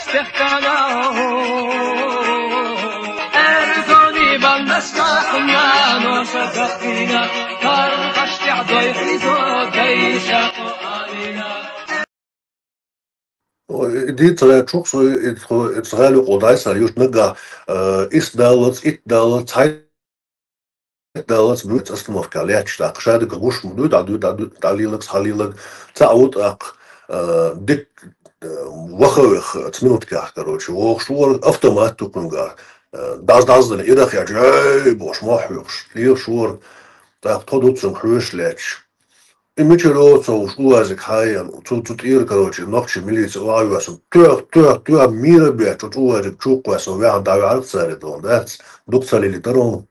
استحكانا أرزوني بالنسكاحنا نوشكقنا ترقشت عضي حيزو كيشا Die çok so Israel odaysa yurtnaga isdalat itdalat dalat büyük asmavka leçta qşadı guş mudu da lilik halilik taut aq dik وخوخ تمنوتكا короче وخشور автомат тукунга даздан ирах я жай бош махюш лир шур так тодуцун хрюшлеч и мы черлоцо ушуазик хайян тут ир короче ночи милиция лавясу тё мира бе тут уазик чуквасу вян давар царидон да дукцали литерон.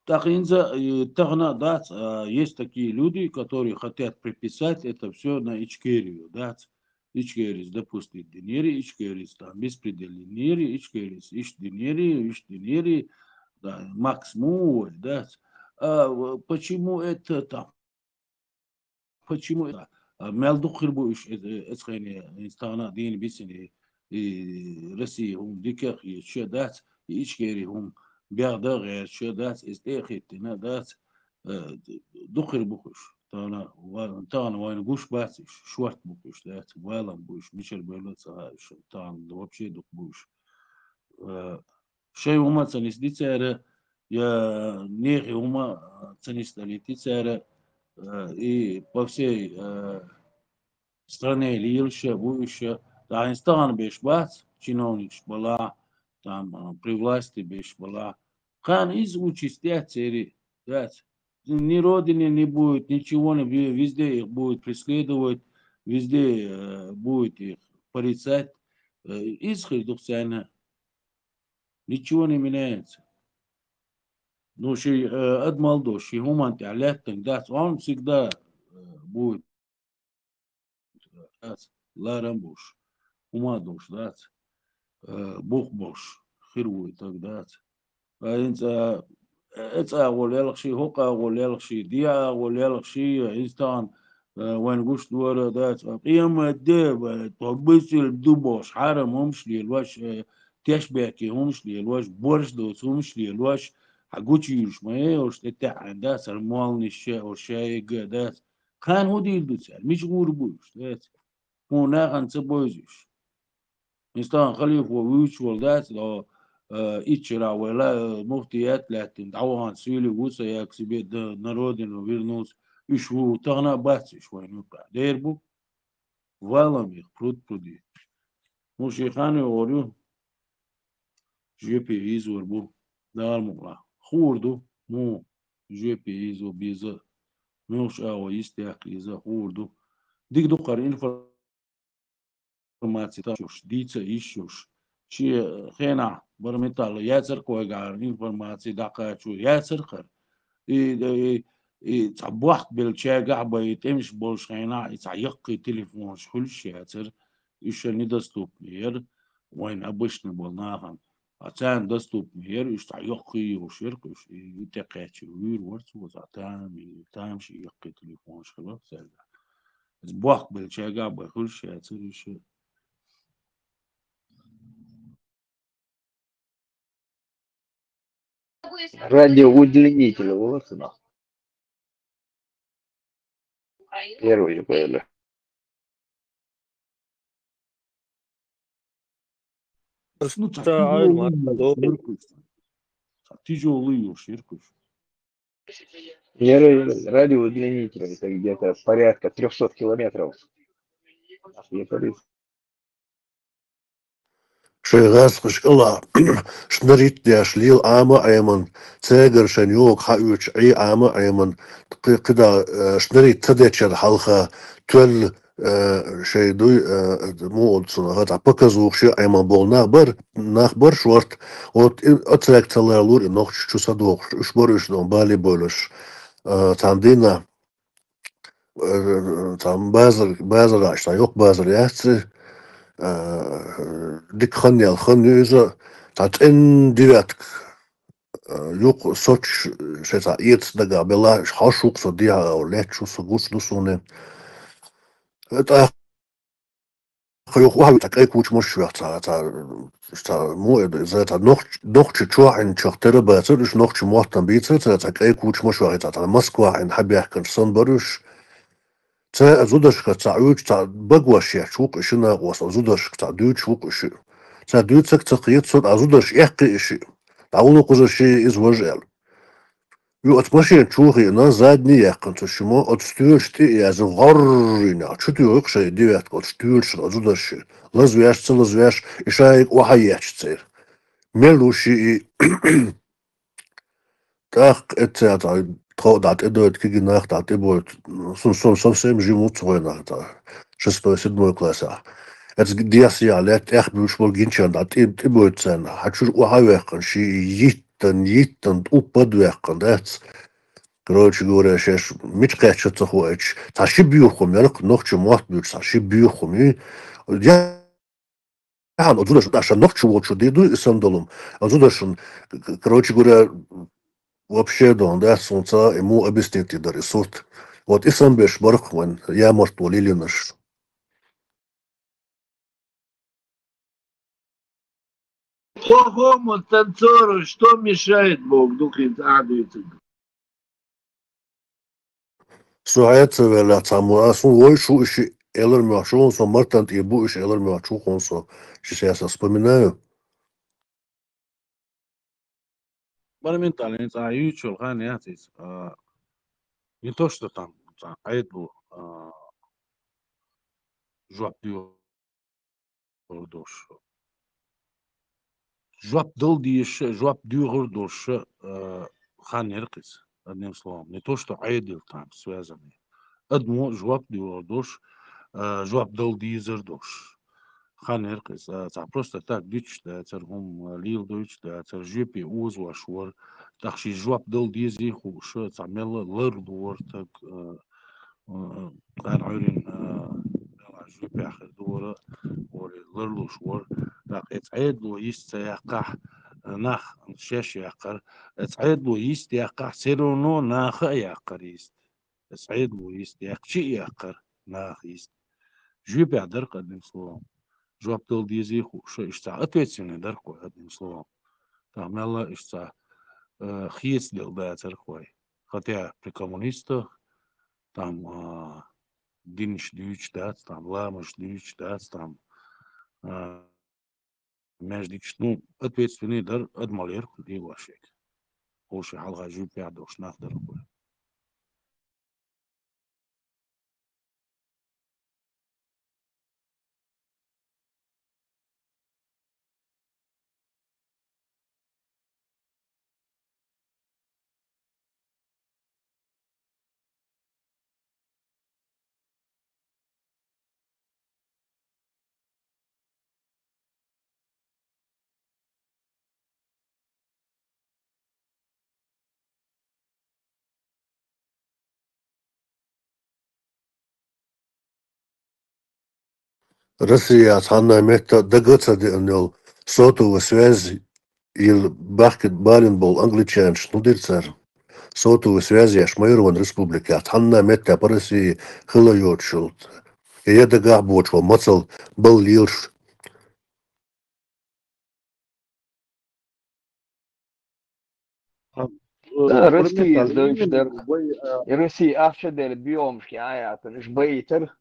Так, да, есть такие люди, которые хотят приписать это все на Ичкерию, да, Ичкерис, допустим, Денери, Ичкерис, там, беспределенери, Ичкерис, Иш-Денери, да, Макс Муоль, да, почему это там, почему это, Мелдухир буш, эцхайне, инстана, дин, бисини, Россия, диках, еще, да, Ичкери, بياخده غير شو داس استيخيتنا داس دخر بوكش تانا وين قوش باسش شورت بوكش داس والم بوش مشل بيلوت صاحش تان вообще дух بوش شيء هما تنس دي تسارة يا نيخي هما تنس دي تسارة и по всей стране лирша буша да инстан беш бац чиновник была там при власти беш была хан из участия цери да ни родины не будет ничего не везде их будет преследовать везде будет их порицать из христиана ничего не меняется ну ши адмалдо ши хуман талятен да он всегда будет ларамбуш умадуш да бухбуш خيروي تقدات انت اقول لك شيء هو اقول لك شيء دي اقول لك شيء انسان وين قشت ورا ذات قيمة الدب طبيس الدبوش حرم همش لي الواش تشبكي همش لي الواش بورش دوس همش لي الواش حقوتيش ما يوش تتع عندها المال الشيء او شيء قدات كان هو دي الدوس مش غوربوش ذات هو ناقن تبوزش انسان خليفه ويوش ولدات لو ичера вела муфтият латин даван сили вуса як себе народину вернус ишу тана бациш вайнука дербу валам их пруд-пруди мушихани орю жепи изурбу дармула хурду му жепи изу биза муш ао истяк иза хурду дик дукар информация ташуш дица ишуш чи хена برمتال ياسر كويجار إنفورماتي دقة شو ياسر خر تعبوحت بالشجع بيتمش بالشينا يتعيق تليفون شو ياسر إيش ندستوب مير وين أبوشنا بالناهم عشان دستوب مير إيش تعيق وشركش يتقاش وير ورث وزعتان تامش يق تليفون شو سرجع تعبوحت بالشجع بكل شيء ياسر إيش Радиоудлинитель, вот она. Первый поняли. Ну, тяжелый уж, Радиоудлинитель, это где-то порядка 300 километров. شيغاس قش الله شنريت يا شليل عامة أيمن تاجر شنيوك حيوش أي عامة أيمن قدا شنريت تدتشر حلقة تول شيء دوي مو صنع هذا بكزوق شيء أيمن بول نخبر شورت وت أترك تلالور إنه شو صدوق إيش بريش دون بالي بولش تاندينا تام بازر عشان يوق بازر يحتي ديك خني إذا تعتن ديرتك يوق صوتش شتا يت دقا بلا حاشوق صديها أو لا شو صقوش نصونه خيوخ واحد تاكاي كوش مش تا مو زي تا نوخ تشوا ان تشتر باتش نوخ موطن بيتر تاكاي كوش مش تا مسكوا ان حب يحكن صن برش تا زودش تا اوج تا بغواش يشوق شنا وص زودش تا دوت شوق ش تا دوت سك تقيت صوت زودش يحقي شي تعونو قز شي از وجل يو اتمشي تشوخي انا زادني يحكن تشمو اتستوشتي يا زغرنا تشتو يقشي ديوت اتستوش زودش لزوياش لزوياش اشايك وحياش تصير ملوشي تاخ اتساعد دعت ادوت كيجي ناخ دعت ابوت سم سيم جيموت صغير شستو سيدمو كلاسا اتس دياسي على اخ بوش بول جينشان دعت ابوت سنة حتشوش وحاويقن شي يتن اوباد ويقن داتس короче говоря, сейчас мечка что-то хочешь. Таши бьюхом, я ночью мот бьюш, таши бьюхом. И я отсюда что ночью вот что иду и сандалом. Отсюда что, короче говоря, вообще да, солнца ему объяснить да ресурс. Вот и сам беш бархман, я может полили наш. Плохому танцору что мешает Бог? Духин адуется. Suayet vela tamu asun ой шу işi eler mi açon so martant и bu iş eler mi açon konso. Сейчас я вспоминаю. Моментально, а ючил, ханятис. Не то, что там, а это жвап душ. Жвап дыл дейші, жвап дюғыр дұршы хан еркіз, одним словом. Не то, что айдил там связаны. Одно жвап дюғыр душ, жвап дыл дейзір душ. Хан еркіз. Просто так дүйч, да, царгум лил дүйч, да, цар жепи уз вашуар. Тахши жвап дыл дейзі хушы, цамелы лыр дуар, так хан айрин жепи ахыр дуары. وللرلوش ور اتعيد له يستيقع ناخ شاش يقر اتعيد له يستيقع سيرونو ناخ يقر يست اتعيد له يستيقع شي يقر ناخ يست جو بيعدر قدم словом جواب дал дизы что ишта ответственный дар кой одним словом там мелла ишта хиеслил да церквой хотя при коммунистах там динш дюч да там ламаш дюч да там ماجديكش نو ответственный дар адмалер دي واشيك وش حلقة جو بيعد وش نقدر نقول Россия отханна мета дагаться днел сотовую связь il бахкет балин был англичан шнудерцер сотовую связь я шмайрван республика отханна мета параси хилайот шулт. Я дагах бочва мацал был лирш. Да, Россия из Deutschland. Россия أفشل بيوم حياة مش بيتر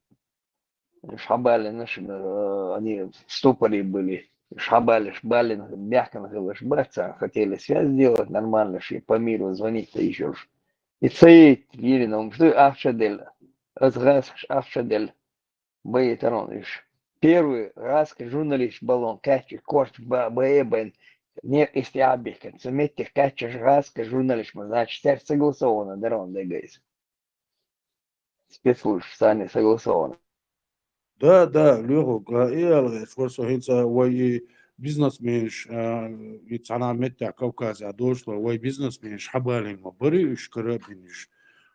مش حبالي نش они стопори были مش حبالي шбали мягко говоришь баться хотели связь сделать нормально и по миру звонить-то еще и цей Ерином что أفشل разгас أفشل بيتر он иш первый раз журналист баллон качи корт баебен не истябикен заметьте качи раз журналист значит теперь согласовано дарон дегайс спецслужб сами согласовано. Да, Лёгу, и форсо хинца, вой бизнесменш, ицана метя Кавказа дошло, вой бизнесменш хабалин мабари шкарабиниш,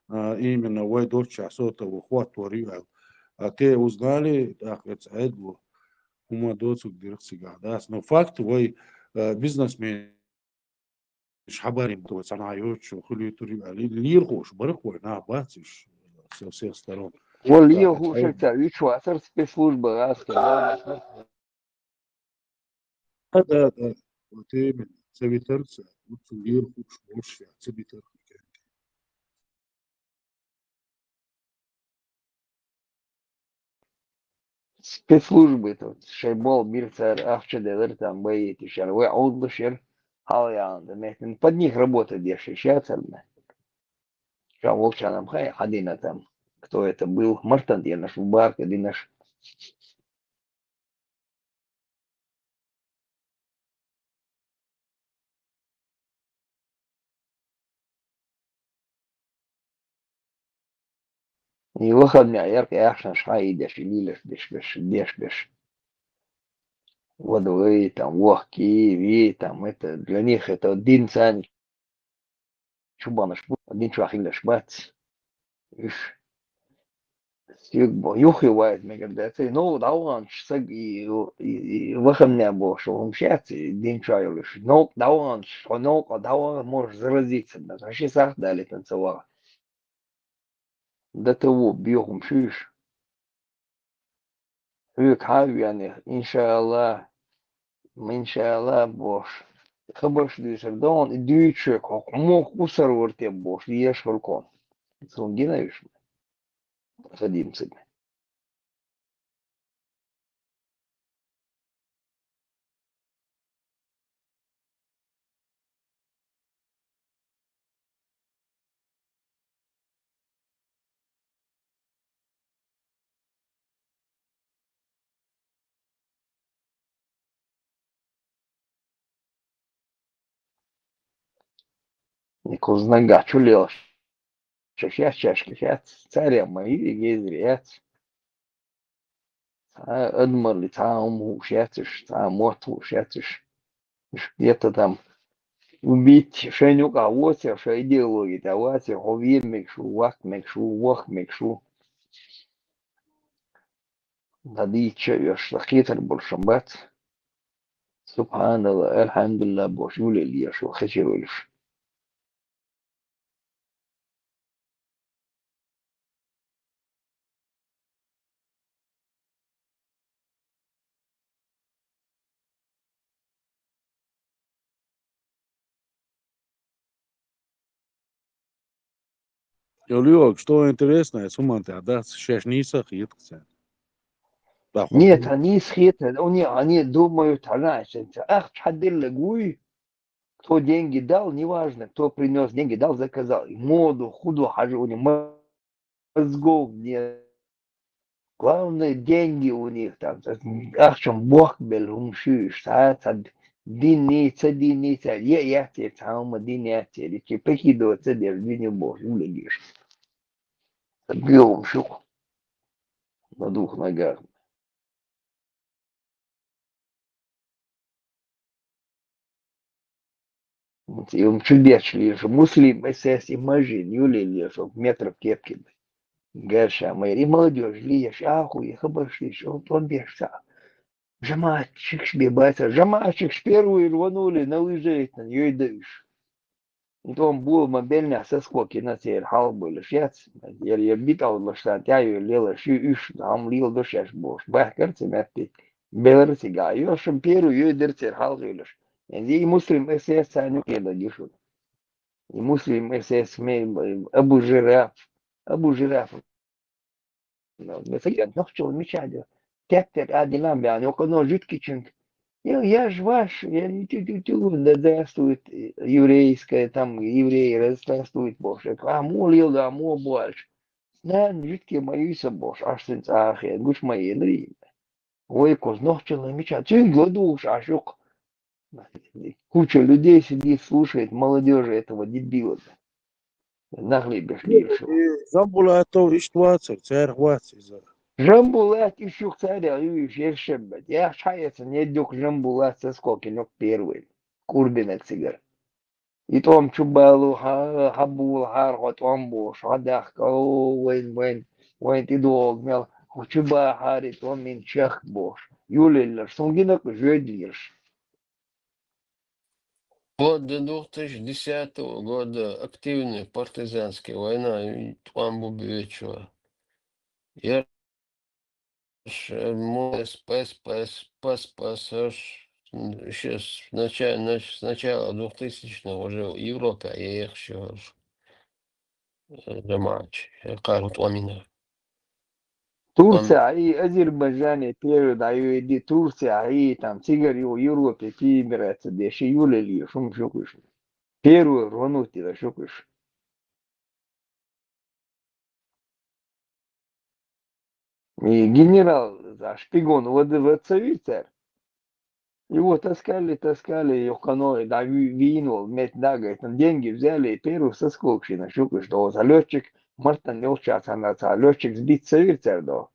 именно вой доча сота ухват воривал. А те узнали, так это эдло, ума доцук дирекция, да, но факт вой бизнесмен хабалин то цана ючу хулитури али лирхош бархой на бациш со всех сторон. Вот ее хуже, видишь, спецслужбы рассказали. Да. Вот именно. Цивитарца. Вот сугир хуже, цивитар. Спецслужбы тут, шейбол, бирцер, ахчеделер, там, бои, тишер, вы аудбушер, халян, под них работает дешевчаться, что волчанам хай, один там, кто это был, Мартан, я наш Барк, один наш. И выходня, ярко, яшна, шай, идешь, и лилешь, деш. Вот вы там, вохки, ви, там, это, для них это один цан, чубанаш, один чуахилеш, бац, иш. يخي مقدسي نو طبعا سقي وخمنا بوش ومشاتي دين شايلش نو طبعا شنوق طبعا مش زرزيت سنة عشي صح دالي تنسوا ده تو بيوم شوش هيك حاجة يعني إن شاء الله بوش خبرش دي سردون ديتشك حكمو خسر ورتي بوش ليش هالكون سونجينا يش قديم سنة никол знага чулёш сейчас царя мои гезрят Эдмарли там ушатыш, там морт ушатыш. Где-то там убить шенюка вося, что идеологии, давайте говир мекшу, вах мекшу. Нади чаешь, хитр большамбат. Субханаллах, альхамдулилlah, бош, юли льешь, хачевыльш. Юлиок, что интересно, суманты, да, сейчас не сахится. Да, Нет, они схитры, они думают, раньше, ах, чадыр лагуй, кто деньги дал, неважно, кто принес деньги, дал, заказал. Моду, худу, хажу, у них мозгов нет. Главное, деньги у них там. Ахшам бог бел умшиш, динница, я тебе там, динница, или прикидывать, цедер, динни бог, улегишь. Бел умшук на двух ногах. И он чудеч лишь, муслим, СС, и мажин, юли лишь, метров кепки. Гэша, мэри, и молодежь, лишь, ахуй, хабашиш, он бешся. Жамачик бебайся, жамачик первую рванули на лыжи, на нее и даешь. И то он был мобильный соскоки на цей хал был шец, я битал лошадь, я ее лела шиш, там лил до шеш бош, бахкерцы метти, белорсига, ее шамперу, ее дерцер хал гилеш. И муслим СС саню кеда дишут. И муслим СС Абу Жираф. Mesela нахчел мечадо. Тектер адилам бян, окно жидкичинг. Я ж ваш, я не тю-тю-тю, да здравствует еврейское, там евреи, здравствует Боже. А молил, да, мо больше. Да, жидкие моюся Боже, аж сенц ахе, гуш мои дри. Ой, коз нахчел мечадо. Чин гладуш, ашук. Куча людей сидит, слушает, молодежи этого дебила. Нахлебешь, лишь. Замбулатов иштвацер, церхвацер. Жамбулат еще царя, шершебет. Я шаяться не дюк жамбулат со скокинок первый. Курбина цигар. И том чубалу хабул хархот амбуш, хадах вайн ты долгмел. Чуба хари том мин чех бош. Юлилер, сунгинок жедвирш. Вот до 2010 года активная партизанская война, и Туамбу Бечева. Я сейчас с начала 2000-х уже в Европе, а я еще جماعة قالوا طوامينها Турция и Азербайджан период, а и Турция, и там Сигари в Европе, Пимирается, деши юлили, шум шукуш. Первую рвануть его шукуш. И генерал за шпигон в цивилизер. Его таскали, Йоханой, да, винул, медь дага, там деньги взяли, и первую соскокшина, шукуш, что за летчик, Мартан не учаться, летчик сбит цивилизер, да.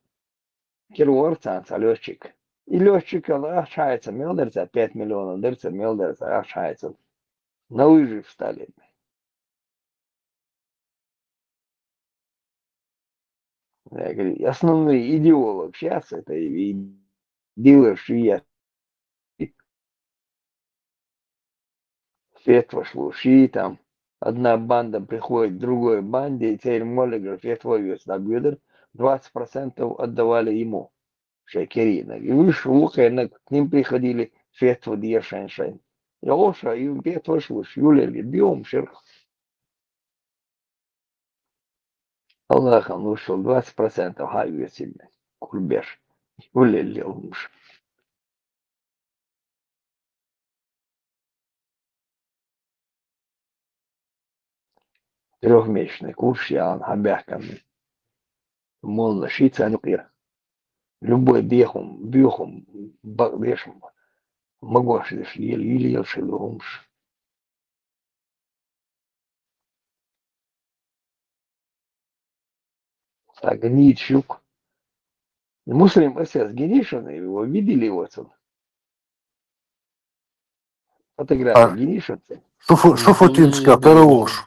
Килуарцанца летчик. И летчик общается, мелдерца 5 миллионов, дырца мелдерца общается. На лыжи встали. Я говорю, основной идеолог сейчас это и дилерши, фетва ши там. Одна банда приходит к другой банде, и теперь Моллигер фетвовец на бюдер, 20% отдавали ему, Шекерина. И выше Лукайна к ним приходили фетву Дьешеншайн. Я оша, и фетва шлуш, Юлери, биом шерх. Аллахом вышел 20% хаю себе. Кульбеш. Улелил муж. Трехмесячный курс, я он хабяхками. Мол, шица нукер. Любой бехом, бешем. Могош лишь еле елши лумш. Так, Ничук. Муслим СС Генишин, его видели его отсюда. Фотография Генишинца. Шуфутинска перевош.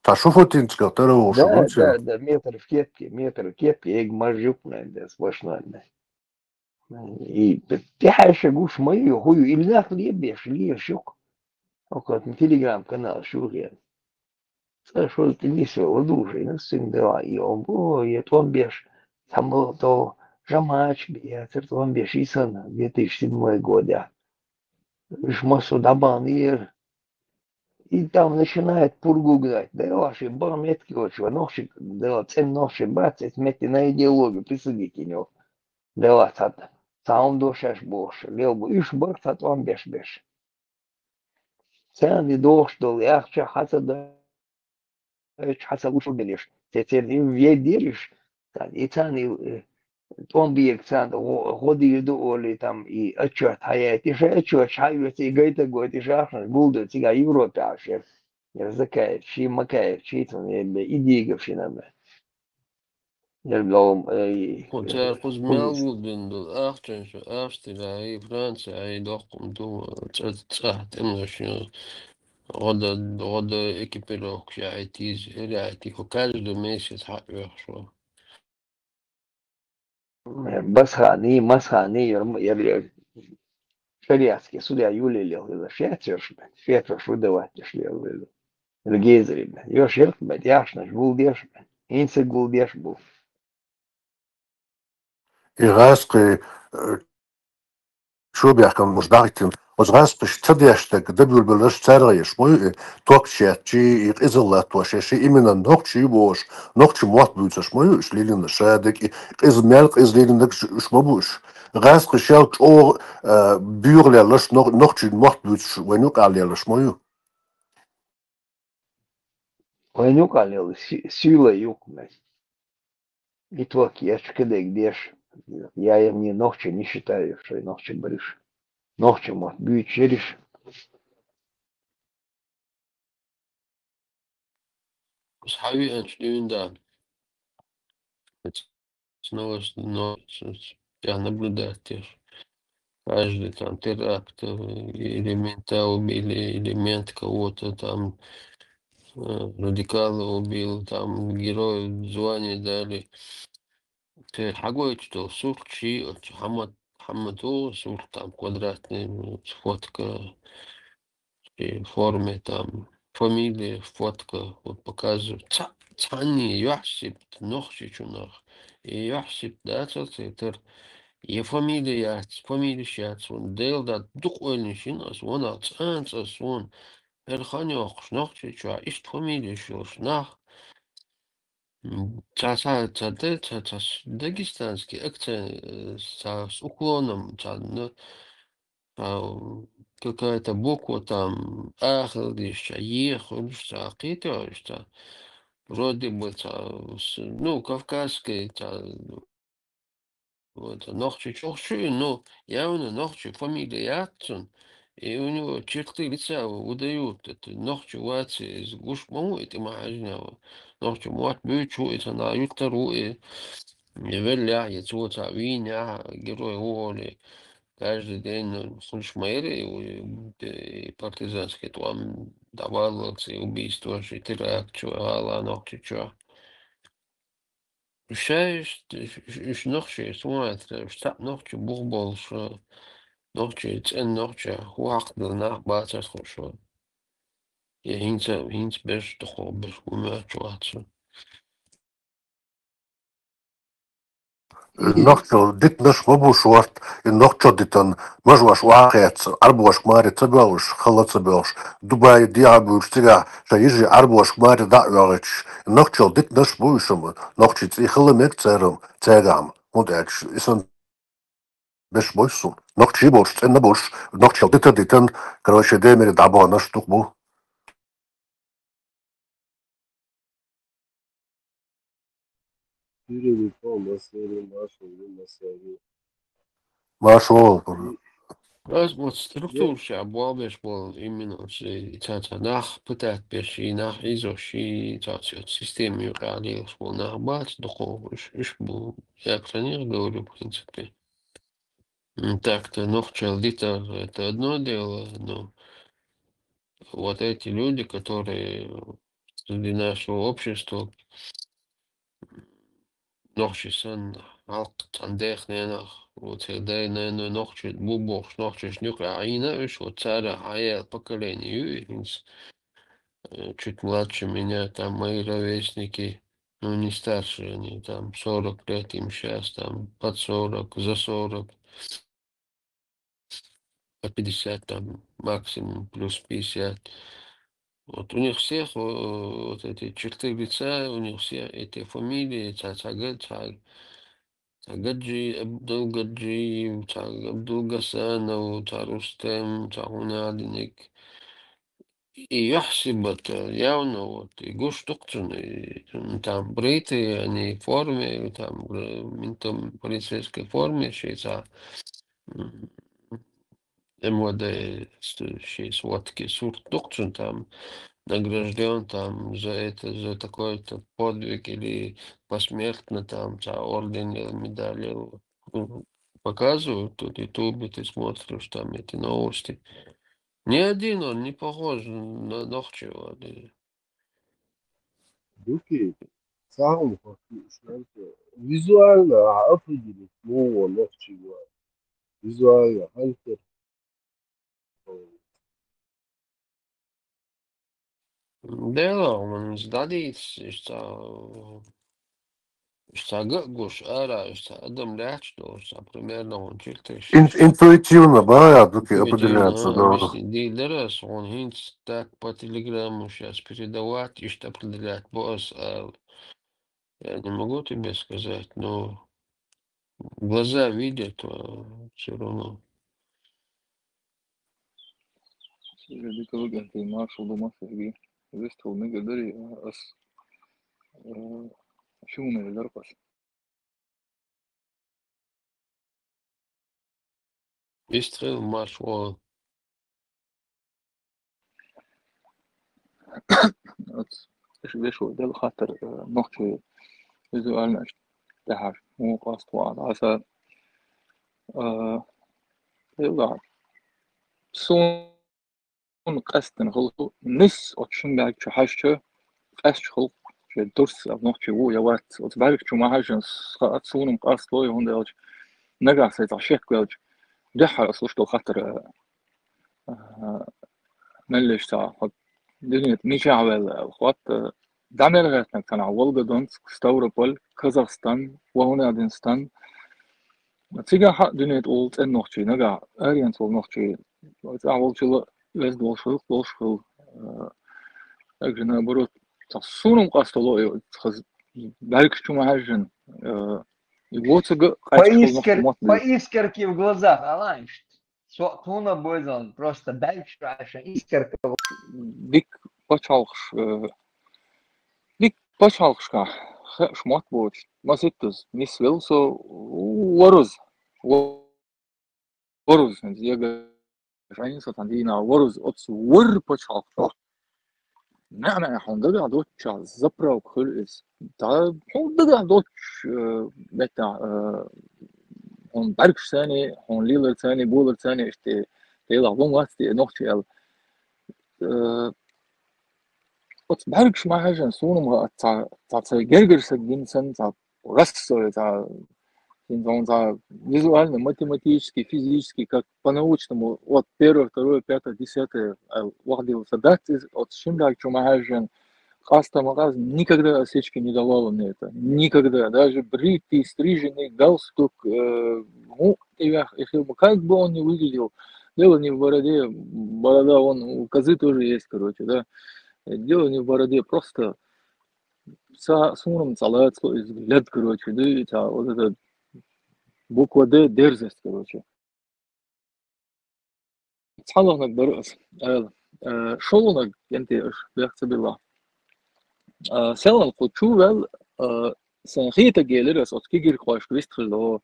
Та Шуфутинска перевош. Да, метр в кепке, эг мажук, наверное, сплошной. И тяжше гуш мою, хую, или на хлебеш, ли шук. Около телеграм-канал шугер. Сашо, ты не все, ладуши, на сын дела, и он, ой, он беш, там был то жамач, я он беш, и сын, 2007 год, я. Шмасу дабан, и там начинает пургу гнать. Да ваши барметки, вот что, ножик, да, цен ножи, бацать, мети на идеологию, присудите него. Да вас от сам душаш больше, лел бы, иш барт от вам беш. Цены дошдол, яхча хаса да, хаса ушу белиш. Теперь им веришь, и цены, он бьет цены, годы иду, или там, и отчет, а я, ты же отчет, шайвец, и гайта год, и жахнешь, булду, тига Европе, а шеф. Закаев, ши макаев, читан, и дигавши нам. Я говорю, وتاخذ معقول Австрия и Франция и докум ду цахт именно غدا экипировка я тиз ряти каждый месяц хорошо басхани, масхани, я говорю, шариатский, судья Юлия лил, шефер, выдавать, шлил, гейзери, я шерх, яшнаш, гулдеш, инце гулдеш был. Ирайск شوبيحكم مجدعتن وزغاسبش تديشتك دبل بلش تاريش مو توكشاتشي إزلات وشاشي إمنا نوكشي بوش نوكشي موات بيوتش مو شليلين شادك إز مالك إز ليلين إش مبوش غاسق شالك أو بيغلي لش نوكشي موات بيوتش وينوك علي لش مو Ванюк алил, сила юг, и твоки, я чкадек деш. Я им не ногче не считаю, что и ногче бришь. Ногче мот, бьют череш. صحابي أنشلون да снова я наблюдатель каждый там теракт элемента убили элемент кого-то там радикала убил там герою звание дали ты حاجة что сур чи Хамаду сур там квадратный фотка и в форме там фамилия фотка вот показывают цани ясип нохчи чунах يحسب داتت تر فاميليا شات ون ديل دات دوق ولنشين أس ونات أنت أس ون هرخانيوخ شنوخ شو إشت فاميليا شوش ناخ تا داغستانский акцент с уклоном, какая-то буква там ахлдишь, ехудишь, акитош, вроде бы ну, кавказский, вот, ногчи чохши, но явно ногчи фамилия Ятсон, и у него черты лица выдают это ногчи вати из гуш маму, это мажнява, ногчи муат бючу, это на ютару, и веля, и цуца виня, герой воли, каждый день хуншмейры и партизанские там давалцы, убийства, теракчу, ала ногчи чё. Ich noch stap noch boerbal noch noch wacht nach baas schon. Je hins best toch wel best goed. النقطة ديك نش مبوش وقت النقطة ديتن مجوش واقعت عربوش ماري تبعوش خلط تبعوش دبي دي عبوش ترى شيجي عربوش ماري دعوش النقطة ديك نش بوشم نقطة تي خلمك ترم ترام مدعش اسم بش بوشم نقطة بوش تنا بوش نقطة ديتن كروش ديمر دعبوا نش تقبو Юрий Масери, Маша, Масери. ما شو Das вот структура обвалбеш был именно nach пытать беши nach изоши системе юралилс был nach бац дохов иш был я акционер говорю в принципе. Так-то ногчал это одно дело, но вот эти люди, которые среди нашего общества, ногчи сан тандех ненах, вот всегда наверное ногчи бубох, ногчи шнюка, а иначе вот царя ая поколение, чуть младше меня, там мои ровесники, ну не старше, они там 40 лет им сейчас, там под 40, за 40. По 50 там максимум, плюс 50. Вот у них всех вот эти черты лица, у них все эти фамилии, Цагаджи, Абдулгаджи, Абдулгасанов, Рустем, Цагунадиник. И яхсибат явно вот, и гуштукцуны, там бритые, они в форме, там, полицейской форме, шейца. МВД сводки Суртукцин там награжден там за это, за такой-то подвиг или посмертно там за орден или медали показывают, тут в Ютубе ты смотришь там эти новости. Ни один он не похож на Нохчева. Дуки, сам визуально определить, ну, ногчего. Визуально, хантер. Дело, он сдадится, что гуш ара, что адам лячно, что примерно он чертишь. интуитивно, да, определяется, Интуитивно да. объяснить дилерас, он хинт так по телеграмму сейчас передавать, и что определять босс, я не могу тебе сказать, но глаза видят, все равно. دي كوجه في مارشال ومصر دي ويست ونقدر أس شو من الأرقص Выстрел, марш, вон. إيش بيشو ده خاطر نقطة فيزوال نش تحر مو قاست وعد عسى يلا سون قاستن خلقو نس أتشن بعد شو حاجة قاست خلق شو درس أو نقطة وو يا وات وتبارك شو ما حاجة سقط سون قاست لوي هون ده نرجع سيتعشيك ويلج جحر أصلش ده خاطر ملش تاع دنيا مش عمل خاط دعملغاتنا كان Волгодонск, Ставрополь, Казахстан, Волгодонстан. تيجا حق دنيا قلت إن نحكي نجا أرينت والنحكي تعال شو لازم دوشل أجرنا برو تصونم قاستلو خز بالك شو مهاجن يوتسق قايش خل Поискорки в глазах, Алан. Туна бойзон, просто дальше, аж искорка. ديك باشالخ كا شمات بوش ما ستوز نيس ويلسو ورز يجا شاين ساتاندينا ورز أتس ور باشالخ نعم حون دقا دوتش زبرا وكل إس تا حون دقا دوتش بتاع حون باركش ثاني حون ليلر ثاني بولر ثاني إشتي تيلا بوم واتي نوختي ال أتس باركش ما حاجة سونم تا جرجر سجينسن تا رستور تا визуально, математически, физически, как по-научному, от 1, 2, 5, 10 вахдил задать, от Шимдаг Чумахажен, Хастамагаз никогда осечки не давала мне это. Никогда. Даже бритый, стриженный, галстук, как бы он ни выглядел, дело не в бороде, борода, у козы тоже есть, короче, да. Дело не в бороде, просто сунем салат, взгляд, короче, да, вот это буква Д дерзость, короче. Цалонок برقص شولونك انت بيحسب الله سلال قطشوvel سنخيت جيلرس от кигер خوش вистрело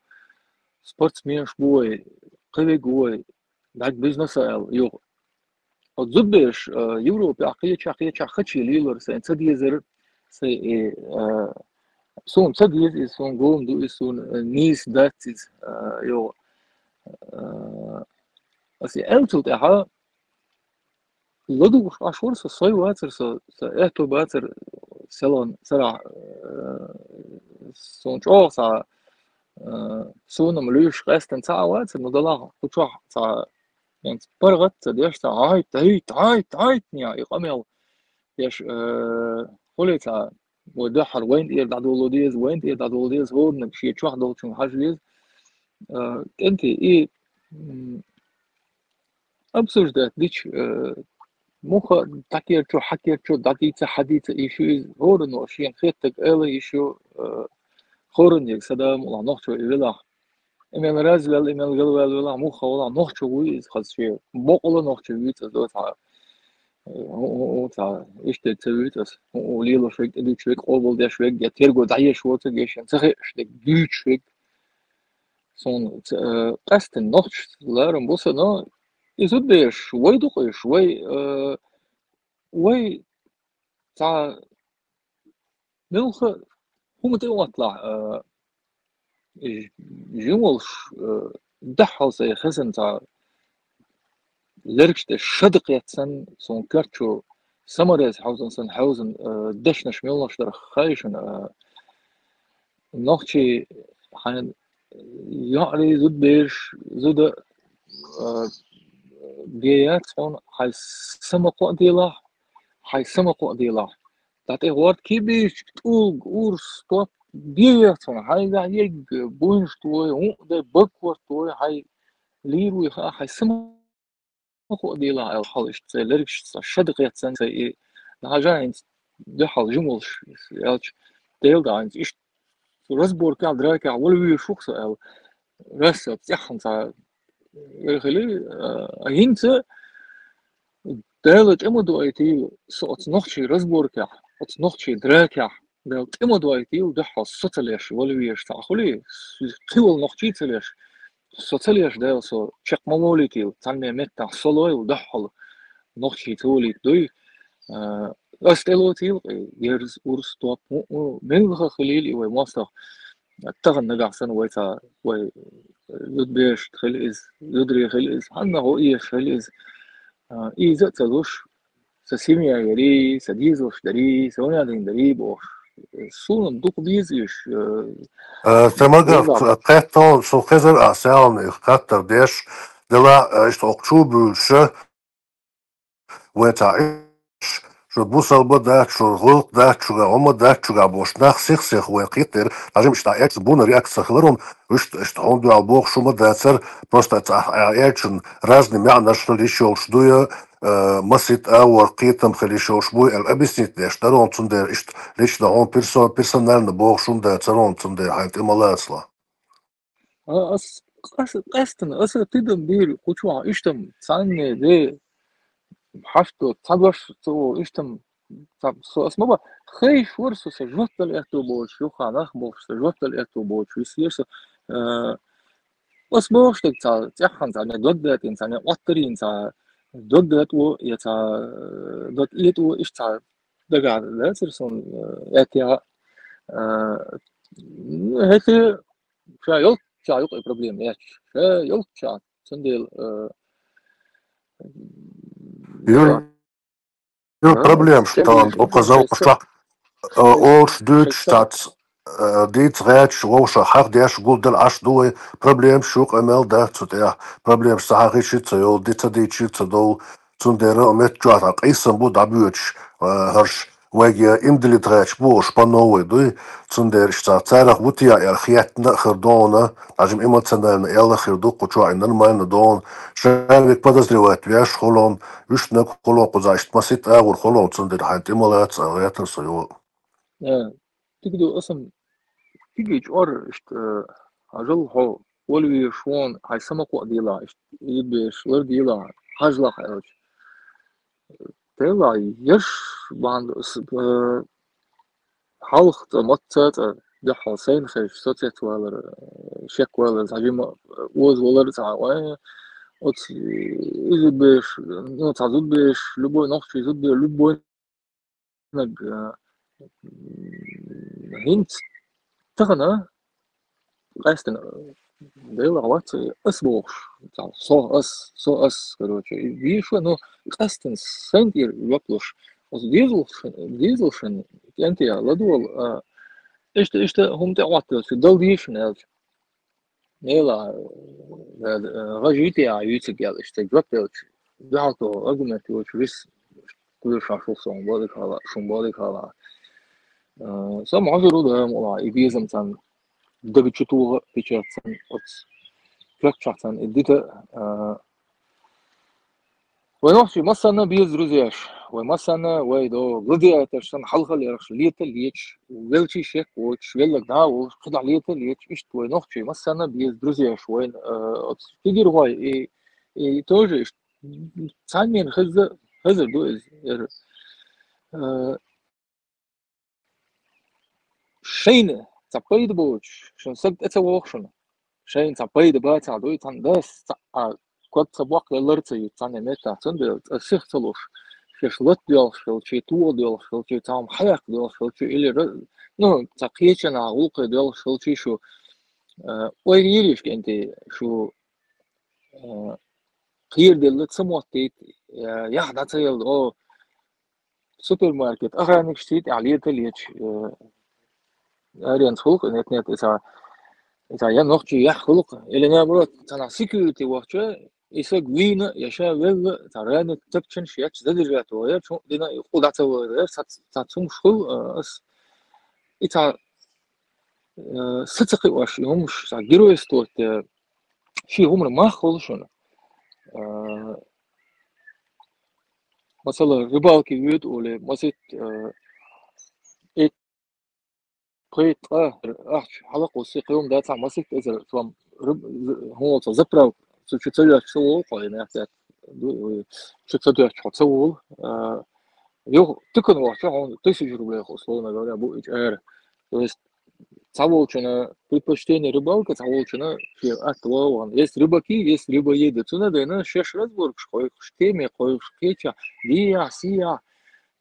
спортсмен шбой قوي داك بيزنس يو от зубеш Европе ахия خشي ليلر سن صديزر سي سون صديز سون قوم دو سون نيس داتس يو أسي أنتو تها لدو أشهر سوي واتر سأتو باتر سلون سرع سون سا سون ملوش قاستن ساعة واتر مدلها كتوح سا يعني برغت ديش سا عايت نيا يقامل ديش خلي سا ودحر وين إير دادو لوديز هو نمشي تشوح دولشون حاجليز أنت إيه обсуждать лишь муха такие что хакер что датица хадица еще горно шин хеттек эле еще хорник садам ла нохчо вела имел развел имел вела муха вела нохчо уиз хасше боқла нохчо уиз дота та иште цевитас лило шек дучек обол der шек der терго дае швоце гешен цехе штек дучек сон кастен нохч ларм боса но يزود شوي دقي شوي وي تاع ملخ هم تيو اطلع جمولش دحل سي خزن تاع لركشت الشدق يتسن سون كرتشو سمرز حوزن دشنا شميلنا شتر خايشن نوختي حان يعني زود بيش زود بيات فون هاي سمقوا ديلا تاتي وارد كيبيش تقول قورس توب بيات فون هاي دا يج بونش توي هون دا بكور توي هاي ليروي هاي سمقوا ديلا الحالش تسلرش شدق يتسن سي هاجاين دحل جملش يالش ديل دا انت ايش رزبور كال دراكا ولوي شخص ال رسب تحن تا خلي هينت دالت امدو ايتي صوت نوختي رزبوركا صوت نوختي دراكا دالت امدو ايتي ودحل سطليش ولويش تا خلي قول نوختي تليش سطليش دال سو تشق موليتي تاني متا سولوي ودحل نوختي تولي دوي استلوتي يرز ورس توب من خليل وي ماستر تغن نقعسن ويتا وي يدبيش خليز يدري خليز عنا هو إيه خليز إذا تلوش سسيميا يري سديزوش دري سونيا دين دري بوش سون دوق ديزيش تماغا قطع سو خزر أسالن إخطر ديش دلا إشتوقشو بولش ويتا شو بوصل بدأ شو غلط ده شو عم ده شو عبوش ناخ سخ وقيتر عجم اشتاقت بون رياك سخلرهم اشت هون عبوخ شو مدة سر просто اعيشن رازني معنا شو اللي شو شدوية مسيت اور قيتم خلي شو شبوي الابسنت اشترون تندر اشت ليش ده هون بيرسونال نبوخ شو ده ترون تندر حيت امالاتلا قصدنا تدم بير قطوع اشتم ثانية دي حشتو تدوش تو اشتم اسمه بقى خيش ورسو سجوت الاتوبوش يوخا نخبوش سجوت الاتوبوش يسيرس اسمه شتك تحن تاع دودت انسان وطرين تاع دودت و يتا دوت يتو ايش تاع دقع لا ترسون اتيا هتي شايل شايل بروبليم ياش شايل شا تندل يو проблем что указал что Олш Deutsch staat dit red шоуша хах деш гулдел аш дуе проблем шук эмел да цутя проблем сахи шит йол дита дичи цдол цундера мет чуата қисан бу дабюч харш веге имдели трэч бу шпановой дуй цундер шта царах бутия эрхиятна хердона ажим эмоционально элла херду кучу нормально дон шавик подозревает вяш холон вишнак холон кузашт масит агур холон цундер хант эмалат саятер сойо تقدر اصلا تيجي ار هجل هو ولي شون هاي سمك ديلا يبش ور ديلا هجلا خيرج ديلا يش باند حلقة متت ده حسين خيش ستت ولا شك ولا زعيم وز ولا تعوي ot izbesh no tazudbesh любой нахчи изудбе любой наг هنت تغنى قاستن ديلا غوات اسبوش تاع صو اس короче вишла но قاستن сентир يوبلش also ديزلشن انت يا لدول ايش هم تعوات في دول ديشن نيلا غجيتي يوتيوب يا ايش تجربت دعوتو argument وش كل شخص صون بالك هلا شون بالك هلا سام عذرو ده موضوع إبيزم تان ده بتشوفه بيشوف تان أتس فلكشة تان إديته ونحكي مثلا بيز روزياش ومثلا ويدو غدية تشتن حلقة اللي رش ليت الليتش ويلشي شيك وش ويلك ده وخدع ليت الليتش إيش ونحكي مثلا بيز روزياش وين أتس تيجي رواي توجه ثانيا خزر دو إز شين تعبيد بوش شن سبت أتوقشنا شين تعبيد باتع دوي تندس قد سبق للرتي تاني متى تندل السيخ تلوش شلت ديال شي تو ديال شي تام حياك ديال شي إلي نو تقيتنا عوق ديال شي شو ويريش أنت شو خير ديال تسموتيت يحدث تيل أو سوبر ماركت أغاني شتيت عليه تليتش أريان خلق نت إذا ينوخش يخلق إلى نبرة تنا سكيورتي وقتها إسق وين يشا ويل ترى تبتشن شيء تدرجات ويا شو دينا يقود عتوا تاتسم شغل أس إذا ستقي واش يهمش تعجروا يستوت شيء هم ما خلصنا مثلا ربالك يود ولا مثلا قيت حلقة وثيقة يوم ده تاع مسك إذا توم هو تزبرة شو تسوي شو قايم يحتاج شو تسوي شو تسوي يو تكون واحد هون تسجل ولا خصوصا ولا أبو إجار بس تعودنا предпочтение рыбалка تعودنا في أتوا وان есть рыбаки есть рыбоеды туда да на шесть раз больше кое штеме кое шкеча дия сия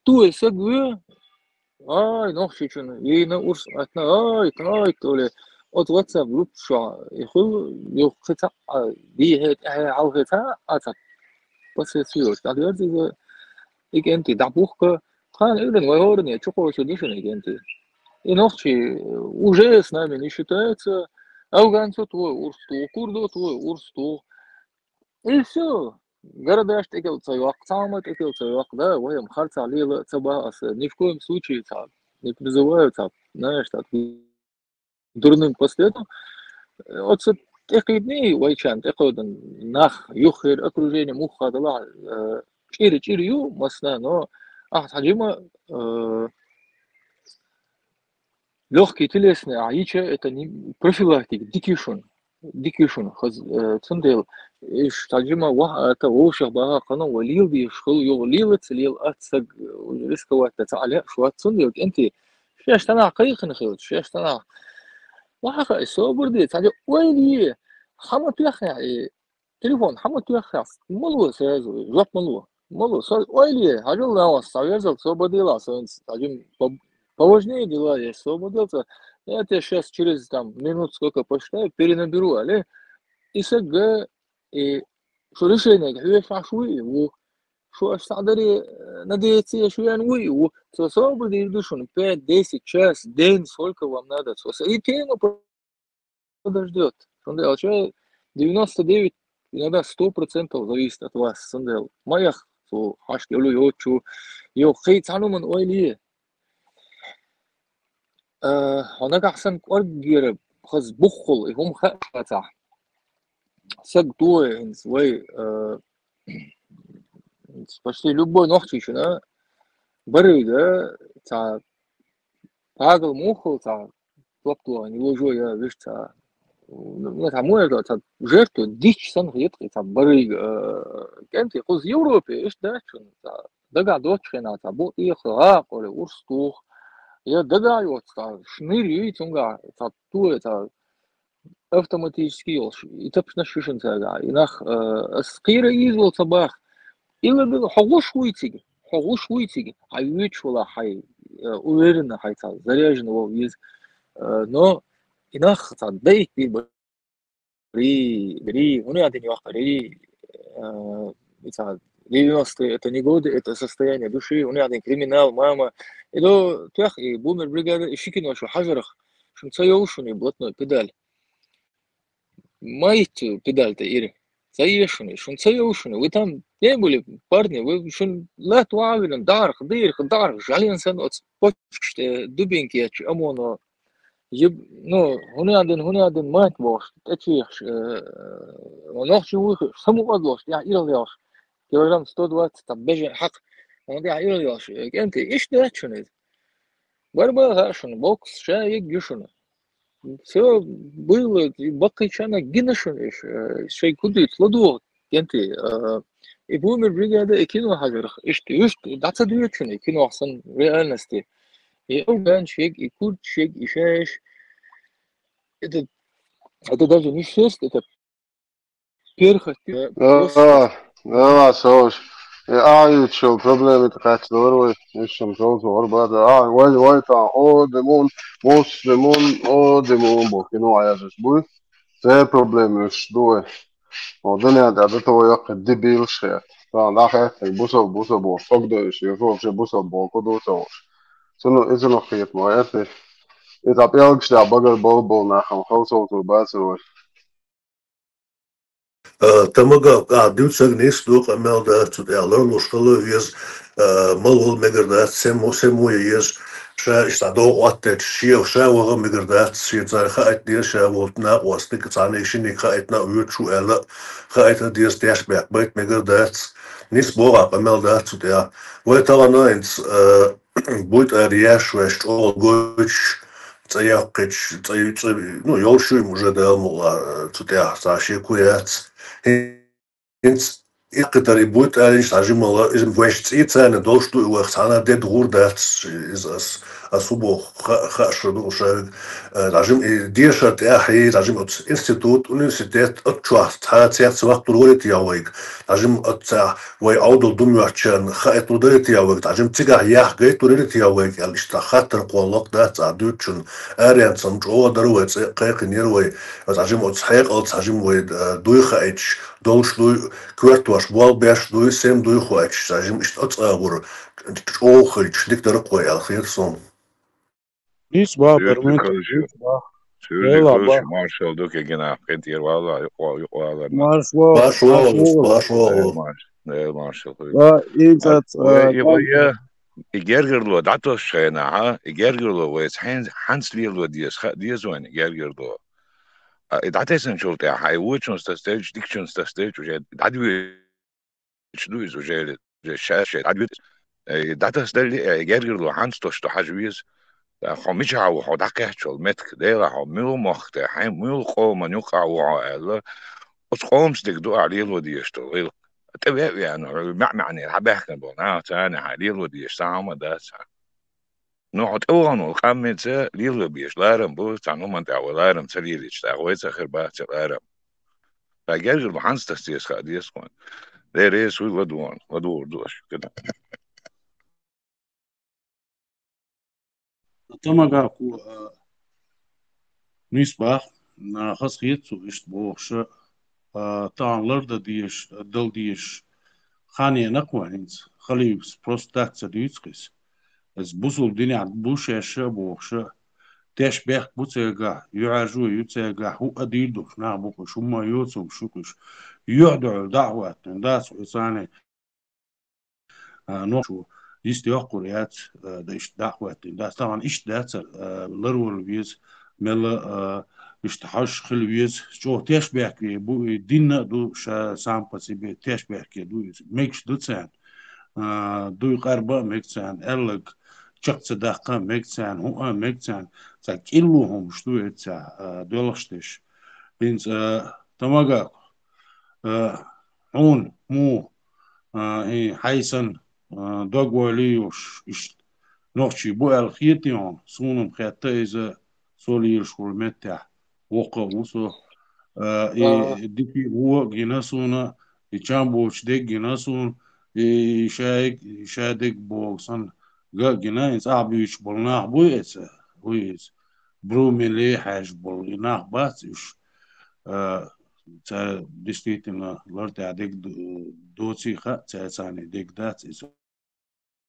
ту эсэгве ай nog شيء ينا ورس أتنا أي تولي أت واتساب جروب شو يخطأ دي هت عوضتها أتى بس يصير تعرف إذا إنتي دعوك كان إذن ويهورني تشوفه شو ديشون إنتي nog شيء уже с нами не считается афганцы твой урсту курды твой урсту и все города штекел цайвак, самый текел цайвак, да, воем харца лила цаба, ни в коем случае не призывают, знаешь, так, дурным последом. Вот такие дни, вайчан, такой нах, юхер, окружение, муха, дала, чири, масна, но, хаджима, легкий телесный, ича это не профилактика, дикишун, цундел, иш таджима это ошах бага кана валил би шхул юлил цлил атсаг рисковать تعالى شو цундел انت شاش تنا قيخن خيل شاش تنا وحقا صبر دي تعالى ويلي حمد يخي تليفون حمد يخي ملو سيزو جاب ملو صار ويلي هجل لا صاير صبر دي لا تعالى поважнее дела есть, освободился. Я тебе сейчас через минут сколько посчитаю, перенаберу, але и сага, и что решение, я шашуи, что садари надеяться, что я нуи, что свободы душон, 5-10 час, день, сколько вам надо, и тема подождет. Сондел, 99, иногда 100% зависит от вас, сондел. Моих, что хашкелу йочу, йо хей цануман ойли. هناك أحسن أرجع خز بخل هم خاطع سجدوا إن سوي почти любой ночь еще на барыга та пагл муху та топту не ложу я вещь та ну там это та жертву дичь сан где та барыга кенти из Европы есть да что та дага дочена та бо их коли урстух я догадываюсь, шныри, тунга, это автоматически и топчно шишенца, и нах скира извол собак, или был хогуш уйти, а вечула хай, уверенно хай заряженного виз, но и нах дай бери, у меня один вахари, это 90-е, это не годы, это состояние души, у меня один криминал, мама. И до тех, и бумер бригада, и шикину, что хажарах, что цаёушуни, блатной педаль. Маите педаль-то, Ири, цаёушуни, что цаёушуни, вы там не были, парни, вы что лет уавилен, дарх, жаленсен, от почте, дубинки, амоно, ну, один мать ваш, таких, ночью выход, саму подложь, я ирляш. Килограмм 120, там, бежен хак, он я ирляш, кенти, иш дачунит. Борьба гашун, бокс, шаик гюшун. Все было, бакайчана гинашуниш, шей кудит, ладу, кенти. И бумер бригада, и кино хагерх, иш даться дуячуни, кино ахсан реальности. И оган шейк, и курт шейк, и шаиш. Это даже не шесть, это перхоть. Да, соус. Что проблемы такая здоровая, еще тоже орбада. Вай там, демон, демон, бог, ну а я же бой. Це проблеми что? Один я до того як дебіл ще. Та нахе, так бусо, фок доиш, я вже бусо коду того. Це nog geet maar het. Het op elk stel bagger bol нахам, хауса то бацро. Тамага, дюцаг нестук, амелда, тут элэр лошкало вез, малвол мегердат, сему ез, ша штадо оттет, шиев шавага мегердат, сиетзар хаэт дир шаволт на остик, цаны шини хаэт на уючу элэ, хаэт дир стяшбяк, байт мегердат, нис бога, амелда, тут я. Вайтала найнц, будет ариашвэшт, ол гоч, цаякэч, ну, ёлшуй уже дэлмула, тут я, сашекуяц. Hins iqdar будет eigentlich ажимала изм вэшцэна долшту уахсана дед гурдат из асубо хашду уша ажим дешат ахи ажим от институт университет от чуахт хацят свахт ролит явайк ажим от вай аудол думячан хат ролит явайк ажим цига ях гайт ролит явайк алишта хатр qolloq dat adutchun arian sam jodarwets qayqnirway ажим от хайq от ажим вай дуйхаич долшту квартуаш волбеш дуй сем дуй хуач ажим от агур охич диктор qoyal xirson Нис ба, бармент, нис ба. Suzy Gulch, Marshall Duke gina Petir Walla, Walla, Marshall. ويا يجرجرلو دعتو شينا ها يجرجرلو ويس هانس ليلو ديز وين يجرجرلو دعتيسن شولت يا هاي ويتشون ستاستيج ديكشن ستاستيج وجا دعدوي شدويز وجا الشاشة دعدوي دعتا ستيل يجرجرلو هانس توشتو حاجويز خميش هاو هو دعكه شول متك ديلا هو ميلو مخت هاي ميلو قوم نيوقع وعاء os قومس دو عليلو ديشتو تبع يعني معني حبحكن بونا تاني عليلو ديش سامة داس نوعت أوغانو القامت ليلو بيش لارم بو تانو من تعو لارم تليليش تاغويت أخر بات لارم فجاج البحانس تستيس خاديس كون ليريس ويغدوان ودور دوش كده تماغاكو نسبة خاص يتسو إشت بوخش تان لرد ديش دل ديش خانية نقوانينز خليبس بروستات سديتسكس از بوصل دنيا بوشش بوخش تاش بيخ بوتسيغا يعجو يتسيغا هو أديدو نعبوك شما يوتسو بشوكش يعدو دعوة داس وإساني نوشو يستي أقوريات داش دعوة داس طبعا إيش داس لرول بيز ملا اشتحش خلويز شو تاش بيحكي بو دينا دو شا سامباسي بي تاش بيحكي دو ميكش دو تسان دو قربا ميكسان ألق شخص دقة ميكسان هو ميكسان كيلوهم شتو يتسا دولشتش بينز تماغا عون مو هي حيسن دوغوليوش نوشي بو الخيتيون سونم خيطة إذا سولير شول متع وقا وصو ديكي هو جناسونا يشامبوش ديك جناسون يشادك بوغسن جنايس أعبيش بولناح بويس بويس برو ملي حاج بولناح باتش تا دستيتنا لرد ديك دوتي خا تا ثاني ديك دات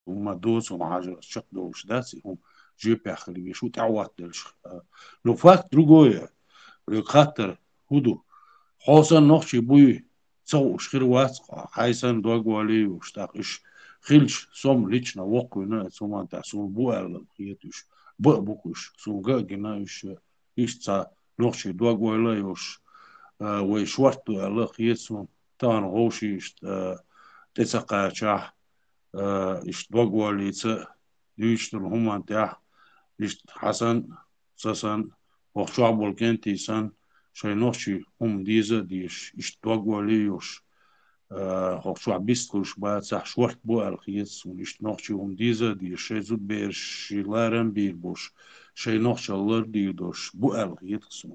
هما دوس وما حاجة شق دوش داتي هم جيب خلي شو تعوات دلش لو فاك دروغويا خاطر هدو حوسن نوخشي بوي تسوش خير واسقا حيسن دوغوالي وشتاقش خيلش سوم ليچنا وقونا سوما تا سوم بوال خيتوش بوكوش سوم جنايش يشتا نوخشي دوغوالي يوش ويشورتو الله خيتسون تان غوشي تسقا شاه إشت بقواليتس يشتر هم أنتح إشت حسن سسن وخشوا بولكنتي سن شيء نوشي هم ديزا ديش إشت بقواليوش خشوا بيستوش بعد صح شورت بو الخيس ونشت نوشي هم ديزا ديش شيء زود بيرش شيلارن بيربوش شيء نوشي الله ديدوش بو الخيس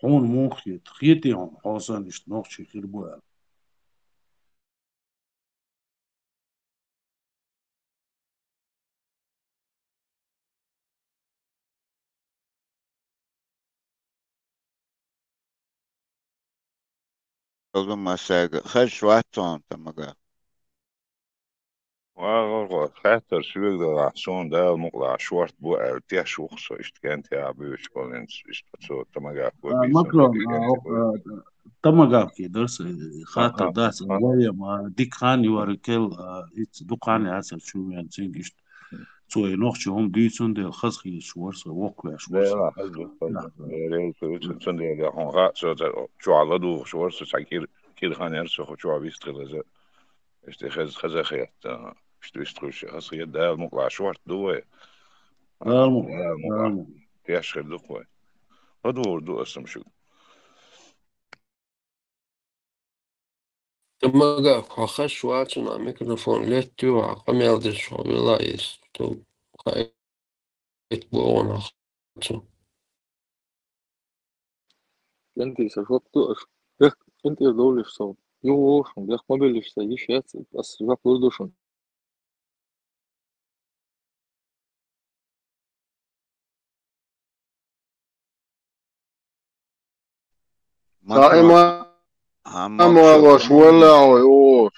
هون مو خيتي هم حسن إشت نوشي خير بو Oğlum masaya kaç vaton tamaga. وغرغر خاطر شو يقدر عشان ده مقلع شورت بو تيا شوخ إشت كانت يا بيش كولنس إشت بتسو تماغا كوبيسون ماكرون تماغاكي درس خاطر أها داس ويا ما ديك خاني وركل دقاني عسل شو يعني تنجش سوي نوخش هم ديسون دي خزخي شورس وقوع شورس لا حلو حلو تندي ده هون غا شو على دو شورس ساكير كير خانير شو شو عبيست خلزة إشت خز خيات إشت بيستخوش خزخيات ده مقلع شورت دوه مقلع تياش خير دوه هدور دو اسم شو تماغا خش واتنا ميكروفون لتو عقم يلدش شو بلايس تو خايت بونا خاتو انتي سجلت انتي دولش صوت يو شون بيخ ما بيلش سيش يات بس جاب لودوشون دائما واش ولا ويوش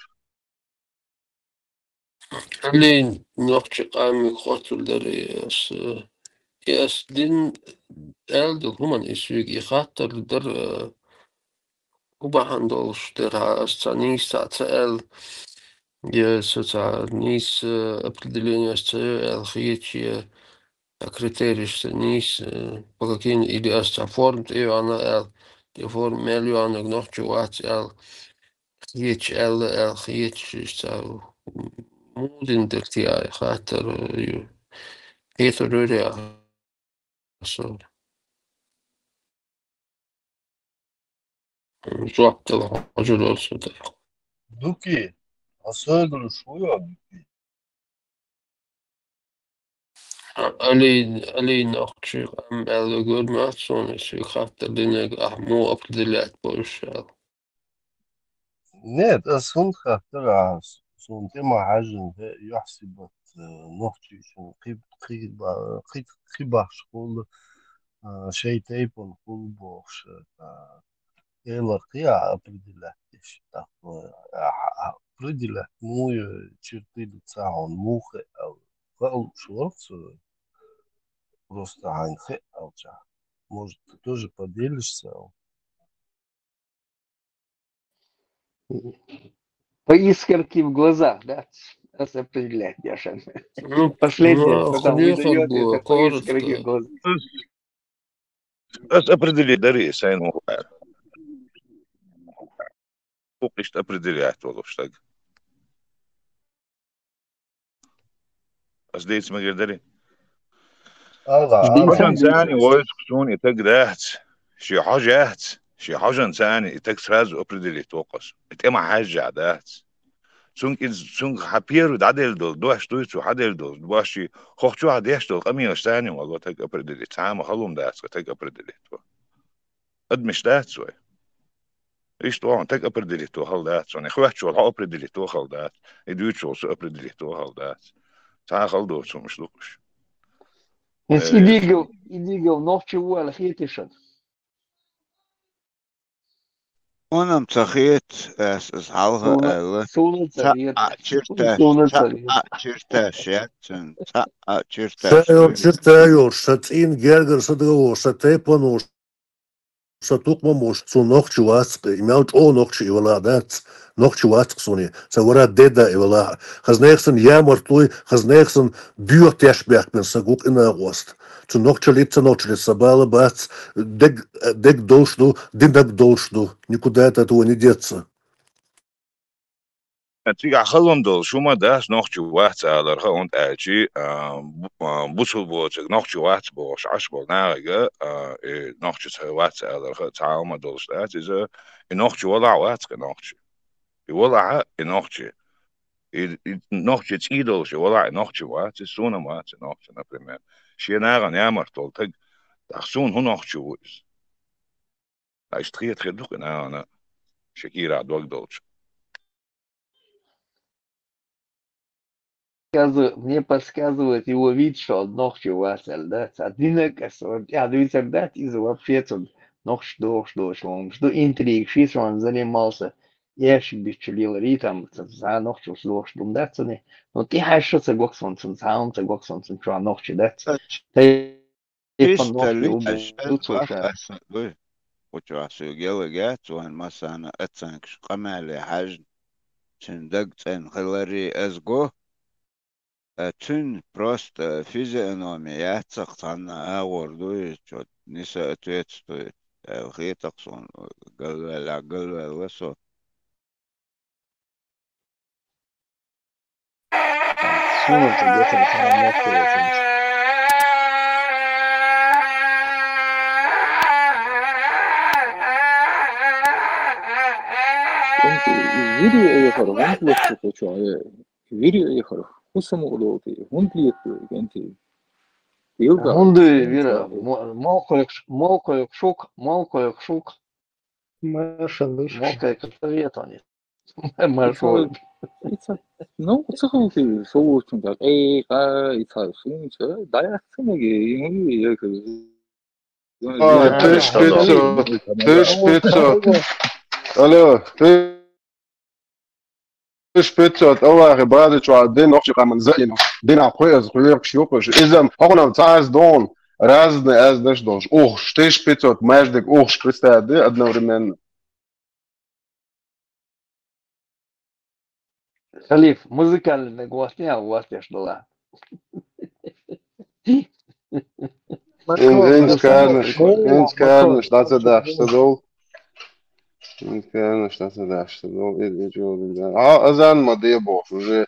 اللي نوقش قامي خاطر دري Yes, din elde human isvig I khatter der ubehandels der станица цел nis определение цел хичи критериев nis по каким или оформт и она die form million nog чуваць хич хич so мудин der tie khatter heter so dropped the module also there. Duki, asıl şu ya. Ali نقشي أم الجود ما تصوني شو خاطر دينك مو أبدلات بوشال. Нет, أصلا خاطر صون تما حاجة يحسب نقطي شو قيب شغل شيء تيبون كل بوش إلا قيا أبدلاتش أبدلات مو черты تاعون мухи أو قال шорт просто ганьхе алча. Может, ты тоже поделишься? По искорке в глазах, да? Это определять, Яша. Последнее, что там выдает, это по искорке в глазах. определить дари, сайн ухаар. Пукишт определять волоштаг. Дейтс магер дари. حاجة ثانية ويسكتون يتقدرات شي حاجة ثانية يتكسراز أبردلي توقس إتما حاجة عدات سونك حبيرو دادل دول دوش دويتو حدل دول دواشي خوخشو عديش دول قميوش ثاني والله تك أبردلي تعام خلوم دات تك أبردلي تو أدمش دات سوي إيش طوعن تك أبردلي تو خل دات سوني خواتشو الحق أبردلي تو خل دات إدويتشو سو أبردلي تو خل دات تعا خل دو سو مش لوكش Więc idigo noche wala hitishan. Unam تخيت أصحابها ألا Чертаю, шатин гергер садго, шатепану, шатукмамуш, су нохчу васк, имяуч о нохчу иваладат, нохчу васк суни, савара деда ивала, хазнехсан ямартуй, хазнехсан бюр тяшбяк бен сагук инагост. Цу нохчу лица ночли сабала бац, дег должду, динак должду, никуда от этого не деться. تيجي خلهم دول شو ما داش نخشي واحد على رخا أنت أجي بوصل بوجك نخشي واحد بوش عش بالناقة نخشي واحد على رخا تعاون ما دولش ده إذا نخشي ولا واحد كنخشي ولا نخشي نخشي تيدولش ولا نخشي واحد سونا واحد نخشي نبرم شيء ناقة نعمر طول تج تخسون هو نخشي ويس أشتري تخدوك أنا شكيرة دوق دولش Мне подсказывает его вид, что он ночь у вас, да? Одинок, я думаю, да, из вообще тут ночь, он что интриг, что он занимался, я еще бесчелил ритм, за ночь дождь, да, цены. Но ты еще за год сон, сам за год сон, что ночь, да? Ты تون بروست فيزيونوميات تقطعنا أوردو شو نساء تويتستو خي تقصون قلوا وسو видео я хору, он плохо хочу, видео я хору. Хусам удовольствие, он плиет, генти. Он вера, малкой шок. Малкой совет они. Маршрут. Ну, цеховый шоу 좀 так. 이차 순서 나야 스무개 이게 그. 1500. Алло, 1500 أول بعد شو عدين نقش قام نزينه دين عقيز غير شيوخ إذا هقولنا تعز دون разные аз должен. Ох, штыш 500, междик, ох, шкристады одновременно. Халиф, музыкальный голос не, а у вас я ждала. Viņš Kārlis, tāds dažs, tad ol. Viņš Kārlis, tāds dažs, tad ol. Азан мадебов уже.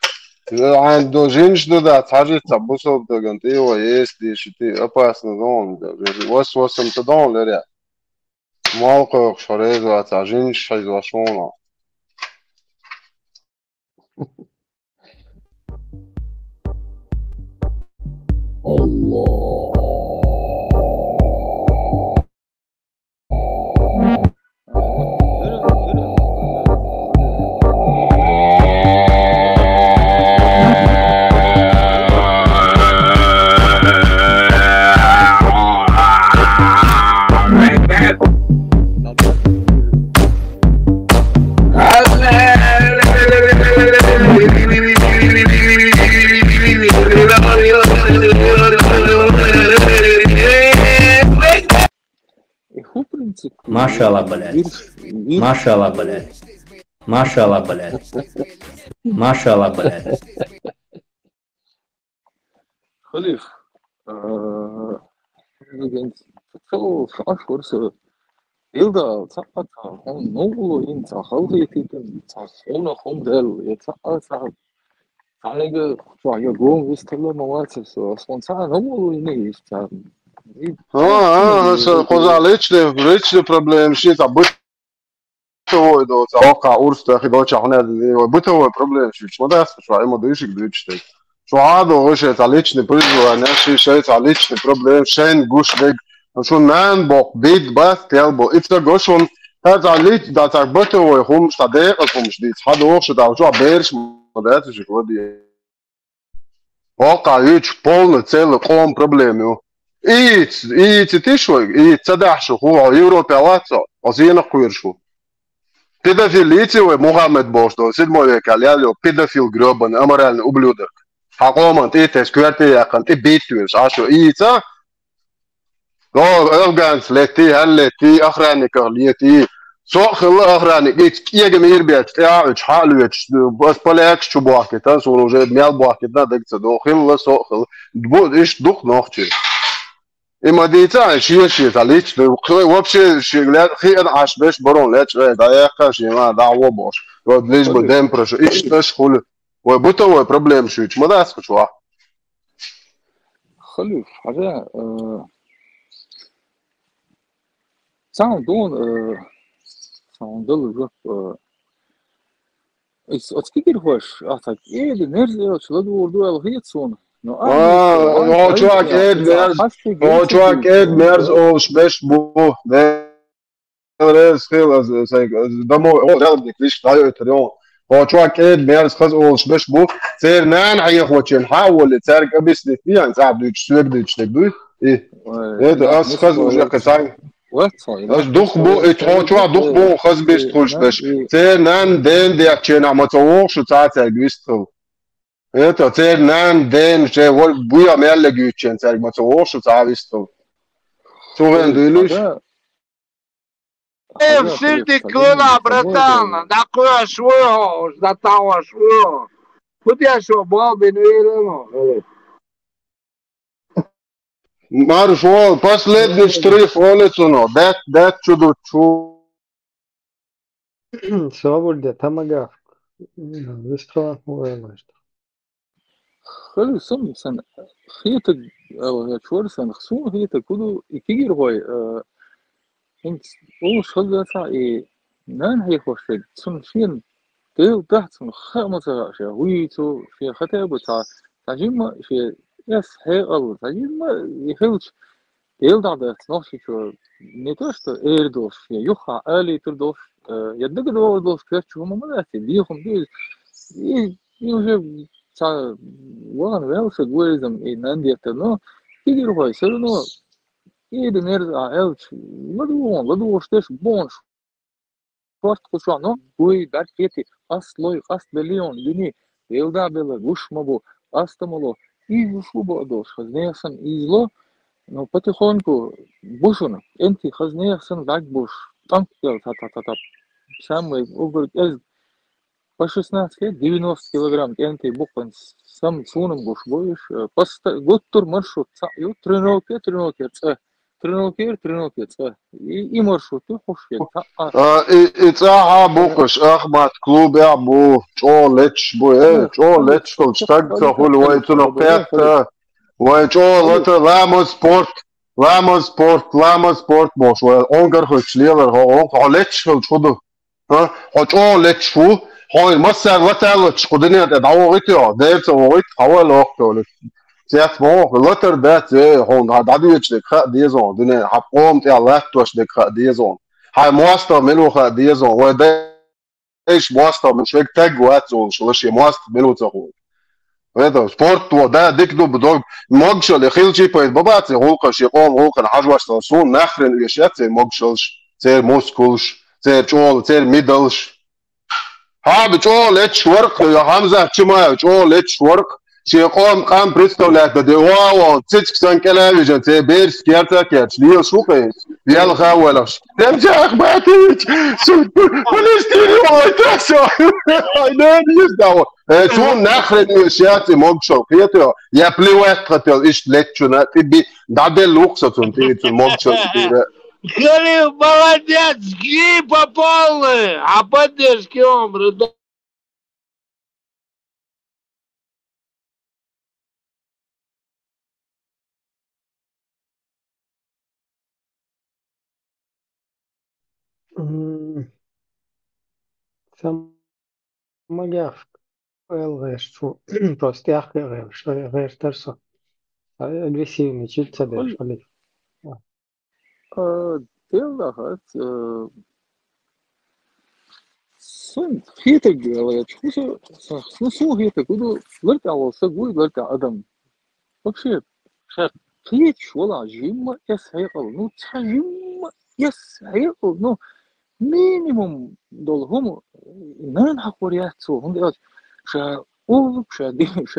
До женщины, да, сажится, бусов, да, ган, ты его есть, ты опасно, дом, да, вас то дом, леря. Малко, шарезываться, а женщина излашона. Машалла, блядь. Машалла, блядь. Машалла, блядь. Машалла, блядь. Халиф, Ilda tsaqata on nolo in tsakhawti tsaqona khomdel tsaqata tsanega ya go wistelo mawatsa so sponsa nolo in ist Хоза личные проблемы, что это бытовой, да, ока урста, хидоча, бытовой проблемы, что да, что ему дышит, дрючит. Что адо, вообще это личный призвание, что это личный проблем, шен гуш дег, что нан бог бит бас телбо, это гош он, это лич, да так бытовой, хум штаде, хум штиц, хадо, что да, что берешь, да, это же води. Ока ич полный целый ком проблем. И ты что, и цадашо, хуа, Европе алацо, озина куиршу. Педофилитивый Мухаммед Бошто, 7 век, алялю, педофил гребаный, аморальный ублюдок. Хакоман, ты скверти яхан, ты битвишь, а что, и ца? Но афганц, лети, аллети, охранников, лети. Сохил охранник, егем ирбет, я чхалюч, бас поляк чубаки, та сон уже мял баки, да, декца, дохил, сохил, иш дух нохчи. И мадица, шиеши, талич, вообще, шиглят, хиен ашбеш, барон, леч, да, я кажу, да, обош. Вот лишь бы дем прошу, и что хули. Ой, бытовой проблем шуч, мадас хочу. Халиф, حاجة ساعة دون دول جوك أتفكر هوش أعتقد إيه اللي نرجع شلون وردوا هي تصون هو شوك إيه مرز هو شوك إيه مرز أو شبش بو ده رز خيل دمو هو رابط ليش تايو تريون هو شوك إيه مرز خز أو شبش بو سير نان عيه خوتشين حاول تسارك أبيس لفيا نساعد دوش سوق دوش تبوي إيه إيه ده أس خز وجاك ساي أش دوخ بو إتحوشوا دوخ بو خز بيش تخش بش تير نان دين ديك تشينا متوق شو تعطي جويستو إيه تير نان دين شيء وال بويا ميل جويتشين تير متوق شو تعويستو شو وين دلوش Все ты кула, братан, такое шво, да того шво. Вот я что, бал бен вилено. Марш, о, последний штрих, улицу, но, дет чудо, чу. Свободе, тамагав. Вестрон, уэмэшт. خلي سن سن خيط أو شوار سن خصوم خيط كله يكير هواي انت أول شغل ده إيه نان هي خوشة سن فين تيل تحت سن خامسة شيء ويتو في خطاب تاع تجمع في يس هي الله تجمع يخلش تيل ده نفسه شو نتوشت إيردوش في يخا آلي تردوش يدك ده دوش كرتش هم ما ده ليهم دي يوجد تا وان ويلش جويزم إيه ناندي تنو كيدير هواي سرنو إيه دنير ألش لدو وشتش بونش فاست خشانو وي بركتي أصلي أصل بليون دني يلدا بلا وش مبو أستملو إيه وشو بعدوش خزنيسن إيزلو Ну, потихоньку, бушуна, энти хазнеяхсан бак буш, танк дел, та-та-та-та, самый угол, по 16 лет, 90 килограмм, энти букван, сам суном буш боешь, год тур маршрут, тренировки, и маршрут, и хушек, إتاعها بوقش أخمات كلوب يعبو شو لتش بو إيه شو لتش كل شتاق تقول ويتنا قيادة ويشو لتر لامو سبورت موش وأنقر خش ليلر هو لتش كل شدو ها هو شو لتش فو هو المسار لتر شقدني أدعو غيتيو ديرت وغيت حوال وقته سيات مو لتر دات هون هادو يشدك خا ديزون دنيا حقوم تاع لات وشدك خا ديزون هاي مواسطة منو خا ديزون وده ايش مواسطة من شوية تاج واتزون شلشي مواسطة منو تقول هذا سبورت وده ديكدو بدوج موجشل يخيلشي بيت باباتي هولقا شيقوم هولقا حجواش تنسون نخرن يشات زي موجشلش زي موسكولش زي جول زي ميدلش ها بجول اتش ورق يا حمزة تشما جول اتش ورق شيقوم قام بريستولات بدي واو تسك سان كلامي زي بيرس كيرتا كيرش ليو شوقيت ديال خاولش تمشي اخباتيك فلسطيني ويتاسو اينان يزداو شون نخرن يشاتي موجشل كيتو يا بلي وقتل ايش لتشنا تبي دابل لوكساتون تيت موجشل Халил, молодец, жги по полной, а поддержки он, Самогяв غير شو просто غير что غير ترسو агрессивный чуть себе خل шалик ديلا هات سن هيتك جوالات شو هيتك ودو لرتع وصقوي لرتع أدم вообще خيتش ولا جيم يسحيقل نو تحجم يسحيقل نو مينيموم دول هم نان حقوريات سو هم ديات شا أولو شا ديتك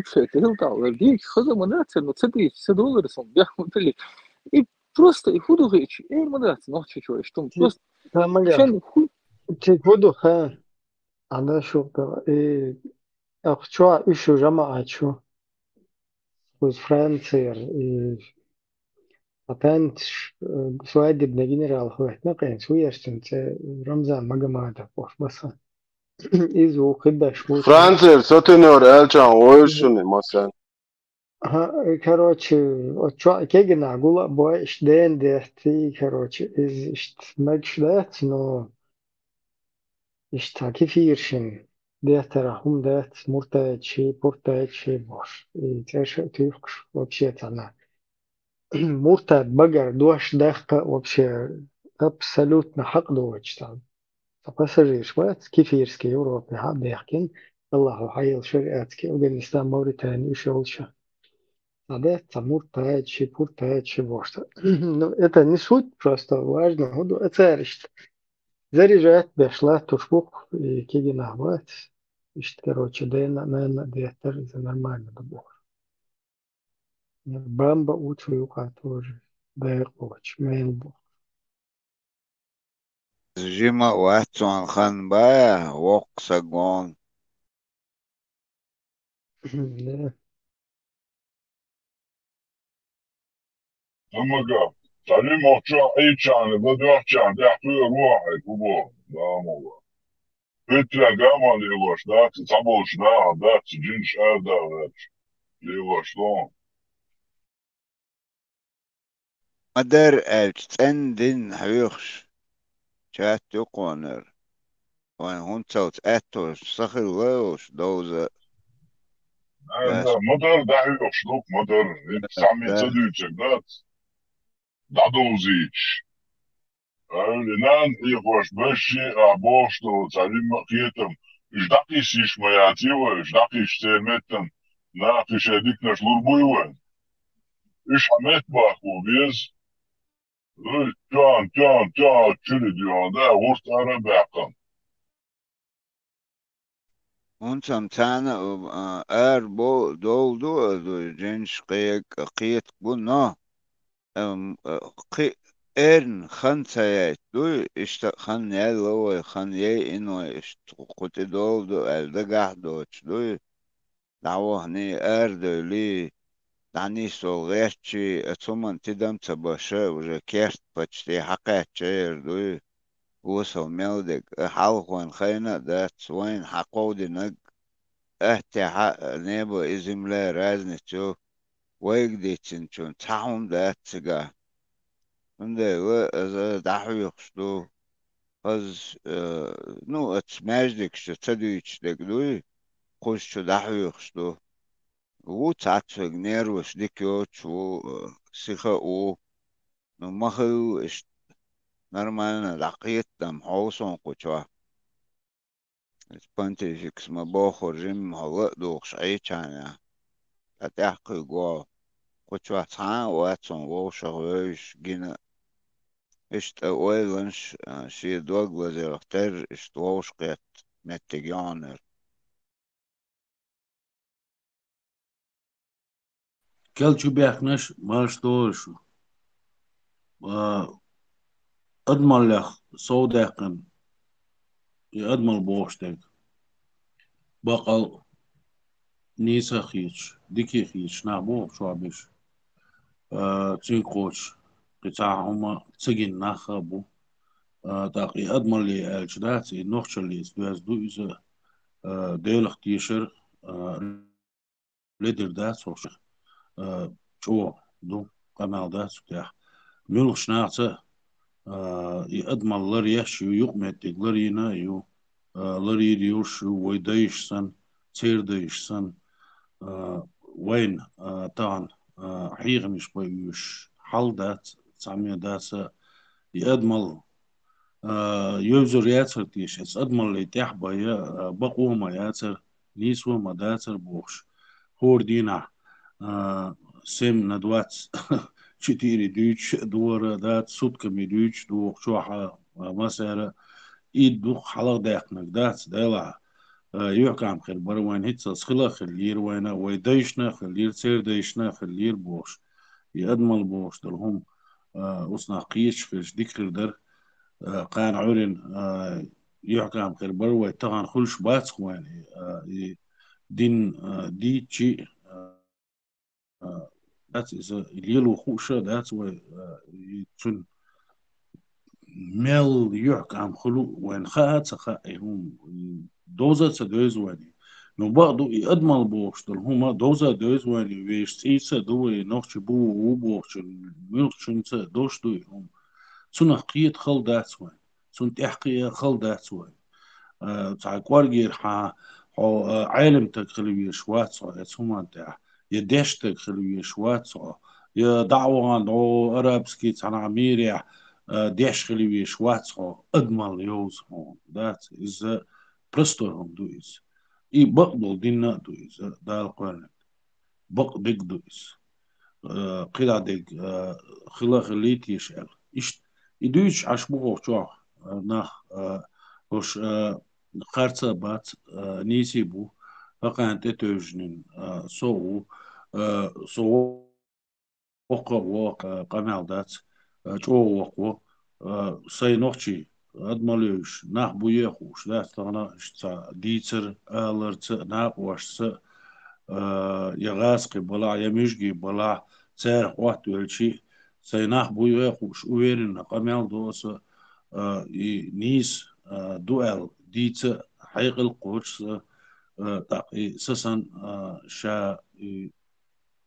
شا تهلتا وديك خدمات إنه تصدق $100 сом بياخد لي и просто и худу речь и модерация ну чё что просто самогяв عشان تقولوا خان أنا شو إيه أخشوا إيش جماعة شو وز فرانسير أتانت سواد ابن جنرال هو نقين سويرستن رمزان مجمع بوش بس إذا كده شو فرانسير ساتنور ألشان ويشوني مثلا короче отчё кегена гула бой штен дехти короче из ишт мэгшдет но ишта кефиршин дехтерахум дехт муртаечи пуртаечи бош и тэш тюркш вообще тана муртат багар дош дахта вообще абсолютно хак доч там пассажир шват кефирский Европе ха бехкин Аллаху хайыл шариатский Афганистан Мавритания ушелша Надо тамур таечи, пур таечи, бошта. Ну, это не суть, просто важно. Это заряжает, бешла, тушбук, и киги нахват. Ишт, короче, да, наверное, это нормально, да, бог. Бамба учуюка тоже. Да, коч, мэн бог. جيما واتسون خان بايا وقسقون Да. Amaga, salim ocha ichan, badwachan, daqir واحد كبار لا موضوع. بتلا جامع ليواش دات تابوش دا دات جنش أدا دات ليواش دون. مدر التندن حيوخش شات يقونر وان هون صوت اتوش صخر لوش دوزة هذا مدر داعي يخشلوك مدر سامي تدويتك دات دادوزيش. لنان يخوش بشي أبوشتو تعليم قيتم إش داقيش إش مياتيوه إش داقيش تيمتن ناقش هديكنا شلور بويوه إش حميت باقو بيز جان تشري ديوان ده غورت أنا باقم هون سمتانا ار بو دولدو جنش قيت بنا قي إرن خمسة دوي خن يلو خن إنه قلت دو الدقح دوي دعوه هني لي دعني صغيرتي ثم تدم تباشا وجا كيرت بتشتي حقات شير دوي وصل ميلدك حلقون خينا دات وين حقودي نق اهتي حق نيبو إزم لا رازني تو ويقدي تنشون تحهم دات سقا من ده و دحو يخشدو از نو اتسماجدك شو تدويش دك دوي خوش شو دحو يخشدو و تعتفق نيروش ديكيوش و سيخا و نو مخو اش نرمان لقيت دم حوصون قوشوا اسبانتي فيكس ما باخو ريم هلا دوخش عي چانا تتحقي قوا قوشوا تان واتسون وشغوش جينا اشت اويلنش شي دوغ وزير اختار اشت ووشقيت متجانر كلشو بيحنش ماش دورشو أضمن لخ صودقن يأضمن بوشتك بقل نيسا خيش ديكي خيش نعبو شو عبش تين قوش قطع هما تسجن نخبو تاقي أضمن لي الجداتي نوخش اللي سباز دو إذا ديلخ تيشر ليدر دات وش شو دو قمال دات بتاع ملخ شناعته يأضمن لريش يقمتك لرينا يو لري ريوش ويدايش سن تيردايش سن وين طبعا حقيقة مش بيوش حل دات تعمية داسة يأضمن يوزر ياتر تيش اس أضمن لي تيح بايا بقوة ما ياتر نيسوة ما داتر بوش هور دينا سيم ندوات شتيري دوش دور دات سود كمي دوش دو شوحة مسألة إيد دو حلق داقنك دات دايلا يحكم خير بروان هيتس خلا خلير وانا ويدايشنا خلير سير دايشنا خلير بوش يأدمل بوش دلهم وصنا قيش فيش ديكر در قان عورين يحكم خير بروا تغان خلش بات خواني دين دي تشي دات إذا يلو خوشة دات و تون ميل يحكم خلو وين خاات هم دوزة سدوز واني نو بعضو يأدمل بوش دل هما دوزة دوز واني ويش تيسا دوي نوخش بو وبوش ميلخشن دوش دوي هم سنة قيت خل دات وان سنة تحقية خل دات وان تعقوار جير عالم تخلوي شوات صو هما تاع يدش تخلوي شوات صو يا دعوان دو أرابسكي تاع عميريا ديش خلوي شوات صو أدمل يوز هون that is برستورهم دويس إي بقبل دينا دويس دال قرن بق ديك دويس قيل ديك خلا خليت يشعل إيش يدويش عشبوه شو نخ وش خرطة بات نيسي بو فقط تتوجنين سو وقا قمال دات جو وقو سي نوخشي أدماليوش ناح بويخوش لا تغنى ديتر آلرت ناق واشس يغاسقي بلا يمشجي بلا تارح وقت والشي سي ناح بويخوش ويرن قمال دوس نيس دوال ديتر حيق القوش تاقي سسن شا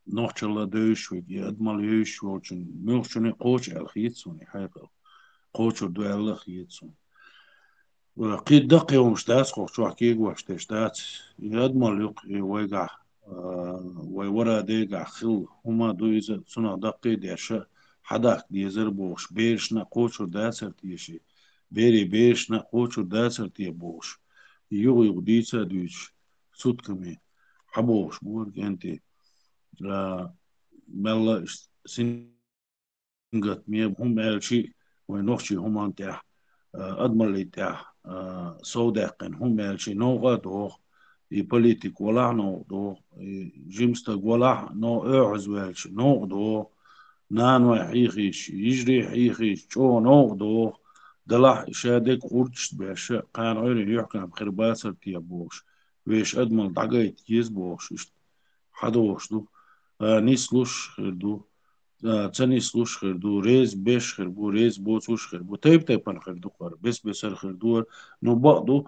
نوخشلا دوش ويجي أدماليوش وشن ملخشني قوش الخيتسوني حيق قوش دوال الخيتسون قيد دقي ومشتاس قوش وحكيق واشتاشتات يدمال يقي ويقع ويورا ديقع خل هما دويزة سنة دقي ديشا حداك ديزر بوش بيرشنا قوش داسر تيشي بيرشنا قوش داسر تيبوش يغو يغديسا دوش سود كمي حبوش بورك انتي ملا سنجت ميب هم الشي ونوخشي هم انتح أدمر لي تاع صودقن هم الشي نوغا دوغ يبوليتيك ولا نو دو جيمستا ولا نو أعز والش نو دو نانو حيخيش يجري حيخيش شو نوغ دوغ دلح شادك قرتش باش قان عيري يحكم خرباسر تيابوش ويش أدمل دعقايت يزبوش حدوش دو نيسلوش خردو تنيسلوش خردو ريز بيش خربو ريز بوتوش خربو تيب تيبان خردو قر بس بسر خردو نو بقدو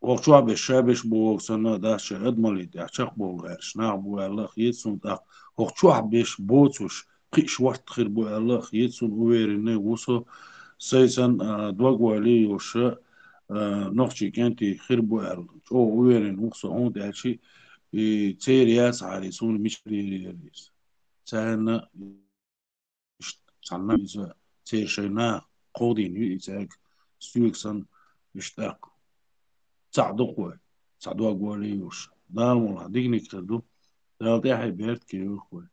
وقتوا بشابش بوغ سنة داش أدملي داشق بوغ غيرش نعبو الله يتسون تاق وقتوا بش بوتوش قيش وقت خربو الله يتسون ويرني وصو سيسن دوغو علي وشا نوخشي كانتي خربو أرل شو ويرن وصو هون داشي تيرياس عاريسون مش ريريس سانا سانا بيزا تير شينا قودين يتاك سويكسن يشتاق صعدوا صعدوا قوليوش دار مولا ديجني كتدو دار تاحي بيرت كيو خوي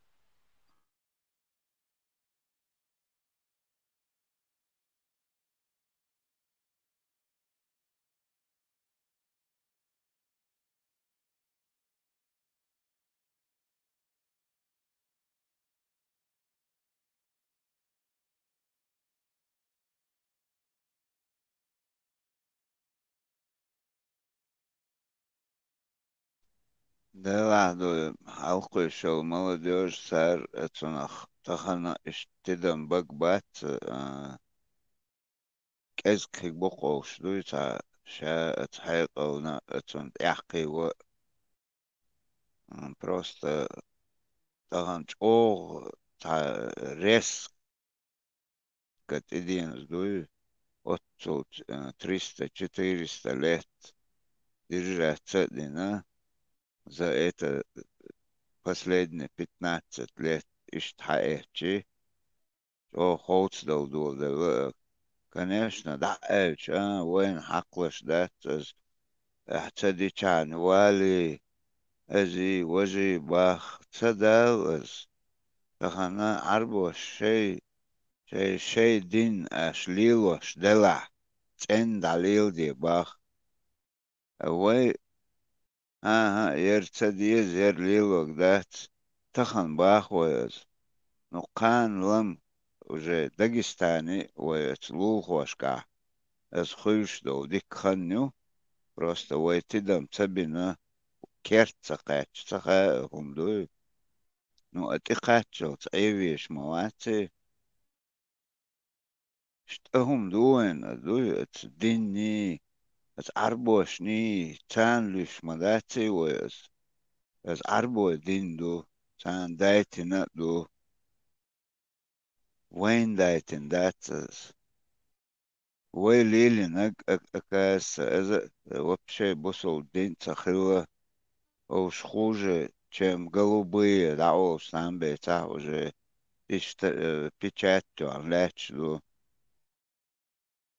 ده لحظة حلقة شو молодежь سار اتنخ تخنا اشتدم بقبات كز كي بقوش دوي تا شا اتحيقونا اتن احقي و просто تخن اوغ تا ريس كت ادين دوي отцу 300-400 лет держать цедина за это последние 15 лет иштхаэчи, о хоуц дол, конечно, да, وين حقلش ده احتدي كان والي ازي وزي باخ تداوز تخنا عربو شي دين اشليلوش دلع تن دليل دي باخ اوي يرتديز يرليلوك دات تخن باخ ويز نقان لم وجه داغستاني ويتلوخ واشكا از خوش دو ديك خنيو просто ويتدم تبنا كيرت تقا هم دو نو اتقاتشو تعيويش مواتي هم دوين دو اتديني اتعربوشني تانلوش مداتي ويز از عربو دين دو تان دايتنا دو وين دايتن داتس ويليلي أكاس از вообще بوصل دين تخلوه او шхуже, чем голубые, да, о, сам бета уже печатью анлечду.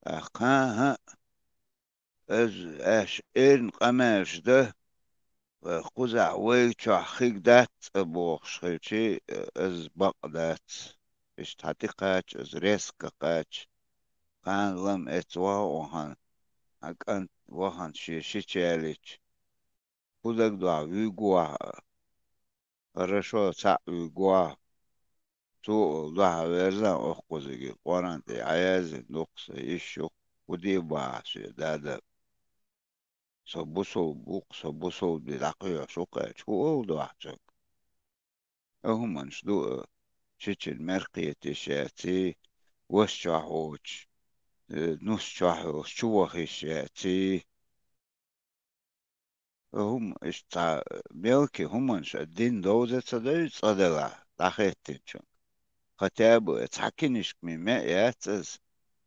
Ха, اش ان قماش ده قزع ويتشع خيك دات بوخش خيتشي از بقدات اش تعتقاتش از ريسك قاتش كان لم اتوا وهن اكن وهن شي تشاليش خودك دعا ويقوا хорошо تا ويقوا تو دعا ويرزا اخوزي قرانتي عياز نقص يشو ودي باشي دادا صبوصو بدقيقة شوكا شو دعتك هم منشدو شيء مرقية تشاتي وشعوش نص شعوش شو خشاتي هم اشتا ملكي هم انش الدين دوزة صدق صدلا داخلتين خطابو اتحكينش مما ياتز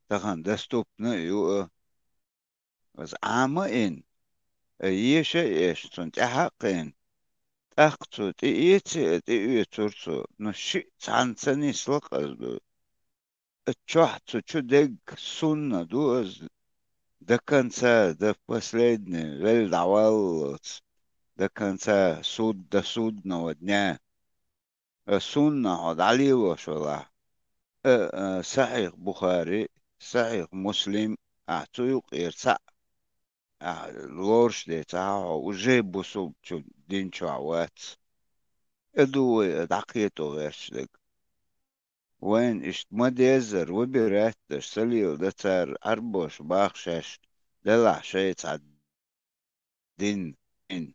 تخن دستوبنا يو از عاما ان ايشا ايش تنت احقين تاقتو تيتي تيتورتو نشي تعنساني سلق ازدو اتشوحتو چو دق سنة دو از до конца, до последней, велдавалц, до конца до судного дня. سنة علي وشلا صحيح بخاري صحيح مسلم أعطيك إرساء لورش دي تاعو وجيب بصوب دين شعوات ادوي دعقيتو غيرشلك وين اشت مديزر وبيراتش سليل دتار أربوش باخشش دلع شيت عدين إن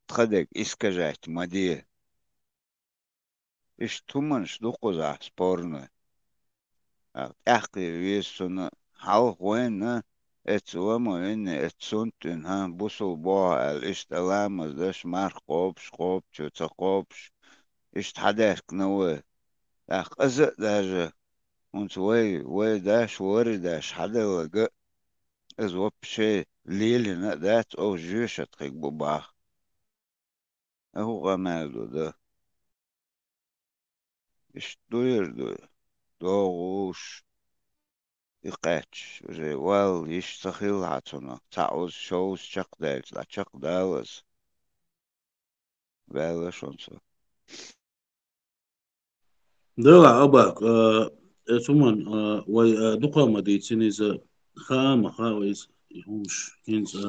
تخدك إسكجات مديه اشت تمنش دوقوز سبورنا أحقي ويسونا حاو وين اتسوامو إن اتسونتن ها بوسو بوها الاشت ألامز داش مار قوبش قوبش وتقوبش اشت حداك نوه أخ أزق داجة ونت وي داش وري داش حدا لقى از وبشي ليلي ذات او جيشة تخيق بباخ اهو غمالو ده اش دوير دوغوش يقاتش جي وال يشتخيل هاتونا تعوز شوز شق دالت لا شق دالز بالا شونسو دلع أباك ثمن وي دقا مديتين إذا خام خاويز يهوش كنز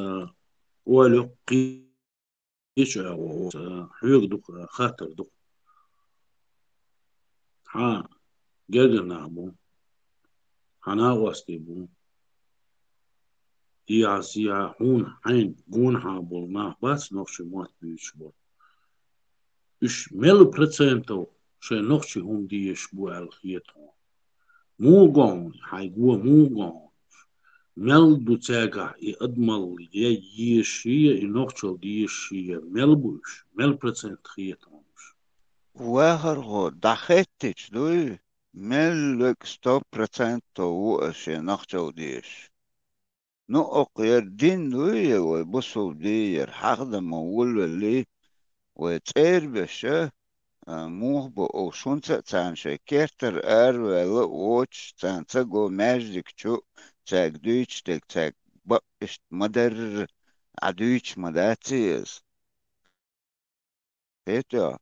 ولو قيش حيوك دق خاطر دق ها جرجر نعبو حنا واستيبو يا هون حين جون هابول ما بس نوش موت بيشبو إش مل برسنتو شيء نوش هم دي يشبو الخيتهم مو جون حيجوا مو جون مل دوتاجا يأدمل يشيء نوش دي يشيء مل بوش مل برسنت خيتهم واهر غو دخيتش دوي ملك 100% وقش نخشو ديش نقق يردين دوي ويبصوا دير حقد مول اللي وتير بشه موه بو شونتا تان شكرتر ولا ووتش تان تاقو ماجدك شو تاق دويتش تاق بقشت مدر عدويتش مداتيز فيتو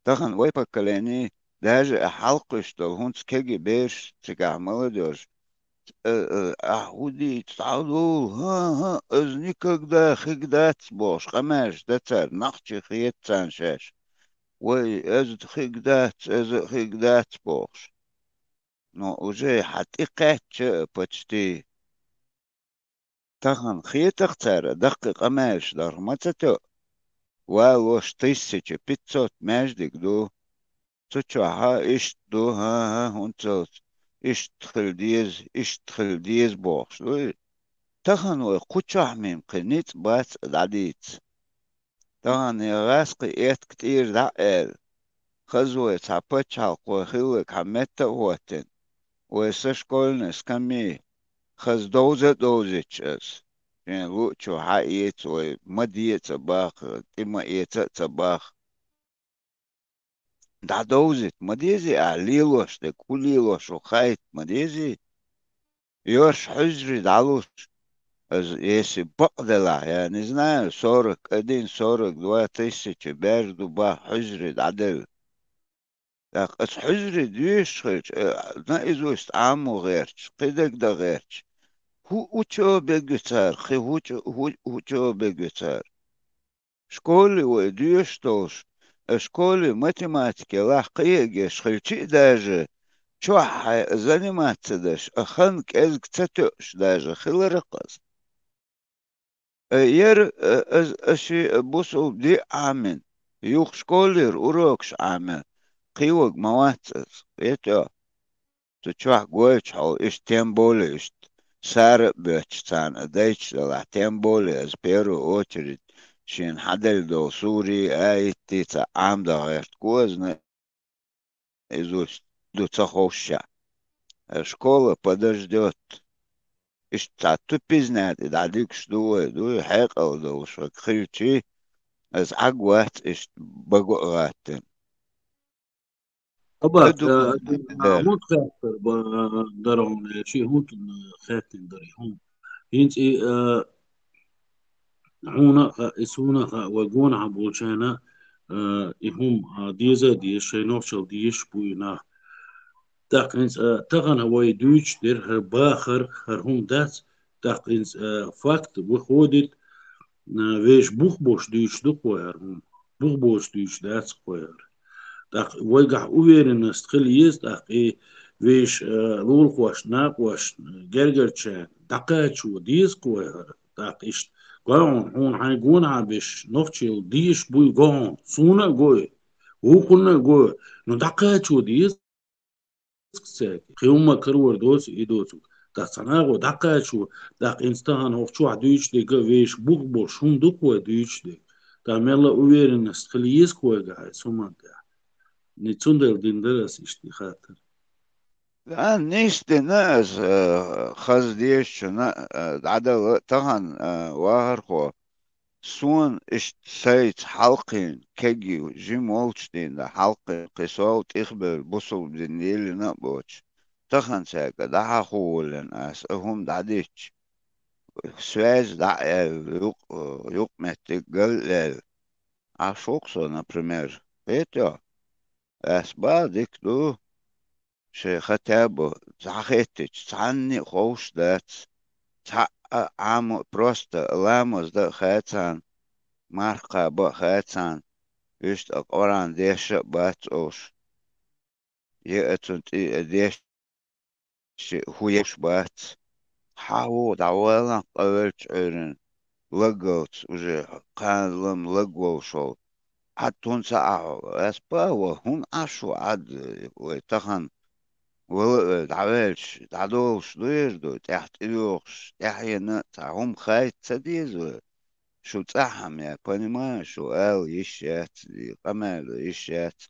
تخن ويبا كلاني داجة حلقش دو هونس كيجي بيش تقعمل دوش أهودي تعالوا ها أزني كجدا خجدات بوش قماش دتر نخشي خيت تانشاش وي أزد خجدات بوش نو وجي حتيقات بتشتي تخن خيت اختار دقيق قماش در متتو والوش تيسيش بيتزوت ماجدك دو تشو ها إشت دو ها هونتوت إشت خلديز بوش وي تخن وقوتشح من قنيت بات العديد تخن يغاسقي إيت كتير دعال خزوة تعبتش حلقو خيوك حمتا هوتن ويسش كولنس كمي خز دوزتش أس يعني لوتشو حقيت ومدية تباخ تما إيت تباخ دا دوزت مديزي أعليلوش دا كليلوش وخايت مديزي يوش حجري دعلوش если بقدلع يعني знаю 41 42 тысячи берду ба حجري عدل так اس حجري ديشخش نايزوست عمو غيرش قدك دا غيرش هو اوچو بگتر خي هوچو بگتر школе وديشتوش школе математики лахقية шخلчи даже чё заниматься даш аханк эзг цатёш даже хиларقص ير أشي بوسو دي عامن يوخ شكولر وروكش عامن قيوك مواتس يتو تشوح قويش حو إش تيمبولي إش سارق بيتش تان دايتش دلع تيمبولي از بيرو اوتريد شين حدل دو سوري آيتي تا عام دا غيرت كوزنا إزوش دو تخوشا школа подождет إيش تعتو بيزنات إدعديك شدوه حيقل دو شوك خيلتي از عقوات إيش بقو غاتن أباك أدو مو خاطر درهم شيء هون خاطر درهم هينت هونا اسونا وجون عبوشانا هم ديزا ديش شينوشل ديش بوينا تاقنز تغن هواي دوش در باخر هم دات تاقنز فاكت وخودت ويش بوخ بوش دوش دو قوير هم بوخ بوش دوش دات قوير так войгах уверенность хилиес так и веш лулхваш нақваш гергерче дақачу диску так иш гон он хайгуна беш новчил диш буй гон суна гой укуна гой ну дақачу дис خيوما كرور دوس إيدوسو دا سناغو دا قاشو دا إنستان هوفشو عدوش دي قويش بوك بوشون دوكو دوش دي دا ميلا اويرن استخليس كوي غاي سومان دا نتسوندل دين درس اشتي خاطر نيشتي ناس خز ديش عدا طهن واهرخو سون اشت سايت حلقين كجي جيم والشتين دا حلقين قصوت إخبر بصل بدنيلي نقبوش تخن ساكا دا حقولن اس هم دعديش سواز دا يوق محتاج قل عشوقسو например это بعدك دو شي ختابو زعخيتش تعني خوش دات عام просто لاموس دا خاتان مارقا با خاتان يشت اقوران ديش بات اوش يأتون ديش هو يش بات حاو دعوالا قوالش عيرن لقوت وجي قانلم لقو شو حتون ساعة اسبا وهون عشو عد ويتخن دعوالش دعدوش دويردو تحت إلوخش تحينا تعهم خايت تديزو شو تسحم يا понимаешь شو قال يشات قمال يشات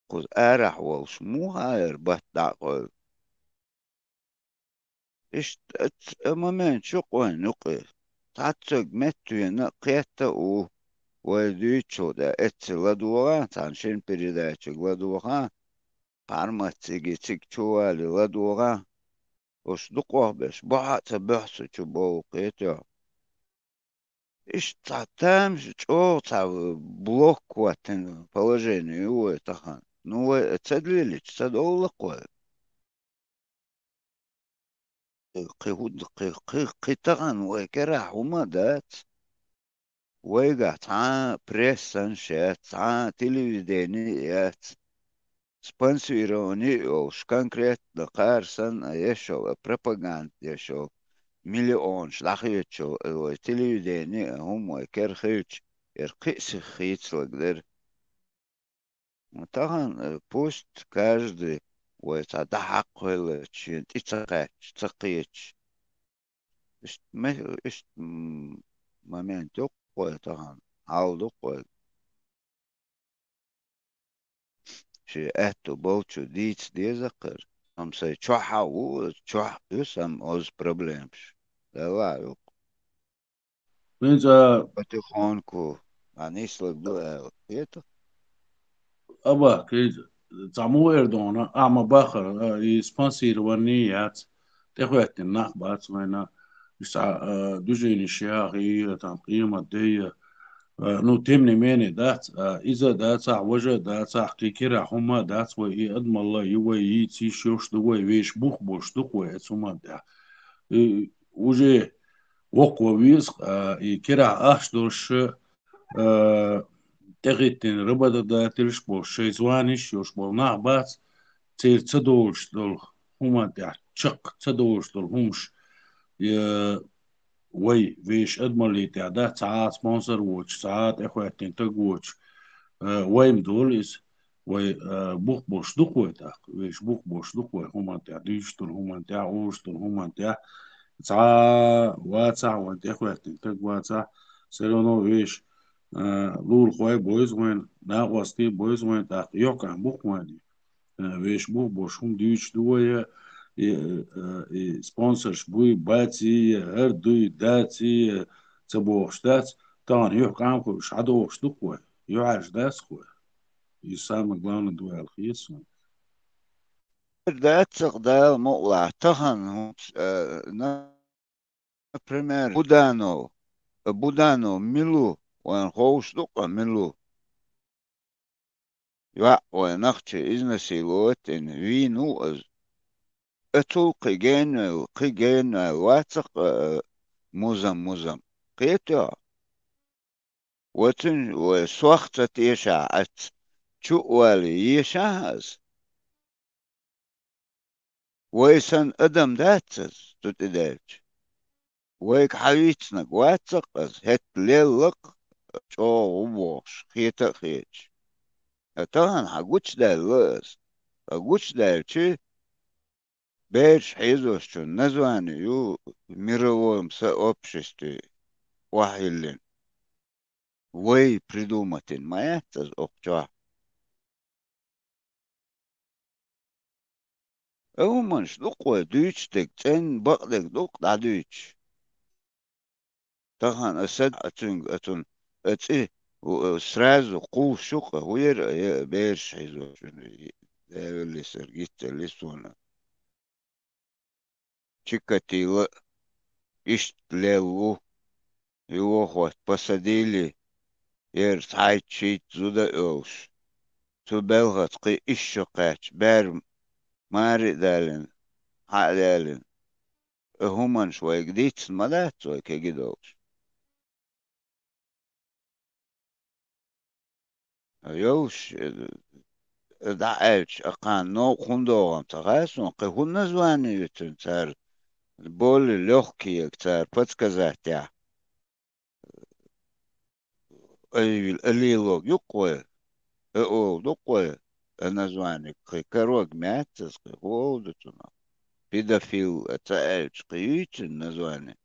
قز أرح والش مو هاير بطاقل إشت момент شو قوين نقي تعتق متو ينقيتا او ويدويتشو دا لدوغا تانشين передача لدوغا парматиги тикчуали لدوغا وش دقوه بش بعت بحث چو قيتو إيش تعتمش чё блок кватен положение его тахан ну цедлилич цедоллакой قيتغن وكرح وما دات ويقع تعا بريسان شات تعا تلفزيونيات سبونسيروني او شكانكريت لقارسن يشو بروباغاند يشو مليون شلاخيتشو تلفزيوني هم وكرخيتش يرقيس خيتس لقدر طبعا بوست каждый ويتضحك ولا شيء تقيتش إيش момент يقوى طبعا عاود يقوى شيء أهتو بوتشو ديتس ديزقر هم سي تشوحا و تشوح يسم أوز بروبليمش لا يق بنزا بتخونكو عنيس لقدو يتو أبا كيز تعمو إردونا أعمى باخر يسبانسير ونيات تخوات الناق بات وينا دوجيني شياغي تنقيمة دي نو تمني ماني دات إذا دات وجه دات حقيقة هما دات وهي أدم الله يوي يتي شوش دوي ويش بوخ بوش دوي أتسوما دا وجه وقوة ويز يكرا أشدوش تغيتين ربدا دا تلش بوش شيزوانيش يوش بولنا بات تير تدوش دول هما دا تشق تدوش دول همش وي ويش ادمالي تعدا ساعات سبونسر ووتش ساعات اخواتين تقوتش ويم دوليس وي بوخ بوش دقوي تاق ويش بوخ بوش دقوي هما تاع ديشتون هما تاع اوشتون هما تاع ساعة واتسع وانت اخواتين تقواتسع سيرونو ويش لول خوي بويز وين ناقوستي بويز وين تاق يوكا بوخ وين ويش بوخ بوش هم ديش دوي سبونسرش بوي باتي هردوي داتي تبوخش دات طبعا يحكم خوش عدوخش دقوة يعرش داس خوي يسامى главный дуэл خيس دات تقدر مقلع تخن например بودانو ميلو وان خوش دقوة ميلو يوع ونخشي إذن سيلوت إن وينو أز أتو قيجين واتق مزم قيتو وتن وسوخت تيشا شو والي يشاهز ويسن أدم داتس تتدالج ويك حيتنا واتسقز هت ليلق شو ووش خيتا خيتش طبعا حقوش دالوز حقوش دالشي بيرش حيزوش شو نزواني يو ميروهم سأوبشستي واحيلين وي придуматин ما يحتاج أقجع أو منش دقوة دوش تكتن بقلك دق دا دوش طبعا أسد أتون أتي سرازو قوف شقة وير بيرش حيزوش اللي سرقيت اللي سونا чикати ишт лелу его хоть посадили ертайт чит зуда олш ту белгат қи ишо қач бер мари далин халялин همان شوي جديد مدات شوي كجدوش يوش دعيش أقان نو خندوغم تغاسون قهون نزواني يتنتر بول لوخكي يكتر подсказать я اللي لوك يقوي او يقوي نزواني كروج ماتس قولدتنا بيدافيل تعيش قيوت نزواني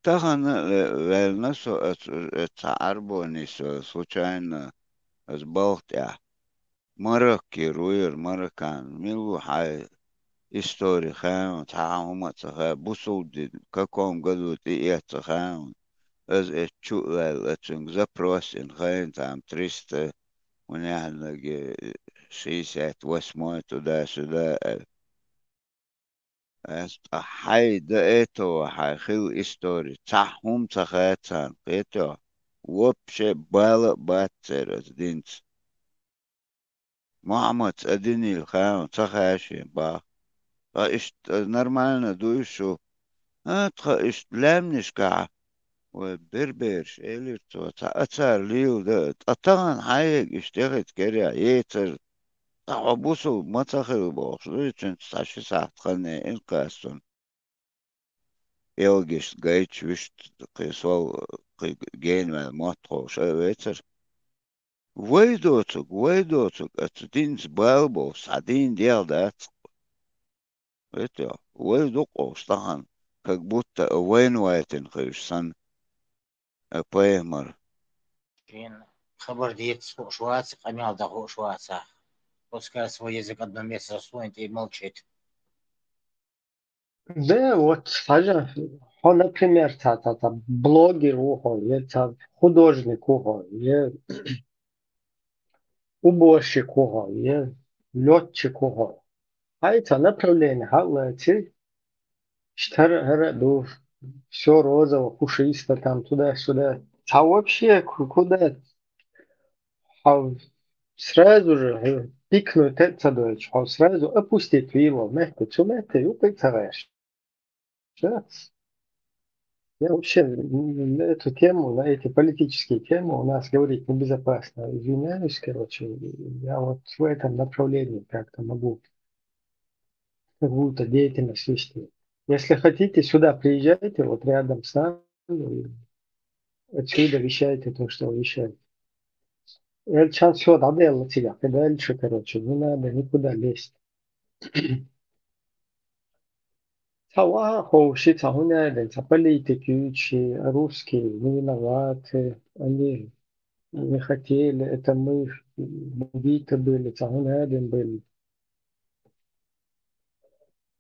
تخن الناس تعربوني случайно с Балтия مركي روير مركان ملو حي истории خام تعاوم تخا بوسود كقوم قدو تيات تخام از اتشو اتشنج زبروسين خاين تام تريست ونحن شيسات واسموت ودا سدا حي دقيتو حي خيل استوري تحهم تخاتان قيتو وبشي بالا باتر از دينت محمد أديني الخام تخاشي با اشت نرمالنا دوشو اتخا اشت لامنشكا وبربرش إليرتو تأثر ليو ده أطغن حيك اشتغت كريا يتر تعبوسو ما تخيل بوخش ليتن تسعشي ساعة خلني إنقاستون يلقش قايتش وشت قيسول جين من مطخو شويتر ويدوتك اتدينز بالبو سعدين ديال دات ويتو ويدوقو اشتغن كقبوتا وين وايتن خيش سن أبايمر فين خبر ديت شوات قميل دغو شواتsa пускай свой язык одно место засунет и молчит. Да, вот, скажем, например, блогер ухо, художник ухо, уборщик ухо, летчик ухо. А это направление, халати, штар, все розово, пушисто, там туда-сюда. А вообще, куда? Сразу же пикнуть это дочь, сразу опустить его, мягко, чумете, и упитываешь. Я вообще на эту тему, на эти политические темы у нас говорить небезопасно. Извиняюсь, короче, я вот в этом направлении как-то могу какую-то деятельность вести. Если хотите, сюда приезжайте, вот рядом с нами, отсюда вещайте то, что вещаете. Эльчан все доделал тебя, дальше, короче, не надо никуда лезть. Сава хоуши цахуна политики, русские не виноваты, они не хотели, это мы убиты были, цахуна были.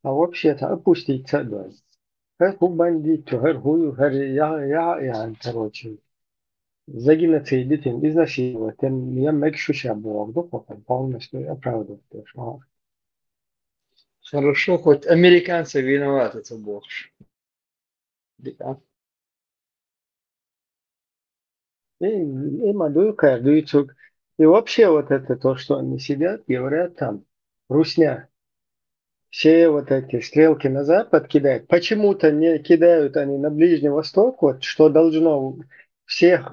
А вообще-то опустить цеду. Хэр бандиту, хэр хую, хэр я, короче. Загинуть детей, изнасиловать, я мекшу себя Богу, потом полностью оправдывать. Хорошо, хоть американцы виноваты, это Бог. И мадую каждую цук. И вообще вот это то, что они сидят, говорят там, русня. Все вот эти стрелки на запад кидают. Почему-то не кидают они на Ближний Восток, вот что должно всех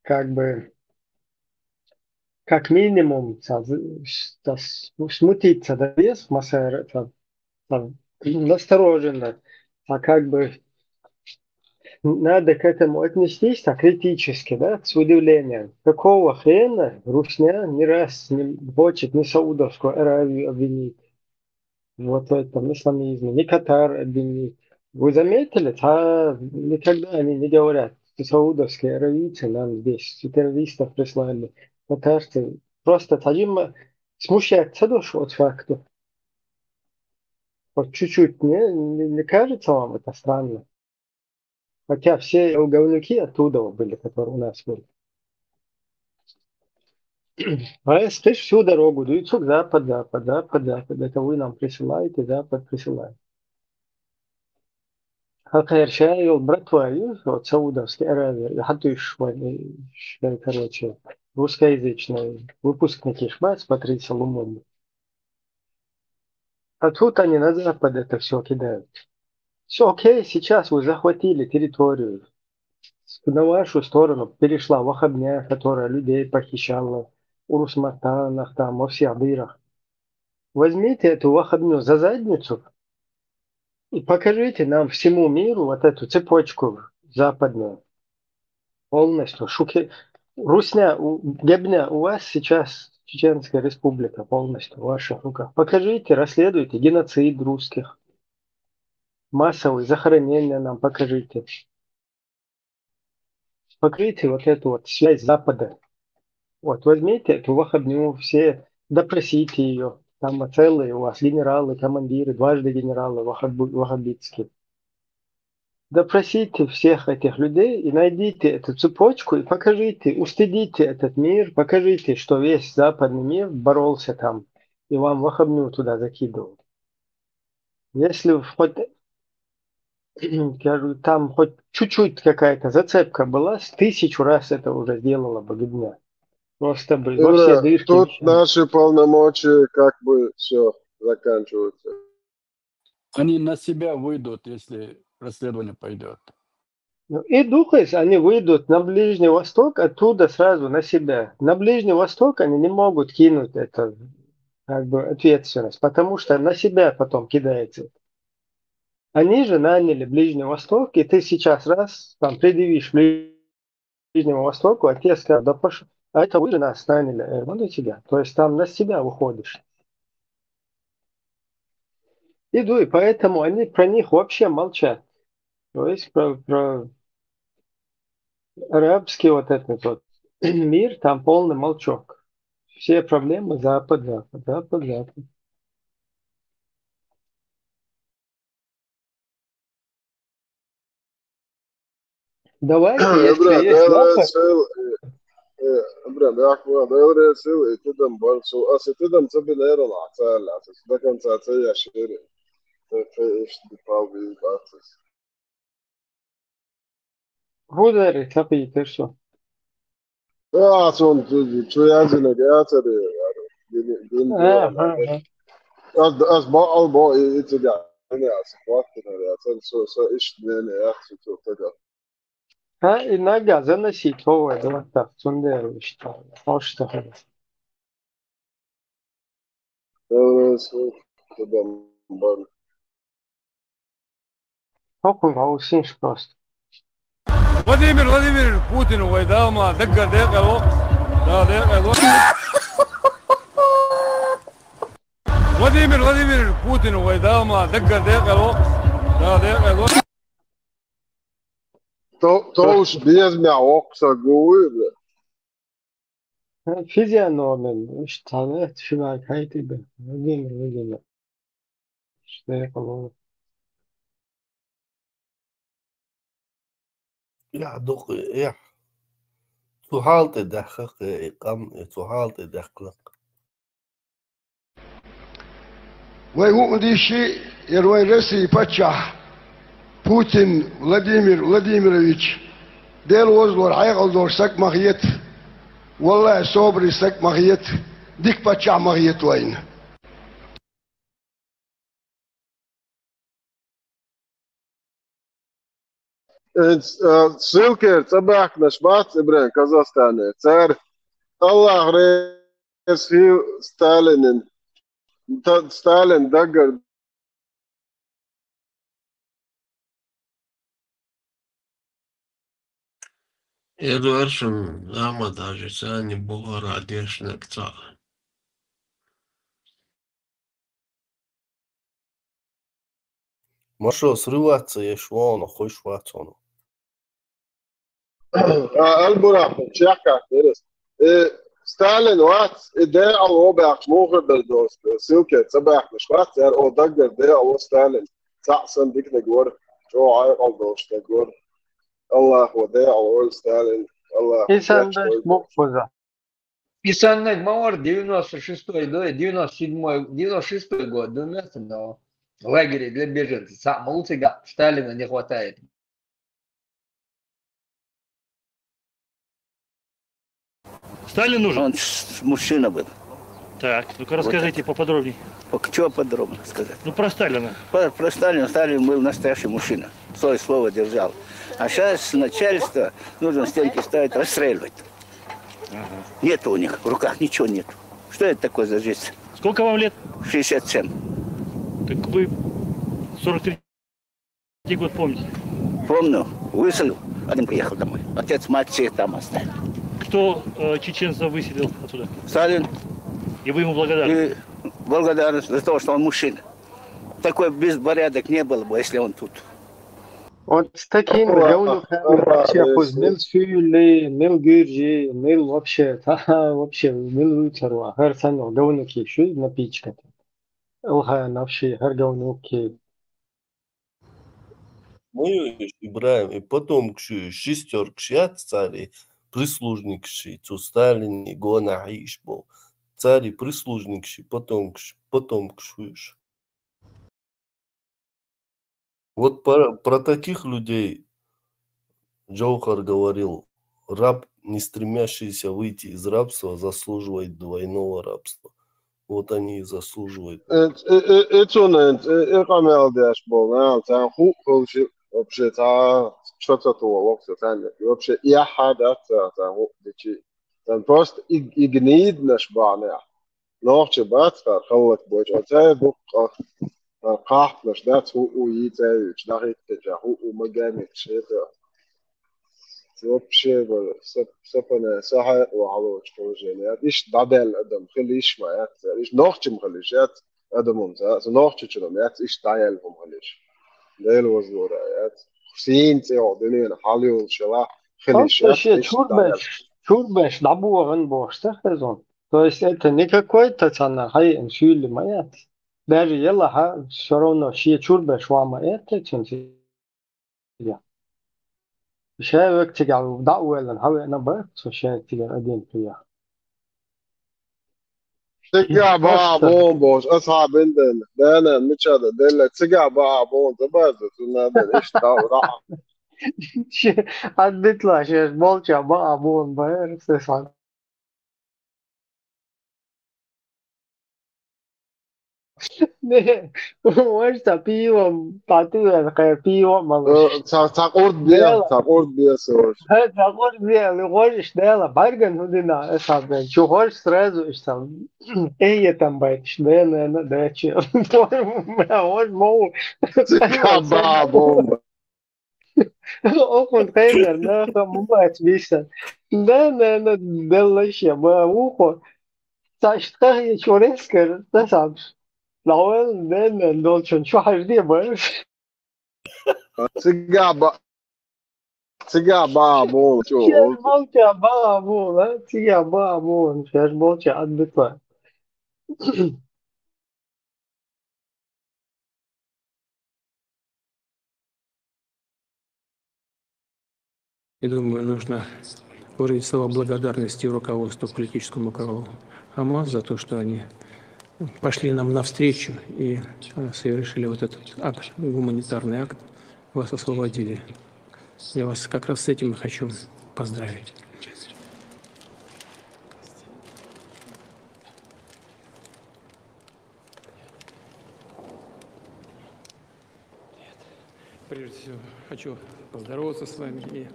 как бы как минимум смутиться до вес настороженно, а как бы надо к этому отнестись так критически, да, с удивлением. Какого хрена Русня ни раз не хочет ни Саудовскую Аравию обвинить, вот в этом исламизме, ни Катар обвинить. Вы заметили, никогда они не говорят, что саудовские аравийцы нам здесь террористов прислали, катарцы. Просто Таджима смущается душу от факта. Вот чуть-чуть не кажется вам это странно? Хотя все уголовники оттуда были, которые у нас были. А слышь, всю дорогу, дуется запад. Это вы нам присылаете, запад присылает. Хакер шайл, братва, вот Саудовской Аравии, хатуш, короче, русскоязычные выпускники шмат, смотрите, лумом. А тут они на запад это все кидают. Все окей, сейчас вы захватили территорию. На вашу сторону перешла вахабня, которая людей похищала у Русмартанах, там, во всех дырах. Возьмите эту вахабню за задницу и покажите нам всему миру вот эту цепочку западную. Полностью. Русня, Гебня, у вас сейчас Чеченская республика полностью в ваших руках. Покажите, расследуйте геноцид русских. Массовые захоронения нам покажите. Покройте вот эту вот связь Запада. Вот, возьмите эту вахабню, все, допросите ее. Там целые у вас генералы, командиры, дважды генералы вахабитские. Допросите всех этих людей и найдите эту цепочку и покажите, устыдите этот мир, покажите, что весь западный мир боролся там и вам вахабню туда закидывал. Если хоть, там хоть чуть-чуть какая-то зацепка была, 1000 раз это уже сделала бы Гебня. Просто бы во все дырки. Тут наши полномочия как бы все заканчиваются. Они на себя выйдут, если расследование пойдет. И духаясь, они выйдут на Ближний Восток, оттуда сразу на себя. На Ближний Восток они не могут кинуть это, как бы, ответственность, потому что на себя потом кидается. Они же наняли Ближний Восток, и ты сейчас раз там предъявишь Ближнему Востоку, а те скажут, да пошел, а это вы же нас наняли, вот у тебя. То есть там на себя выходишь. И поэтому они про них вообще молчат. То есть про арабский вот этот вот мир, там полный молчок. Все проблемы Запад. Давайте, если есть Запад... Brem, jag var det så den bara så alltså den så blir det la alltså det kan ta sig jag kör det är det правда бац. Гудари, цапите, что? Да, сон что я же не гата det. As ba это да. Не, alltså kvarten det så inte det är så det. Иногда заносить вот так, сундеру, что что хорошо. Похуй, усинешь просто. Владимир Путин ويداوم دقيقة الوقت دقيقة الوقت Владимир Путин ويداوم دقيقة الوقت دقيقة الوقت То уж без меня окса гуи. Физиономия, что это чувак, хай тебе. Владимир. Что я помогу. Ja, doch, ja. Zu halten, dacht ik kan zu halten, dacht ik. ويقول دي شيء يروي رسي بتشح Путин Владимир Владимирович дел возлор хайгалдор сак махиет, والله صبري سك مغيت ديك باتشا مغيت وين Silker, Cabak, Nashbat, Ibrahim, Kazakhstan. Tsar, Allah, Reyes, Stalin, Stalin, Dagger. Eduardo, ama даже сани бугара дешнек ца. Машо срываться я швона, хой шватону. البراق شاكا كيرس ستالين وات إداء أو بيعك موغر بالدوس سيلكة صباح مش وات يار أو دقر ده أو ستالين سأحسن ديك نجور شو عايق الدوش نجور الله وداع أو ستالين الله إنسان ده مقفزة. Писанный Мауэр 96-й, 97-й, 96-й год, 12-го. В лагере для беженцев. Самый лучший гад. Сталина не хватает. Сталин нужен? Он мужчина был. Так, ну-ка расскажите вот поподробнее. Чего подробно сказать? Ну про Сталина. Про Сталина. Сталин был настоящий мужчина. Свое слово держал. А сейчас начальство нужно стенки ставить, расстреливать. Ага. Нет у них в руках ничего нет. Что это такое за жизнь? Сколько вам лет? 67. Так вы 43 год помните? Помню. Выселил. Один приехал домой. Отец, мать всех там оставили. Кто чеченцев выселил отсюда? Сталин. И вы ему благодарны? И благодарны за то, что он мужчина. Такой беспорядок не было бы, если он тут. Вот с таким вообще мил сюли, мил гюржи, мил вообще, вообще мил уцарва. Хер сано говнуки шу напичкать. Илха навши хер говнуки. Мы Ибраим, и потом шестерка цари, прислужник цу Сталин, Гона Аиш был. Цари, прислужник потом кшуешь. Вот про таких людей Джоухар говорил, раб, не стремящийся выйти из рабства, заслуживает двойного рабства. Вот они и заслуживают. Вообще, что-то вообще, я хада, просто игнид наш баня. Ночь батка, халат бой, قاح نشدات هو ويتاي شداريت هو ومجاني شيء вообще سبنا ساعة وعلو تكوجينات إيش دادل أدم خليش ما إيش نوختم خليشات أدمون زا نوختم شنومات إيش دايلهم خليش دايل وزورات سين تعودين حاليو شلا خليشات чурбеш дабуаган бошта то есть это не какой-то цена хай инсюли маят. Даже ела все равно шие чурбе швама это ченси я شايفك تجعل دعوة للهواء أنا بقى شايف تجعل أدين فيها تجع بقى بومبوش أصحاب عندنا دانا مش هذا دلة تجع بقى بوم تبادل تنادل إيش دعوة عدت له شيء بولشة بقى بوم بقى تسعة وش تبيو بعدين خير بيو ما تقول بيا سوش تقول بيا لغوش ده بارجن هدينا أصحاب شو هوش سرازو إشتغل إيه تنبأ إشتغل أنا ده شيء ما هوش مو بابا أخون خير لا مو أتبيسن ده أنا ده ليش يا ما وخو تاشتغل شوريسكر تسعب الأول ده دولشون شو حاجة بس تجع بابو شو بولشة بابو لا تجع بابو مش بولشة عدت له Я думаю, нужно выразить слова благодарности руководству, политическому руководству ХАМАС за то, что они пошли нам навстречу и совершили вот этот акт, гуманитарный акт вас освободили. Я вас как раз с этим и хочу поздравить. Прежде всего, хочу поздороваться с вами. И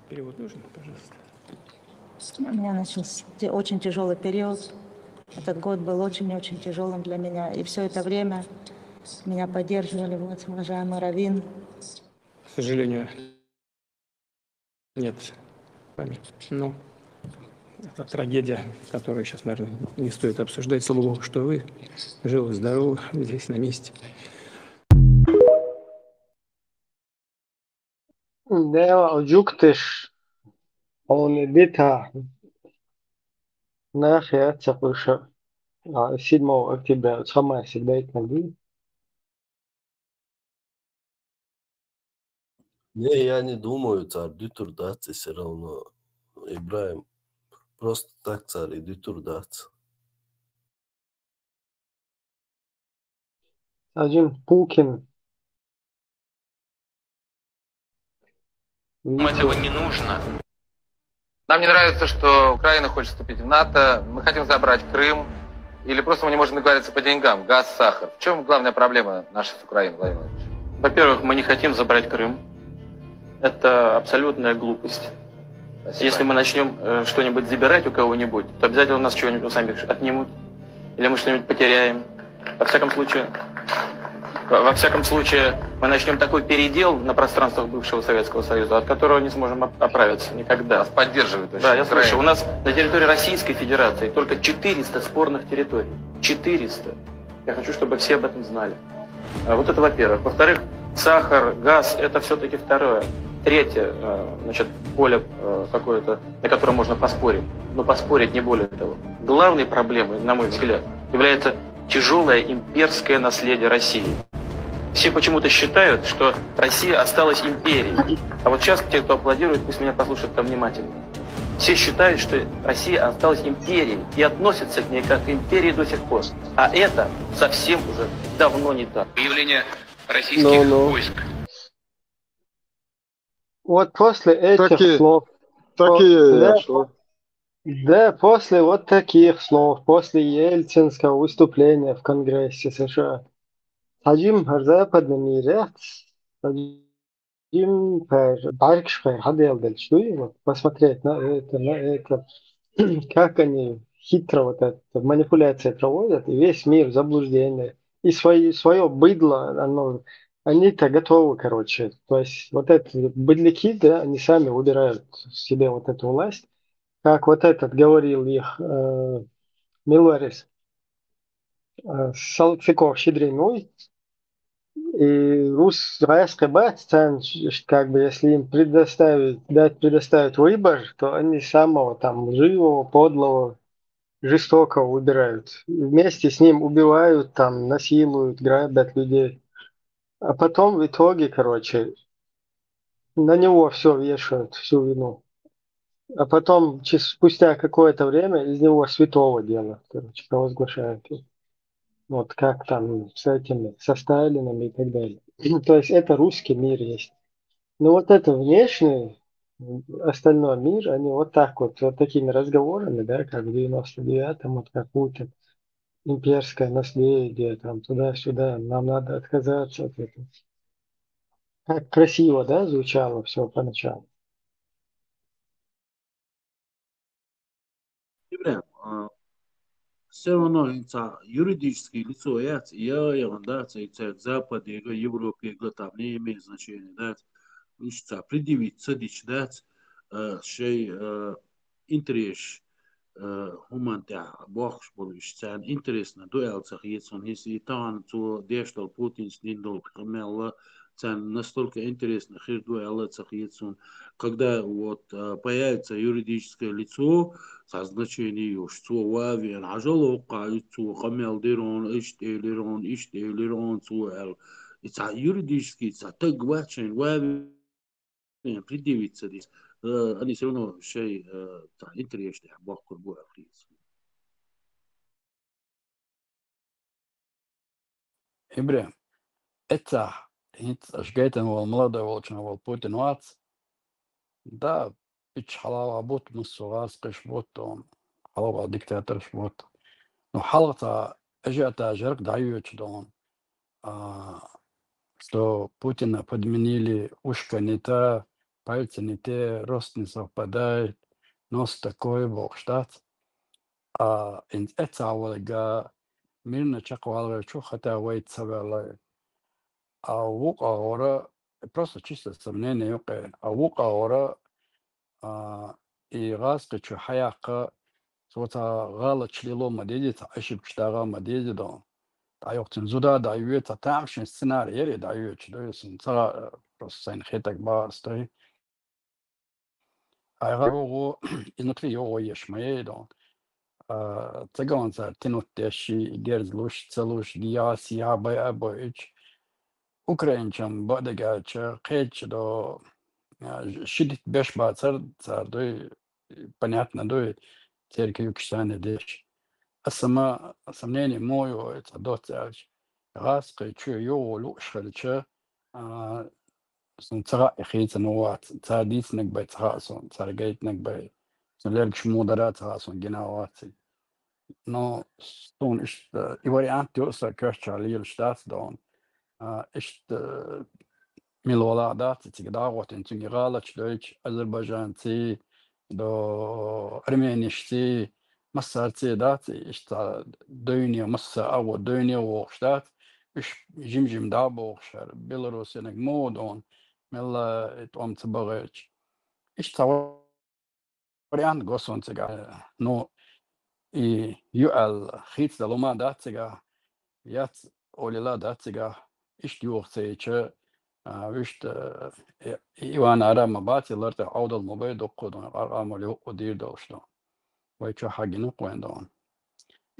перевод нужен, пожалуйста? У меня начался очень тяжелый период. Этот год был очень-очень тяжелым для меня. И все это время меня поддерживали, вот, уважаемый раввин. К сожалению, нет памяти. Ну, это трагедия, которую сейчас, наверное, не стоит обсуждать. Слава Богу, что вы живы, здоровы, здесь на месте. Да, джуктыш, он дита нахер цапыша 7 октября, сама всегда это надо. Не, я не думаю, царь дитурдаться все равно. Ибраим. Просто так, царь, и дитурдаться. Один Пукин. Нам этого не нужно. Нам не нравится, что Украина хочет вступить в НАТО, мы хотим забрать Крым, или просто мы не можем договориться по деньгам, газ, сахар. В чем главная проблема наша с Украиной, Владимир Владимирович? Во-первых, мы не хотим забрать Крым. Это абсолютная глупость. Спасибо. Если мы начнем что-нибудь забирать у кого-нибудь, то обязательно у нас что-нибудь сами отнимут. Или мы что-нибудь потеряем. Во всяком случае, мы начнем такой передел на пространствах бывшего Советского Союза, от которого не сможем оправиться никогда. Нас поддерживают. Да, я слышу. У нас на территории Российской Федерации только 400 спорных территорий. 400. Я хочу, чтобы все об этом знали. Вот это во-первых. Во-вторых, сахар, газ – это все-таки второе. Третье, значит, поле какое-то, на котором можно поспорить. Но поспорить не более того. Главной проблемой, на мой взгляд, является тяжелое имперское наследие России. Все почему-то считают, что Россия осталась империей. А вот сейчас те, кто аплодирует, пусть меня послушают там внимательно. Все считают, что Россия осталась империей и относятся к ней как к империи до сих пор. А это совсем уже давно не так. Появление российских войск. Вот после этих слов... Да, после вот таких слов, после ельцинского выступления в Конгрессе США, Hacim в западном мире, Hacim Баркшпер, вот посмотреть на это, как они хитро вот это манипуляции проводят, и весь мир в заблуждении. И свое быдло, они-то готовы, короче. То есть вот эти быдляки, да, они сами выбирают себе вот эту власть. Как вот этот говорил их Миларис, Салтыков Щедриной, и РСКБ, как бы, если им предоставить выбор, то они самого там лживого, подлого, жестокого выбирают. Вместе с ним убивают, там, насилуют, грабят людей. А потом в итоге, короче, на него все вешают, всю вину. А потом, спустя какое-то время, из него святого делают, короче, провозглашают. Вот как там с этими, со Сталином и так далее. То есть это русский мир есть. Но вот это внешний, остальной мир, они вот так вот такими разговорами, да, как в 99-м, вот как Путин, имперское наследие, там, туда-сюда, нам надо отказаться от этого. Как красиво, да, звучало все поначалу. Все равно юридическое лицо, я да, Запад, Европе, там не имеет значения, да, предъявить, садить, да, шей интерес, humanitār boxbolišķi интересно дуэлцах есть он если там то дештал Путин с Ниндол Камелла настолько интересно хир дуэлцах есть он когда вот появится юридическое лицо со значением что вавен ажало кайцу Камел дерон иштелерон цуэл это юридически это так важен вавен предъявиться здесь они все равно شيء интересный بحكي بوها خليص إبراهيم إتا Шгейтен вол молодой волчна вол Путин вац. Да, пич халава бут мусугас кыш бут он халава диктатор бут. Но халата эжата жерк даюч дон. Что Путина подменили ушко не та, пальцы не те, рост не совпадает, нос такой бог штат. Это авалга мирно чаквалга чухата вайт савала. Вук аора просто чисто сомнение юке. Вук аора и раска чухаяка сота гала члило мадедит, ашиб чтага мадедидон. Дайоқтын зуда дайует тамшин сценарий дайует дойсын цара просто сайн хетак бастой. Айгарого изнутри его ешмаедон. Цаган за тенуттеши герзлуш целуш гияси абайч. Украинчан бадagaч кеч до шидит беш бацар цардой понятно дой церковь юкштане деш. Сама сомнение мое это доцаж раз кычу его лушхалча цара ихица новат цадисник бацрасон царгейтник бай легч модерат расон генерации но стон ist и вариант тёса кёрчалил штат дон ist милола дат цигдавот ин цигралач дойч азербайджанцы до арменишцы مسارتي داتي إشتا دنيا مسا أو دنيا وقشات إش جم داب وقشار بيلاروس إنك مودون ملا إتوام تبغيج إشتا وريان قصون تجا نو يؤل خيط دلما داتيجا يات أوليلا داتيجا إش يوقتي إيش ويشت إيوان أرام باتي لرت عود الموبايل دقودون أرام اللي هو دير دوشتون ويشو حاجين قويندون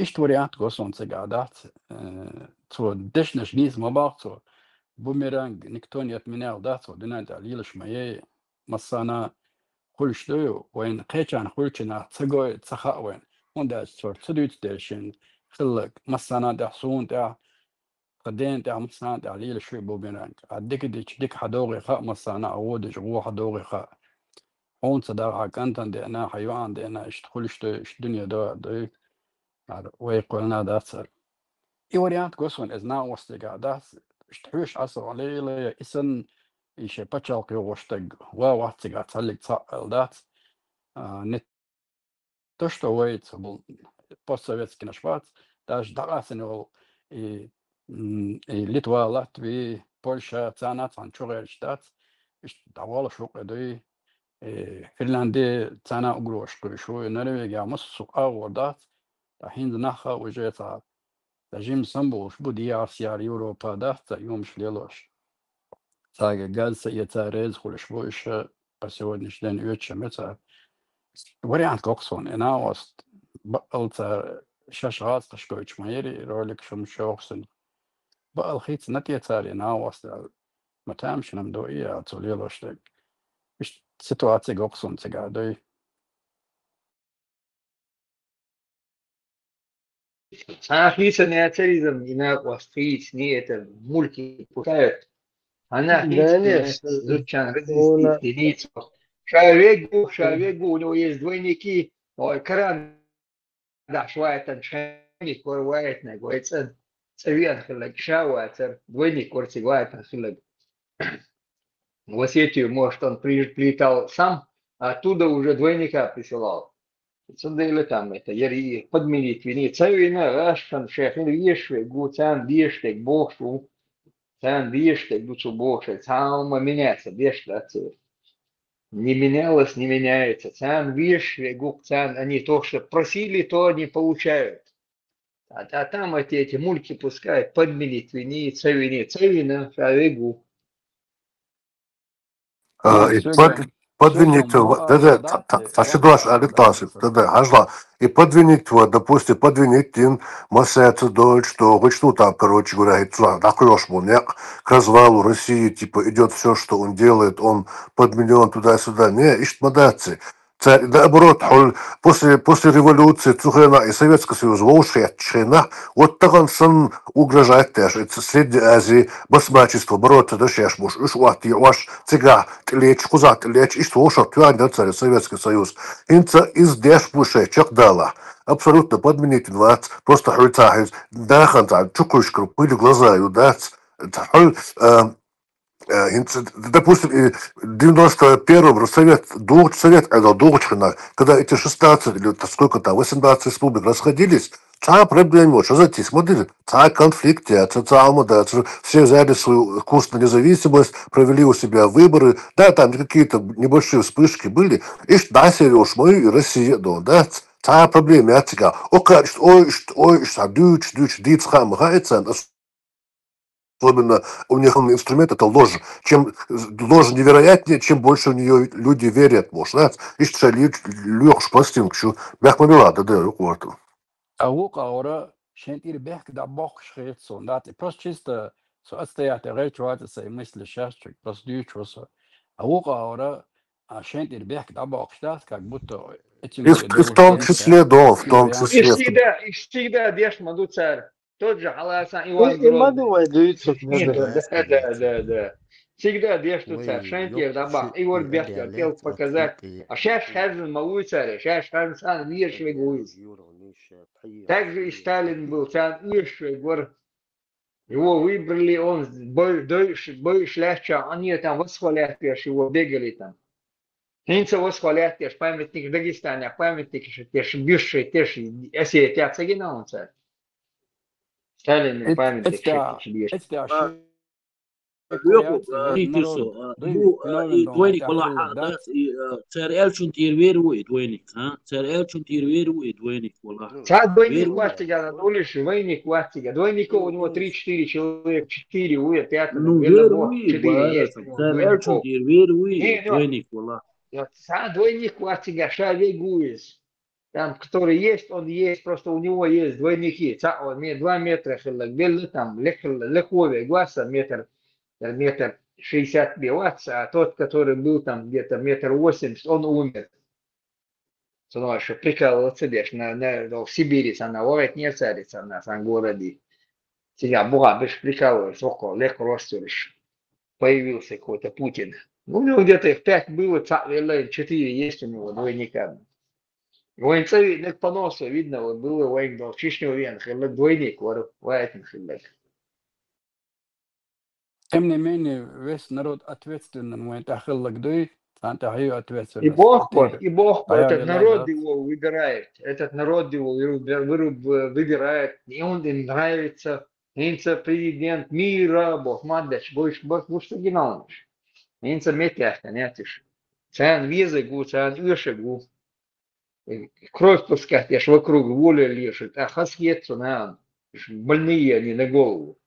إيش توريات قصون تجادات تو دشنش نيز مباقتو بوميرانج نكتون يتمناو داتو دينا دليلش مايه مسانا خلش دو وين قيچان خلچنا تسقوي تسخا وين ونداش صور تدويت ديشن خلق مسانا دحسون دا قدين دا مسانا دليل شوي بوميرانج عدك ديك حدوغي خا مسانا عودج غو حدوغي خا هون صداقة كانتن دي أنا حيوان دي أنا اشتخلش الدنيا دو ويقولنا داتسر إي وريانت قصون إزنا وستيقا داتس اشتحوش عصر عليه إسن إيشي باتشالقي وشتق واتيقا تسالك تساقل داتس نتشتو ويت постсоветский нашват даже дагасен и Литва, Латвия, Польша, цанат анчурел штат давал шукедой فنلندا цана угрош куршу Норвегия مسوق أوردات الحين نخا وجيتها تجيم سامبوش بدي أسيار أوروبا ده يوم شليلوش تاجي جالس يتاريز خلش بوش بس هو نشدن يوتش متى وريانت كوكسون أنا وست بقلت شاشات قشكوش مايري رولك شم شوكسن بقل خيت نتي تاري أنا وست متامش نمدوية توليلوش ده مش سитуация كوكسون تجادوي Ахиса неоцаризм инак вастриц не это мульти пускают. Она изучан единицу. Шавегу, у него есть двойники. Ой, кран, да, швайтан шайник, порвает на гойцен. Цевен хилак шавайцер, двойник корцевает хилак. В Осетию, может, он прилетал сам, а оттуда уже двойника присылал. Цундейле там это яри подменить вини цевина ашан шехин вишве гуцан биштек бохшу цан биштек дуцу бохше цаума меняется бешта не менялось не меняется цан вишве гуцан они то что просили то они получают а там эти мульки пускают подменить вини цевина шавегу подвинить, ташидуаш алитасив, хажла, и подвинить, допустим, подвинить тин массается дольше, что хоть что там, короче говоря, дохлёшь муняк к развалу России, типа идет все, что он делает, он подменен туда-сюда, не, ищет модации. наоборот, после революции Цухрена и Советский Союз воушетчина, вот так он сам угрожает тоже. Это Средней Азии, басмачество, бороться до шешмуш, уж ваш цыга, лечь, кузат, лечь, и что уж отвянь царь Советский Союз. Инца из дешбуше, чакдала. Абсолютно подменить вас, просто хуйцахи, дахан, чукушкру, пыль глаза, юдать. Допустим, в 91-м Совет Дулчина, когда эти 16 или сколько там, 18 республик расходились, та проблема, что за смотрите, та конфликт, все взяли свой курс на независимость, провели у себя выборы, да, там какие-то небольшие вспышки были, и да, Сереж, мы Россия, да, та проблема, я тебя, дюч, особенно у них инструмент это ложь. Чем ложь невероятнее, чем больше в нее люди верят, может. Ишь, лёгш пластинку, что бяхмамила, да, вот. А у кого шентир бях да бог шхетсон, да, просто чисто отстоять речуаться и мысли счастья, просто дючуса. А у кого шентир бях да бог штат, как будто этим И в том числе, да, в том числе. И всегда дешь маду царь. Тот же Аласан Иван И мадывай дуется. Да. Всегда дешь тут царь. Шантьев добав. И вот бях хотел показать. А сейчас Хазин малый царь. Сейчас Хазин сан миршвей гуиз. Также и Сталин был сан миршвей гор. Его выбрали, он бой шляхча. Они там восхвалят, его бегали там. Инца восхвалят, памятник в Дагестане, памятник, бивший, если тебя цегина он царь. Сталин памятник двойник والله царь Элчун тирверует двойник, царь Элчун тирверует двойник والله. Царь двойник вастига, улиш двойник вастига. Двойников у него 3-4 человека, 4 уе, 5, ну верует, царь Элчун тирверует двойник والله. Царь двойник вастига, шавегуис. Там, который есть, он есть, просто у него есть двойники. Он 2 метра, там, легковый глаза, метр 60 бивац, а тот, который был там где-то 1,80 м, он умер. Потому что прикалываться дешь, в Сибири, она ловит не царица, на самом городе. Тебя Бога, бишь прикалываешь, около, легко растешь. Появился какой-то Путин. Ну, у него где-то их 5 было, 4 есть у него двойника. Воинцевидных поносов видно, вот было воин Чечню вен, двойник, воин. Тем не менее, весь народ ответственен, мы тахиллак дуй, антахию ответственность. И Бог, этот народ его выбирает, выбирает, и он им нравится, инца президент мира, Бог, мадаш, будешь что геналнешь. Инца метяхта, нятишь. Цян визы гу, цян иши гу. Кровь пускать, аж вокруг воля лежит, а хасхется на больные они на голову.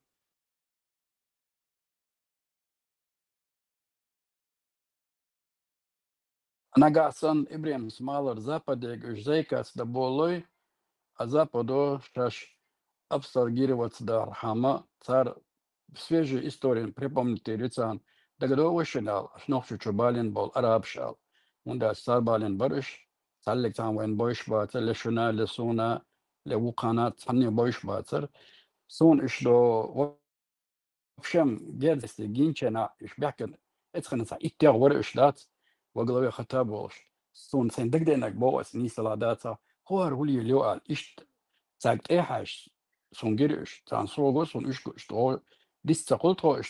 Нагасан Ибрем смалар западе гжейкас да болой, а западу шаш абстрагироваться да архама, царь свежие истории, припомните лицан, дагадо вышинал, шнохчу чубалин бол арабшал, унда сарбалин барыш, цаллик там вен бойш бацер, лешуна, лесуна, левуканат, цанни бойш бацер, сон ишло вообще гердести гинчена, ишбякен, эцханаса, иттер варыш дац, во главе хата болш, сон сен дагденак боас нисала даца, хуар хули лёал, ишт, sagt ehаш, сон гириш, цан срого, сон ишко, что ديست قلتها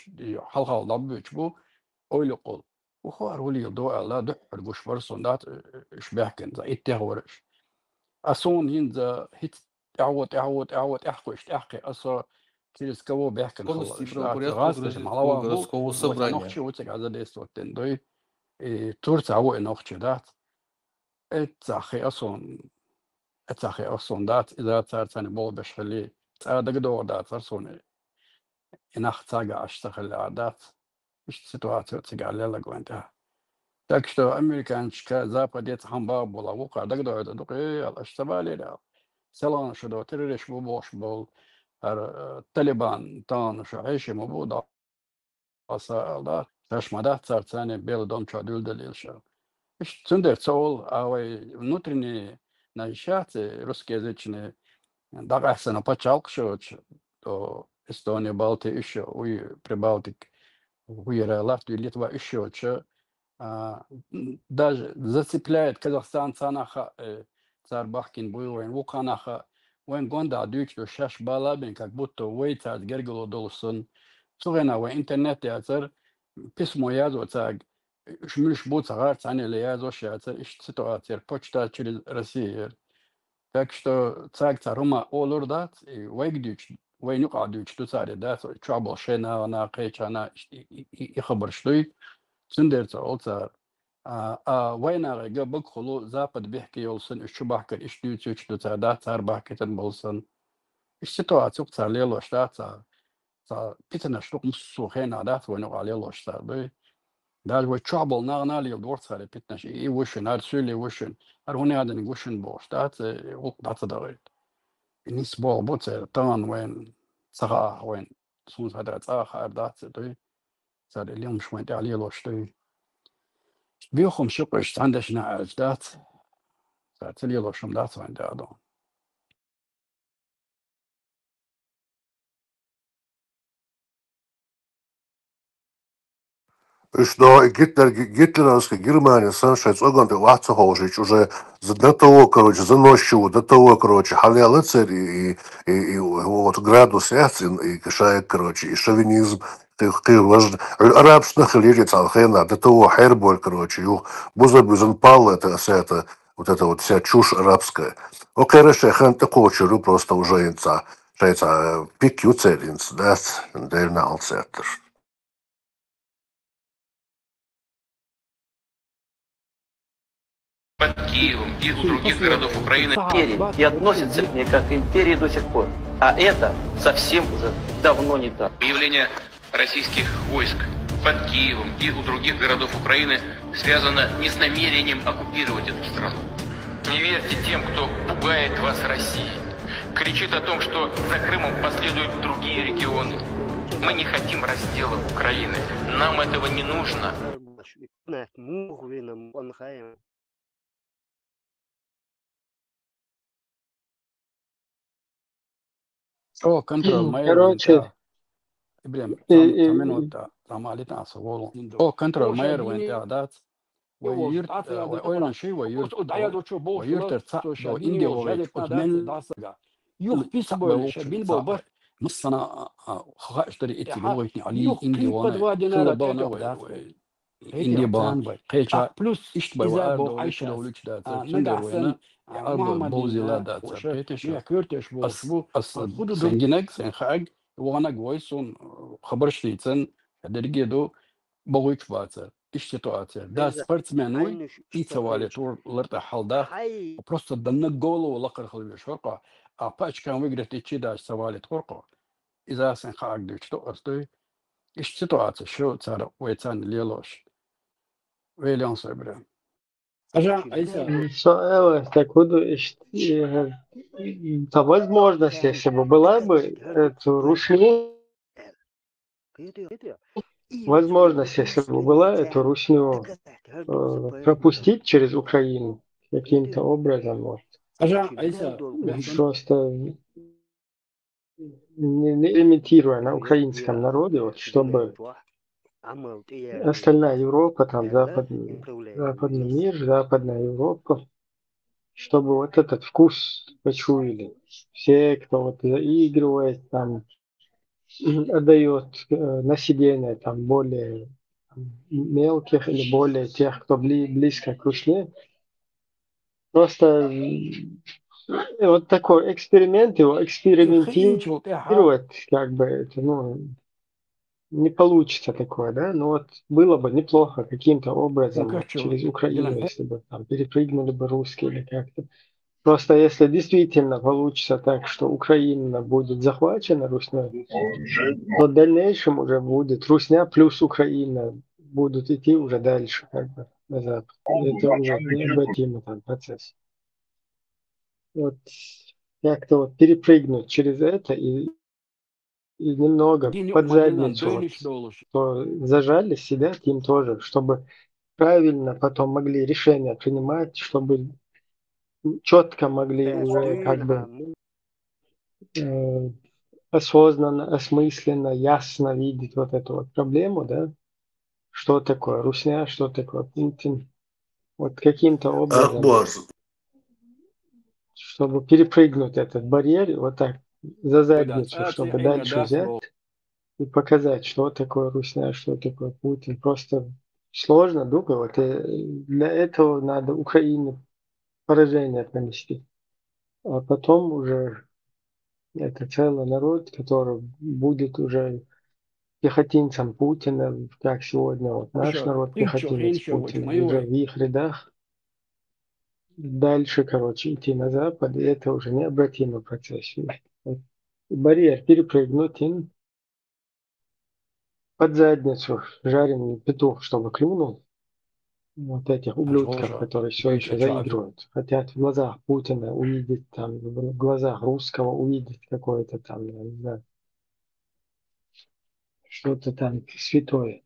حلقة ضبط بو أول قل وخوار ولي ضوء لا دحر بوش فرصون دات شبهكن زي التهورش أصون ينزا هيت أعوت أحكوش أحكي أصلا كيرس كوو بيحكن خلاص غاز معلوه بو نخشي وتك على ديست وتن دوي تورت عو نخشي دات اتزاخي أصون دات إذا صار ثاني بول بشخلي دقدور دات فرصون إنخ تاجا أشتغل العادات مش سитуацию تيجي لقوانتها. Так что американчика западец хамбар была вука, тогда это докей, алаштабали да. Селан что до террориш бубош был, Талибан тан что айши мубуда аса да. Ташмада царцане бел дом чадул далилша. Цундер цол, внутренние навещаты русскоязычные, дагасана почалкшоч, то Эстония, Балтия еще, Прибалтик, Латвия, Литва еще, даже зацепляет Казахстан цанаха царбахкин буйвен вуканаха вен гонда дюкто шаш балабин как будто вейцат гергло долсон цугена в интернете ацер письмо язо цаг шмюш буцагар цане лязо шацер иш ситуация почта через Россию. Так что цаг царума олурдат и вейгдюч вейнюка дюч туцаре да trouble шена на кайчана и хабар штуй цундерца олцар وين قبل خلو زابد بيحكي يولسن إيش بحكي إيش ديوتش إيش دوتادات صار بحكي تنبولسن إيش سитуация صار ليلو شتات صار بيتنا شلوك مسوخين عادات وينو على ليلو شتات بي دال وي trouble ناغنا ليل دور صار بيتنا شيء إيه وشن هاد سولي وشن هروني هذا نوشن بوشتات وقت دات داريت الناس بوت طبعا وين صغار وين سونز هذا صغار دات دوي صار اليوم شوين على ليلو شتوي بيوخم شقش عندش نعج دات ساعت اليلو شم دات وين دادو Что гитлеровская Германия совершается огонь латца хожич уже до того, короче, за ночью, до того, короче, халял и вот градус ясен, и кишает, короче, и шовинизм, арабских лирит алхена, до того херболь, короче, бузабузен пал, это вот эта вот вся чушь арабская. Окей, решехан такого чуру просто уже инца, шайца пикью целинц, да, дельна алцетер. Под Киевом и у других городов Украины и относятся к ней как к империи до сих пор. А это совсем уже давно не так. Появление российских войск под Киевом и у других городов Украины связано не с намерением оккупировать эту страну. Не верьте тем, кто пугает вас Россией. Кричит о том, что за Крымом последуют другие регионы. Мы не хотим раздела Украины. Нам этого не нужно. контроль майор Короче, Ибрем и- минута тамалита согол контроль майор вен дат ويرت وأيضا شيء ويرت до Индии وغير أجمل يوخ بيسبب بيلبو مصنع خاشتري إتبوعي علي إندي وانا بانا إندي بان قيشة بلس إشتبه وأردو إيش دولش دات سندر وينا أربع بوزيلا دات بيتش أص سنجنك سنخاج وانا جويسون خبرش ليتن درجة بغيش باتر إيش سитуация да спортсмены и цавали тур лерта халда просто данна голову лакар хлеб шорка а пачкам выиграть и чидаш цавали турко إذا سن خاج دوش تو أصدي إيش سитуация شو صار ويتان ليلوش ويليان صبرا أجا أيسا так вот, та возможность, если бы была бы, эту русню, возможность, если бы была, эту русню пропустить через Украину каким-то образом, может. أجا أيسا Просто не имитируя на украинском народе, вот, чтобы остальная Европа, там западный мир, Западная Европа, чтобы вот этот вкус почуяли. Все, кто вот заигрывает, там, отдает население там, более мелких или более тех, кто близко к Русне. Просто вот такой эксперимент, его экспериментировать, как бы, это, не получится такое, да, но вот было бы неплохо каким-то образом вот, через Украину, если бы там перепрыгнули бы русские или как-то. Просто если действительно получится так, что Украина будет захвачена Русной, то в дальнейшем уже будет Русня плюс Украина будут идти уже дальше, как бы, на Запад. Это уже необратимый там процесс. Вот как-то вот перепрыгнуть через это и немного под задницу, вот, кто зажали, сидят им тоже, чтобы правильно потом могли решения принимать, чтобы четко могли уже как бы осознанно, осмысленно, ясно видеть вот эту вот проблему, да, что такое русня, что такое Путин, вот каким-то образом, Акбар, чтобы перепрыгнуть этот барьер, вот так за Ойдан задницу, цацы чтобы инга дальше дас взять бо и показать, что такое русня, что такое Путин. Просто сложно, долго. Вот для этого надо Украине поражение нанести. А потом уже это целый народ, который будет уже пехотинцем Путина, как сегодня вот наш ошо народ инчо пехотинец хинчо воч Путина, уже майой в их рядах. Дальше, короче, идти на запад, и это уже необратимый процесс. Вот барьер перепрыгнуть им под задницу жареный петух, чтобы клюнул вот этих ублюдков, жожа которые все бейче еще чаф заигрывают. Хотят в глазах Путина увидеть, там, в глазах русского увидеть какое-то там, я не знаю, что-то там святое.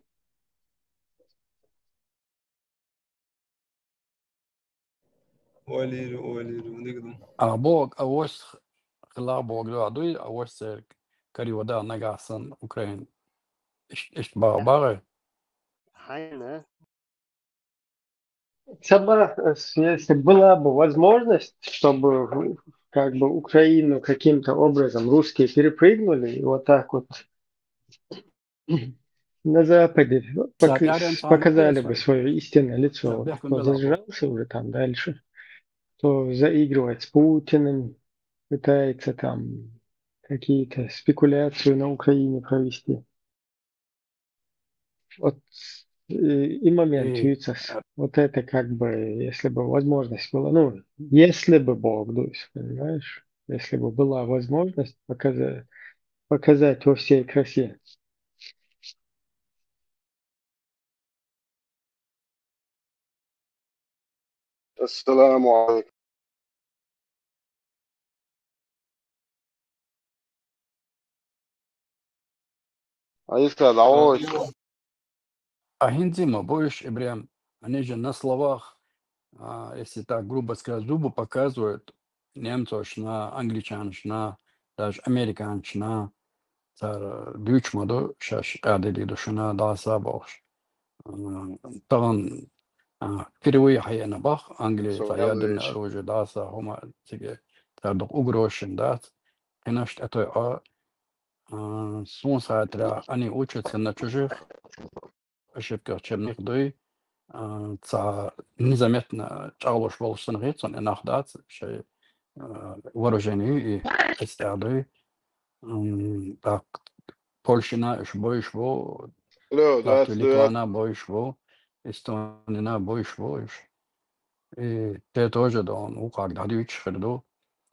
а бог авось хла бог до адуй авось кари вода нагасан Украин иш бабары Сама, если была бы возможность, чтобы как бы Украину каким-то образом русские перепрыгнули, и вот так вот на Западе сатарен сам показали бы песвай свое истинное лицо. Вот бехун кто белабо зажрался уже там дальше, кто заигрывает с Путиным, пытается там какие-то спекуляции на Украине провести. Вот и момент и Юйцес. Вот это как бы, если бы возможность была, ну, если бы Бог, Дусь, понимаешь, если бы была возможность показать во всей красе. السلام عليكم. Аиска, давай. а хинзима боишь и прям они же на словах если так грубо сказать зубы показывают немцов на англичанш на даже американш на цар büyük modu şaş adedi duşuna daha sabah طبعا впервые хаяна бах Англия Все, за я ядерное вещь. оружие даса хома тебе тардық угрошен да конечно это сон саатра они учатся на чужих ошибках чем них дой ца незаметно чалош волшен рецон и нахдат шей вооружению и эстады так Польщина больше Алло, Латвия, здравствуй. Литвана больше Эстония больше и те тоже да ну как да дичь хердо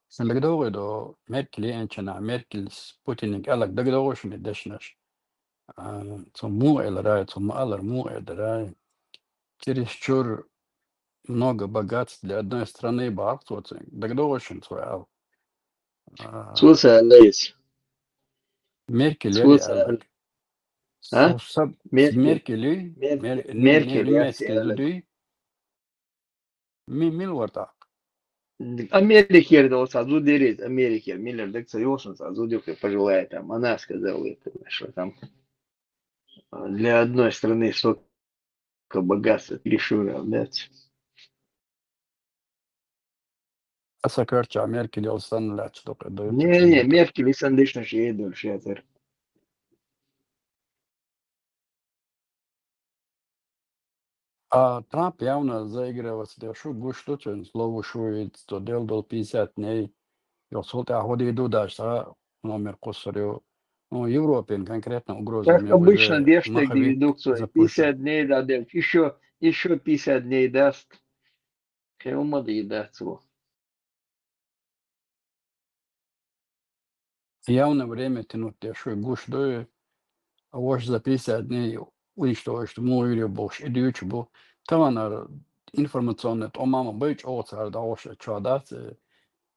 sen дагдоо до Меркель энчена Меркель с Путиник алак дагдоо шми дэшнаш цо му элрай цо малар му эдрай чересчур много богатств для одной страны бахту дагдоо шин цо Слушай, Алис, Меркель яри слушай, алак а? с Меркель, Меркель Меркель, я немецкий тебе зуды мил варта Америка olsa azu deriz Америка, миллиардер союзен azu diyor ki пожелает там, она сказала это, что там для одной страны столько богатства решила, да? Asakırça Merkel olsan laçtık doyup Не, çıkın. Меркель insan dışına şey diyor, şey atar. А Трамп явно заигрывается, что что он слово шует, что делал до 50 дней. Я солта ходи иду дальше, номер косарю. Ну, Европе конкретно угрозами Как обычно, уже дештэк маховик дедукцию, запущен. 50 дней дадим, еще 50 дней даст. Кому даст его. Явно время тянуть, что гуш дой, а ваш за 50 дней уничтожить, мой больше, идёт был. Таванар информационный, то мама быть, оцар да ош чадать.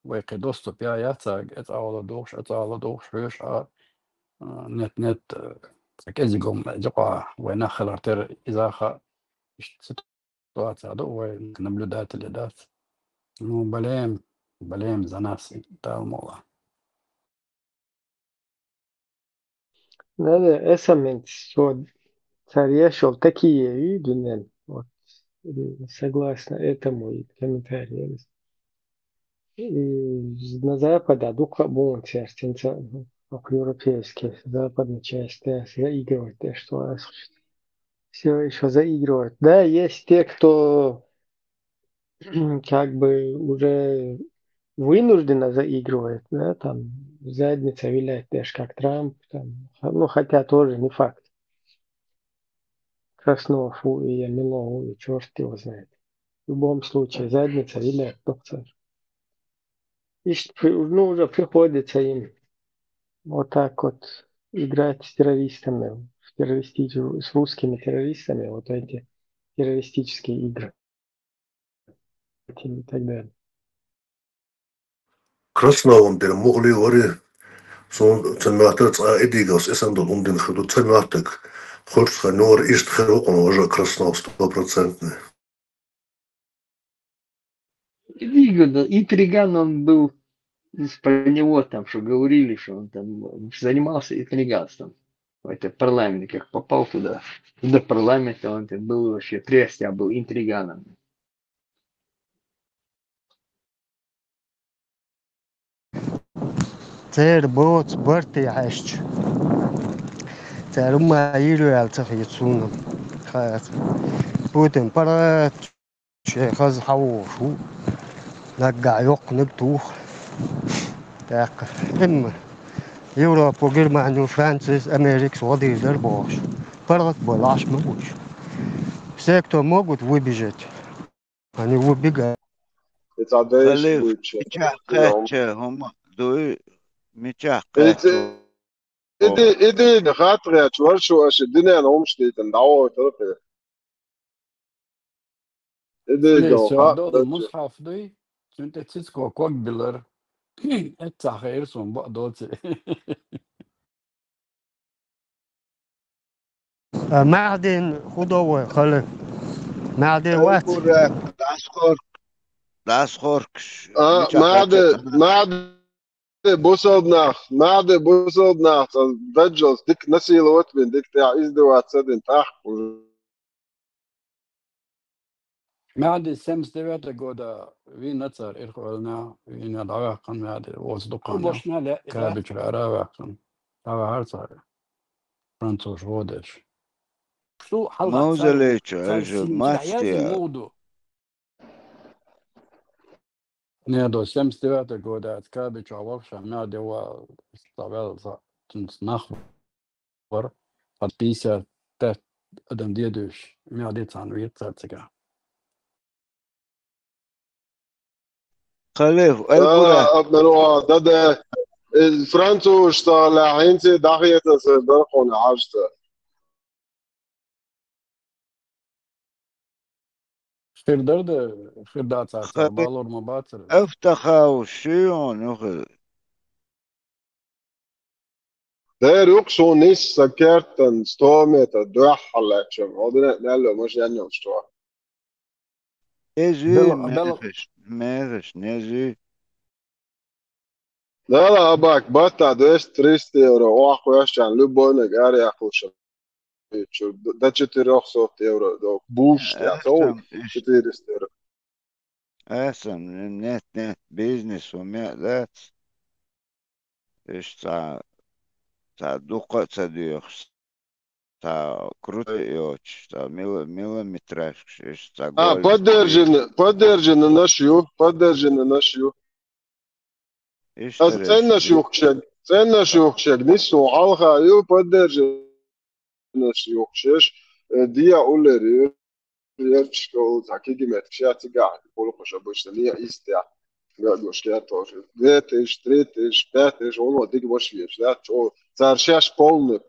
Vaikka dostop ja jätsag, et alla doks hörs net käsigom jopa või nahhalarter isaha ситуация, да, наблюдатели, да. Ну, болеем за нас, да, мола. Надо эсамент, что царь шел такие и дунен. Вот, согласно этому и комментарию. И на западе, духа бун частенца, как европейские, западная часть, да, заигрывают, да, что все еще заигрывают. Да, есть те, кто как бы уже вынужденно заигрывает, да, там задница виляет, даже как Трамп, там, ну, хотя тоже не факт. Краснов и Амилов, и черт его знает. В любом случае, задница виляет, доктор. И ну, уже приходится им вот так вот играть с террористами, с русскими террористами, вот эти террористические игры и так далее. Krasnauun der muhli ori son tsannatat edigas esandol den khudu tsannatak khursa nor ist khirokon уже Краснов 100%. Интриган он был, про него там, что говорили, что он там занимался интриганством. Это парламент, как попал туда, до парламента, он там был вообще трястя, был интриганом. Цер боц барти ашч. Цер маиру алцах яцунам. Хас. Путин пара хаз хавушу. Нагга yok нектух. Так. Им Европа, Германия, Франция, Америка, водилер бош. Парат балаш могут. Все, кто могут выбежать, они выбегают. خليف متعقدش هم دوي متعقد إدي خاطر يا شو أش الدنيا أنا مش تندعوه ترى إدي ليش جو هذول المصحف دي أنت تسكو كوكبلر أنت خير سون بقدوتي معدن خدوة خلف معدن وات داسخوركش معد بوصل ناخ دجوز ديك نسي لوت من ديك تاع إزدوات سدن تاخ معدي سمس ديوات جودا في نتصر إرخولنا في ندعوه قن معدي وصدقنا Boşuna la كابش العراق تابع هرصار فرانسوش غودش şu halka موزليتش صار أجل سنتي ما عياز تستيا الموضوع نيادو سمس ديوات جودا كابش عوضش معدي هو استعبال تنس نخبر قد بيسا تات أدم ديدوش معدي تانويت تاتسكا خليف البرا أبنوا ده فرانسو اشتغل عينتي داخية برقون عاجته خير درد خير دات ساعة خليف بالور مباتر افتخاو شيون أخذ Det är också nissa kärten ståmet att döhalla eftersom och det är måste jag nog stå. نجي ماغش نجي لا أباك باتا 200-300 euro واخو عشان لبونك أري أخو شو ده 400 euro دو بوش يا تو 400 euro. أحسن نت بيزنس وما ذات إيش تا دوقة تديوخ تا كروت يوش تا ميليمتراش إيش تا جول подержен на шью. إيش А ценна шюхчек нису алха ю подержен на шюхчеш дия улери يرشكو تحكي مات شاتي قاعد يقولوا خش ابوش ليا يستع قالوا شكاتوش ديتش تريتش باتش он вот дик бош веш да что царшаш полный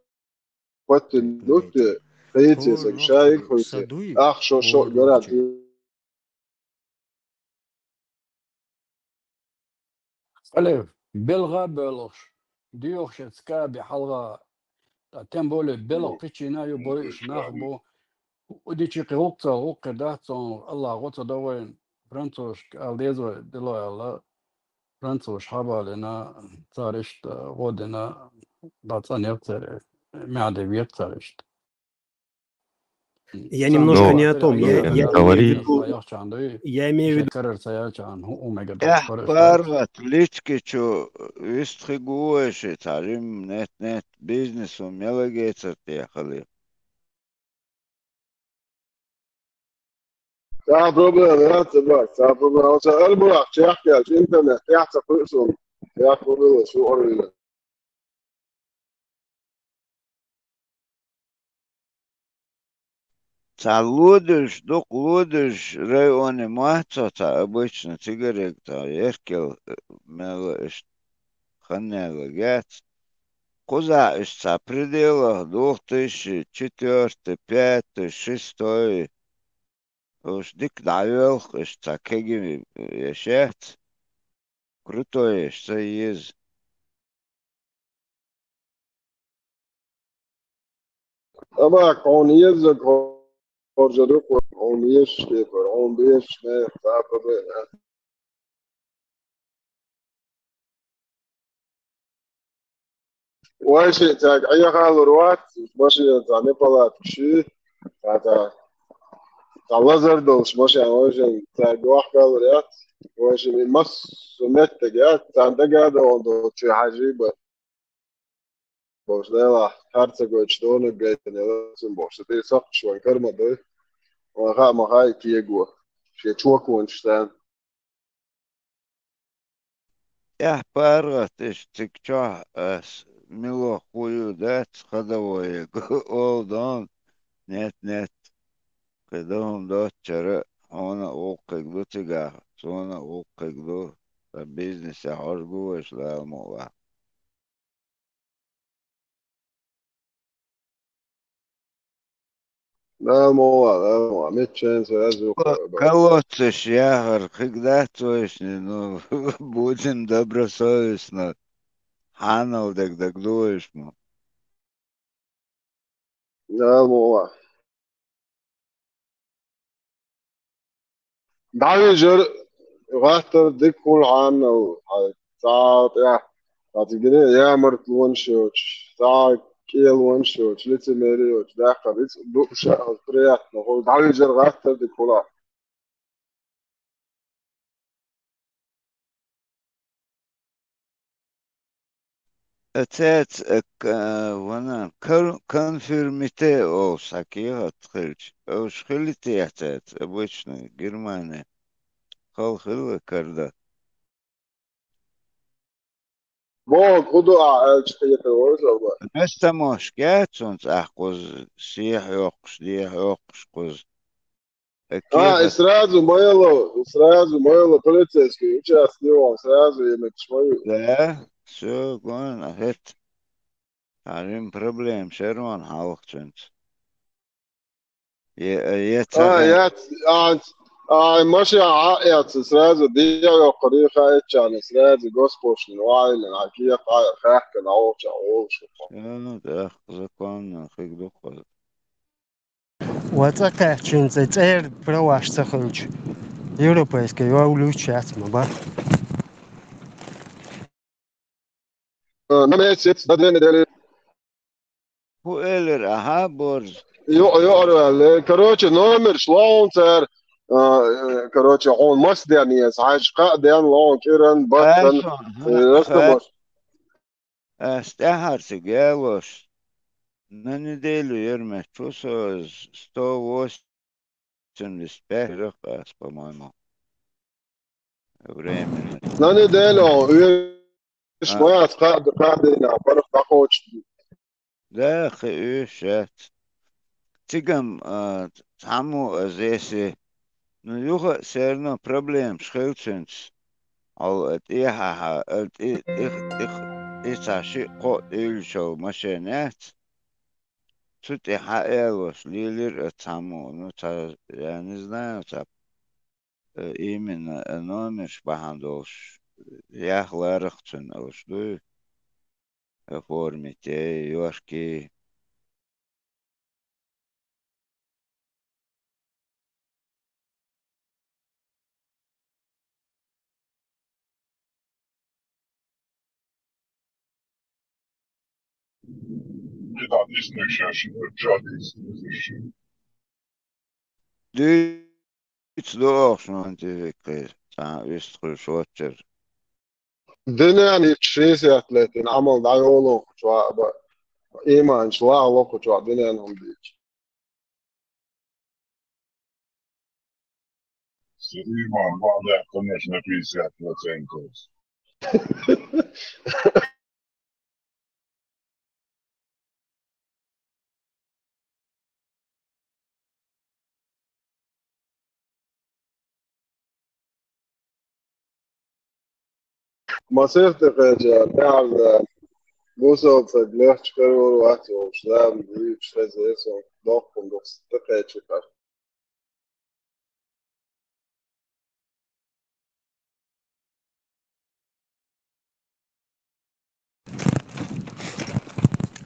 вот нут эти загшай хоть ах шо говорят ألف بلغة بلوش ديوخ شتسكا بحلغة تنبولي بلغ قيتشينا يبويش ناخبو ودي قوقتا وقداتون الله غوتا دوين فرانتوش الديزو دلو الله فرانتوش حابا لنا تارشت غودنا باتان يبتر معدي بيبترشت Я немножко не о том. Я имею в виду... Я имею в виду... Парват, личкичу, вистригуеши, царим нет бизнесу, мелагеца техали. صعب problema, صعب صعب problema. O البراق يحكي على الانترنت يحصل قصص يحكوا شو قرينا. Лудыш, лудыш, районе махцота, обычно тигарек, еркел, мелыш, ханнела, гец. Куда ища пределах 2004, 2005, 2006, уж дик навел, ища кеги ешет. Крутой ища есть. Ama koniyez korjaduk koniyez keper, 15 ne صعب problema. Ваше так, а я халурват, маше за непалат ши, та лазер долш маше ваше так واحد халурят, ваше من مصر سمعت جات عندك هذا عنده شيء عجيب بوش لا هرتسجوج دون جاي نلسم بوش تي صح شو كرمه ده ما هاي كيجوا شيء شوك ونشتان Я парватиш тикча мило хую дать ходовое. Hold on. Нет. Кедом дочера, она окыглу тига, сона окыглу, бизнесе хоргуеш лалмова. لا مو ميتشن سازو Колодцеш ягор, когда точно, ну, будем добросовестно. Ханал так дуешь, ну. لا مو دعوجر غاتر ديكول عن ساعات يا تعتقدين يا مرت ونشوش ساعة كيل ونشوش لتي ميريوش داخل دوش طريات نقول دعوجر غاتر ديكولا Отец, вона конфирмите олсакига тхилч. Ошхилите отец, обычно, Германия. Халхила карда. بو خدو شقية الورزة Места мошкет, сонц ахкоз сиях йоқш, диях йоқш, коз. сразу мойло полицейский участвовал, сразу имя шмою. Да, все, гон, ахет. Арим проблем, шерман халхченц. ماشي عائد سرازو دي وقري خايت كان سرازو غوسبوش نوايل عكيه خاحك نعوش عوش يا ده زكون خيك دقل واتساق چنزه تیر براش سخنچ европейской эволюции ба نمسيت بدنا دلي هو إلر أها بورز يو كروتش نومر شلون صار كروتش اون مصدانيس عايش قادين لون كيرن بطن رسمش استهر سجالوش ننديلو يرمي чувствуешь 185 рокас, по-моему, времени. ننديلو شوية قاعدين برف تاخوش Да, хэшат. Тигам таму зэси ну юга все равно проблем шхэлчэнс. Ал иха их цаши ко илшо машинат. Тут иха элош лилир таму. Ну я не знаю, именно номер бахандош. Я хларахчэн алшду. Оформить, ёшки. Ditt doch man تذكر يستخل شوتر دنيا نتشيسي أتلتين عمل دعيولو كتوا إيمان شوا الله كتوا دنيا نهم ديك Iman, valjda, конечно, 50%. مسيرتي خيجا بعد بوصل تجلح شكرور وقتي وشلام ديك شفزي اسم دوخم دوخ تقيت شكر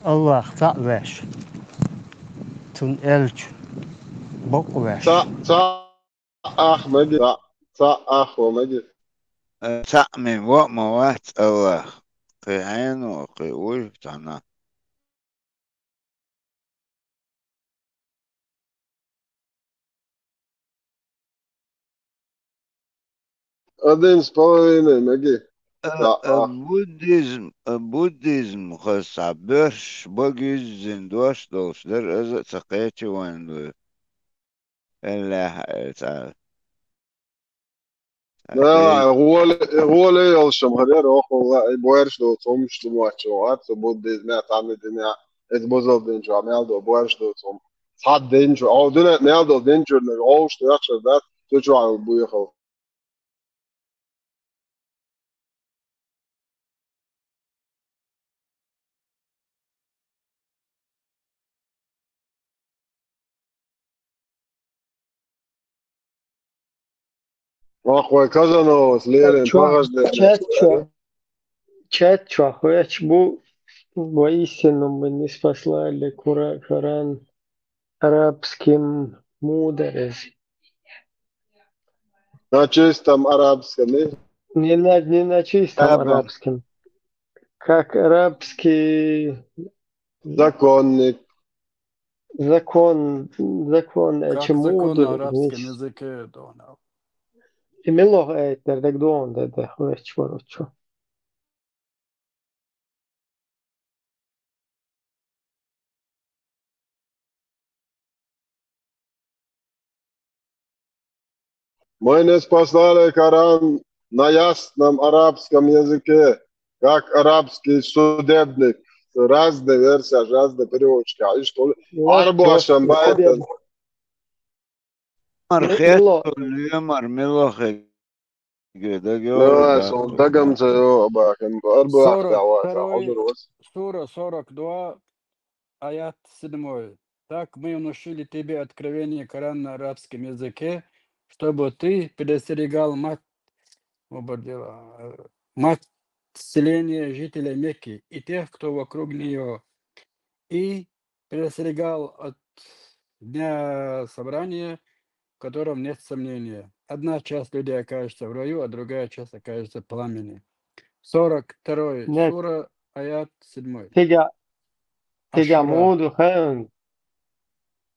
Allah تعبش تون ألج بقوش تا أحمد تا أخو مجد تعمل وقت الله في عينه في وجهنا أدين سبويني مجد بوديزم خاص عبرش بجيز زندوش دوش در ازا تقيتي وين الله تعالى لا هو لي يوشم هرير أخو بويرش دو تومش تمواتشو بوديزم تعمل دنيا إتبوزل دينجو عمل بويرش دو توم صاد دينجو أو دنيا نالدو دينجو نغوش تيخشر ذات تجو عن بويخو أخوي كازانوس ليلين فغش Чатчо, охуяч, воистину мы не спаслали Коран арабским мудрец. На чистом арабском, не на чистом арабском. Как арабский законник. Закон, Как закон на арабском языке, да. Имело это, так дон, да, хуяч, ворочу. Мы не спаслали Коран на ясном арабском языке, как арабский судебник. Разные версии, разные переводчики. А что ли? Арбу Ашамбайта. Мархет, милохи. Сура 42, аят 7. Так мы внушили тебе откровение Корана на арабском языке, чтобы ты предостерегал мать селения жителей Мекки и тех, кто вокруг нее, и предостерегал от дня собрания, в котором нет сомнения. Одна часть людей окажется в раю, а другая часть окажется в пламени. 42 сура, аят 7. Tiga modu خان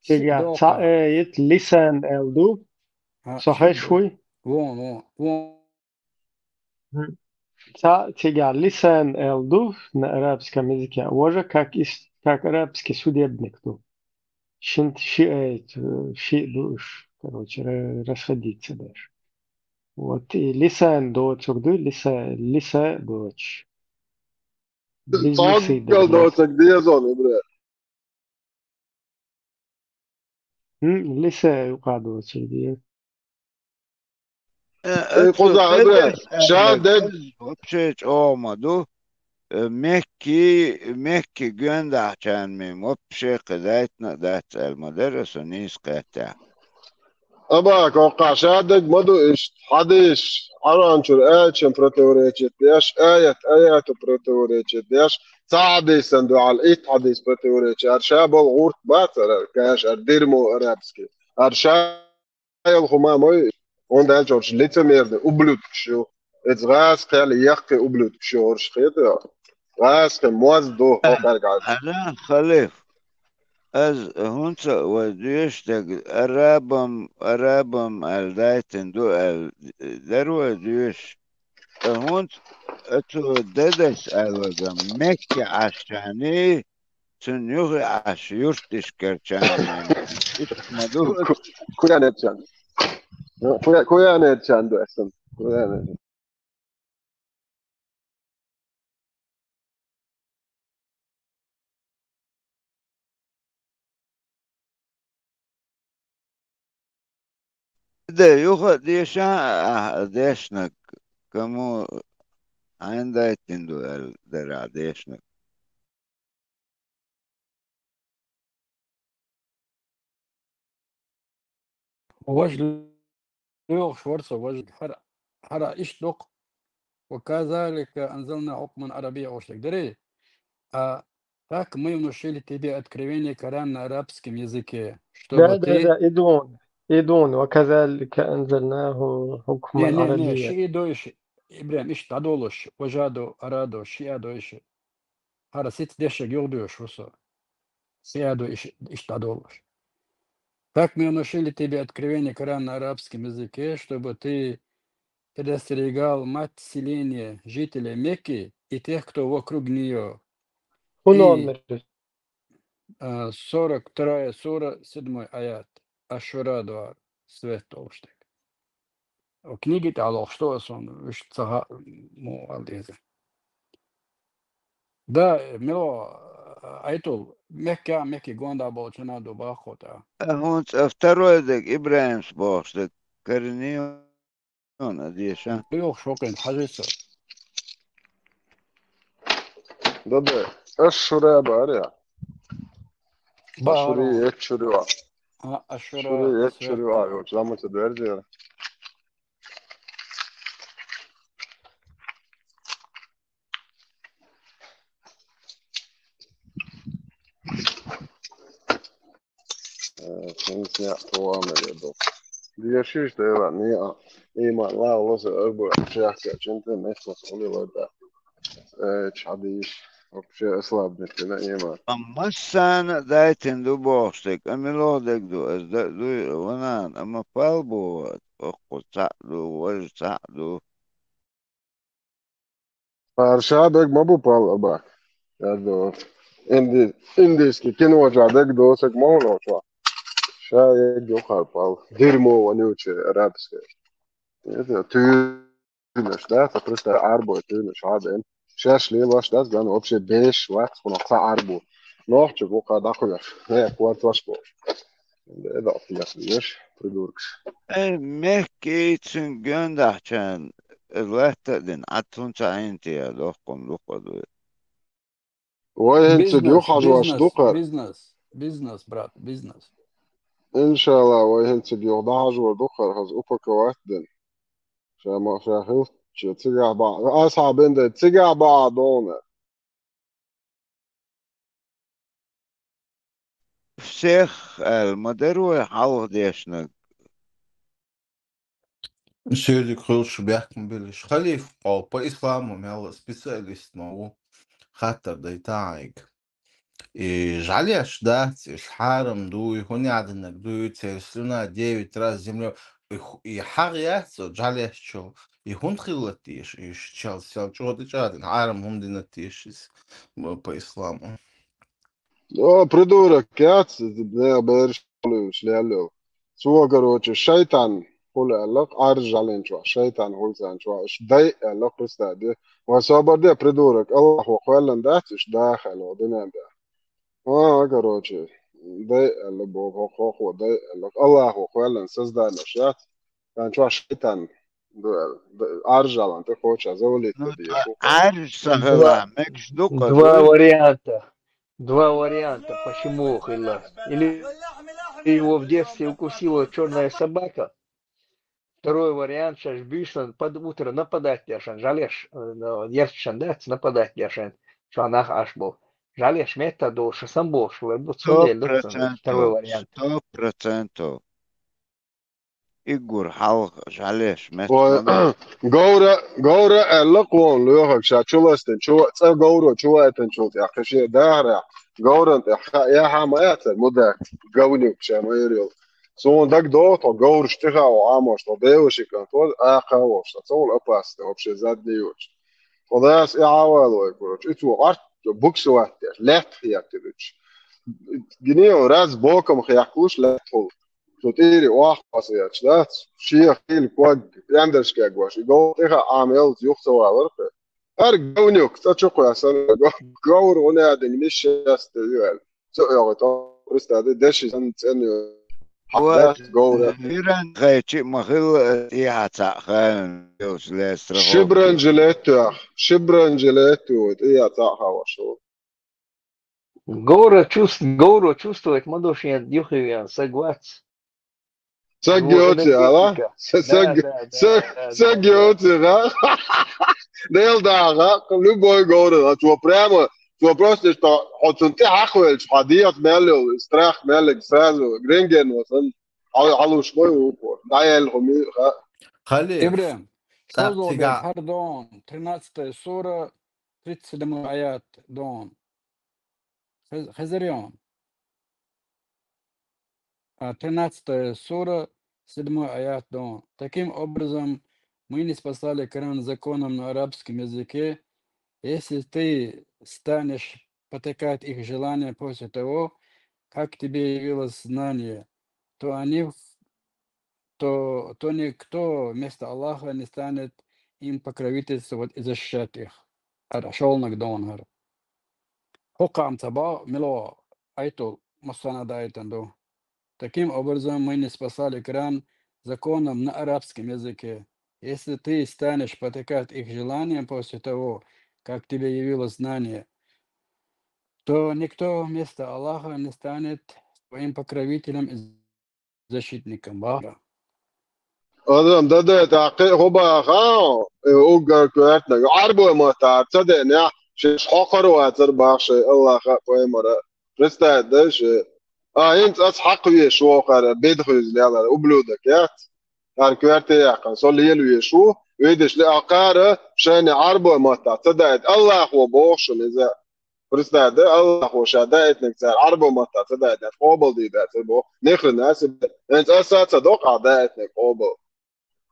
tiga تعيت لسان الدو صحيح شوي tiga لسان الدو на арабском языке уже как арабский судебник тут ши душ короче расходиться даже вот и лисан дочь лиса дочь Тагал дочь где зон брат لسه يقعدوا سعودية خذها برات شادد وبشيت اومدو مكي جندا كان من وبشي قدايتنا ذات المدرس ونيس قاتا أباك وقع شادق مدو إيش حديش أرانشر آية برتوريتش ديش آية برتوريتش ديش صعدي سندو على الإيت حديث برتوريتش أرشاب الغورت باتر كاش أرديرمو أرابسكي أرشاب الخماموي وندال جورج ليتمير دي أبلوت شو إتغاز قال يحكي أبلوت شو ورش خيط اسكن موزدو هوكر قاعد أنا خليف از هونس وديشتك أرابم الدايتن دو دروا ديش هونس اتو ددس الوغا مكي عشاني سنيوغي عشيورتش كرچاني اسم دو كويا نتشان كويا نتشان دو اسم كويا نتشان ده يوخا ديشنك كمو عندايتن دو درع ديشنك وجه ليوغ شورصة وجه حرا إيش دق وكذلك أنزلنا حكما عربية وشك دري так мы внушили тебе откровение Корана на арабском языке, чтобы ты... Да, идун, وكذلك أنزلناه حكما Не, عربيا. شيء دوش, İbrahim, iş tadoloş, ojado, arado, şia doş. Hara sit deşek yok diyor Руссо. Şia iş tadoloş. Так мы внушили тебе откровение Корана на арабском языке, чтобы ты предостерегал мать селения, жителей Мекки и тех, кто вокруг нее. И 42 сура, 7 аят. Ашура 2, свет толштек. В книге Аллах, что он, виш цага, му алдезе. Да, мило, айтул, Мекки гонда болчана до бахота. هون второй дек Ибраим сбоштек корнеон адиша Yok şoken hacısı. ده الشورى باريا Bağır الشوري يتشوري وا Aşura الشوري يتشوري وا يو زعما تدرجي Sinsiä tuomioitu. Diešis teillä niin iman laulussa öbö sähkö jäntä mesmas oli loita. Chadis вообще ослабнется иman. أما السنة دايتن دو بوشتك أمي لودك دو دو ونان أما فالبو أخو تعدو وج تعدو Arşadek mabu pal aba. Ya do indiski kino jadek do sek mono çwa. Şayet yok pal. Dirmo vanuçe arabske. Это тюнеш, да, это просто арбо тюнеш, аден. Шаш леваш, да, ган вообще беш, ват, конокса арбо. Нохче вока дахуяш, не, кварт вашбо. Это офигас, видишь, придуркс. مهكي تسنجون دحشان الوقت دين عطون تعينتي يا دوخكم دوخدو وين تديو حاجواش دوقر. Business, брат, business. إن شاء الله وين تديو حاجوا دوقر هز أوبك واتدن. شما شاهد تيجا بعض أصحاب إنت تيجا بعضونه. الشيخ المدير حاول ديشنك Сьогодні хороший бяхтом билиш. Халиф, по исламу мяла специалист могу хатар дайтаик. И жалеешь, да, с харом дуй, хунядинок дуй, слюна 9 раз землю. И харяцо, жалеешь, что и хун хилатиш, и чел сел, чего ты чадин, харом хундинатиш по исламу. О, придурок, кяц, не берешь шлялю. Суа, короче, шайтан. هو لك أرجع شو شيطان هو زين شو إيش ضايق لك رستادي وصابر ده بريدورك الله هو قال ده إيش داخل ودنا ده كروتشي ضايق لك بوه هو ضايق لك الله هو قال سزدا الأشياء كان شو شيطان أرجع أنت خوش أزولي تدي أرجع مكش دوكا Два варианта, почему хилас. Или его в детстве укусила черная собака. Второй вариант, сейчас бишен под утро нападать яшен, жалеш, ерчен, да, нападать яшен, что она аж был. Жалеш мета дольше, сам больше, второй вариант. 100%. يقول حلقة علاش ما غورة اللقون لوحك شاتشولستن شو غورة شو اتنشوت يا خشي دارع غورة يا حمايات المدة غوني بشاميريو سون دك دوت غور اشتغل وعامش طبيوش كان طول اخوش طول اباست وبشي زاد نيوش وذاس اعاول يقول اتو ارت بوكس واحد لا يكتبش جنيه راس بوكم خيحكوش لا تقول تطيري واحد بسيط لا شيء خيل كوج يندرش كاجواش يقول إخا عامل يخسوا ورقة أرجونيك تشوفوا يا سنة جور هنا دنيش يستويل سو يا غتا رست دش سنة حدث جورة إيران غيتي مخيل إيها تأخين يوش ليسترغو شبرن جليتو إيها تأخا وشو Горо чувствовать мадошьян дюхивян согласен. Сагиоти, ала? Сагиоти, да? Дел да, любой город, а прямо, просто что от ты ахвельш, ходият мелил, страх мелик сразу, гринген, вот он, алуш мой упор, даел хуми, خليف إبراهيم شو زود تقع هر دون 13 سورة 37 آيات دون خزريون 13 сура, 7 аят дон. Таким образом, мы не спасали Коран законом на арабском языке. Если ты станешь потакать их желания после того, как тебе явилось знание, то никто вместо Аллаха не станет им покровительствовать и защищать их. Шолнак донар. Хукам таба мило айтул масана дайтанду. Таким образом, мы не спасали Коран законом на арабском языке. Если ты станешь потакать их желаниям после того, как тебе явилось знание, то никто вместо Аллаха не станет твоим покровителем и защитником. Бахра. Adam ده تحقيق هو خاو اوغر كواتنا عربو ما تصدقنا شيش حقر واتر باخش الله خا مره رستا دش انت اسحق شو قر بيدخل لا وبلودك يا يعني كوارتي يا كان صلي له يشو ويدش لاقاره شان عربو ما تصدقت الله هو بوش اذا رستا ده الله هو شهادات نكسر عربو ما تصدقت قبل دي ده نخر الناس انت اسا صدق عداءتك قبل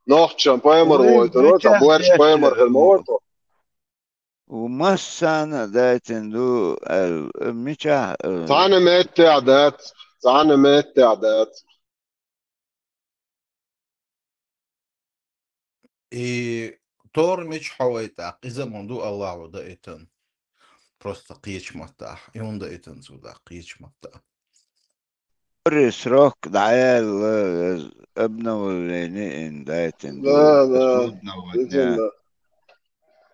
نوح شامبايمر ويترو تبوارش بايمر الموتو وما السنة دايتن دو الميشا تعاني ميت تعداد И Тор меч хавайта, إذا موضوع الله وده إتن просто قيش متاح يون ده إتن سودا قيش متاح ورس روك دعيال ابنه واللينين دايتن دو لا سودنا بإذن ودنا الله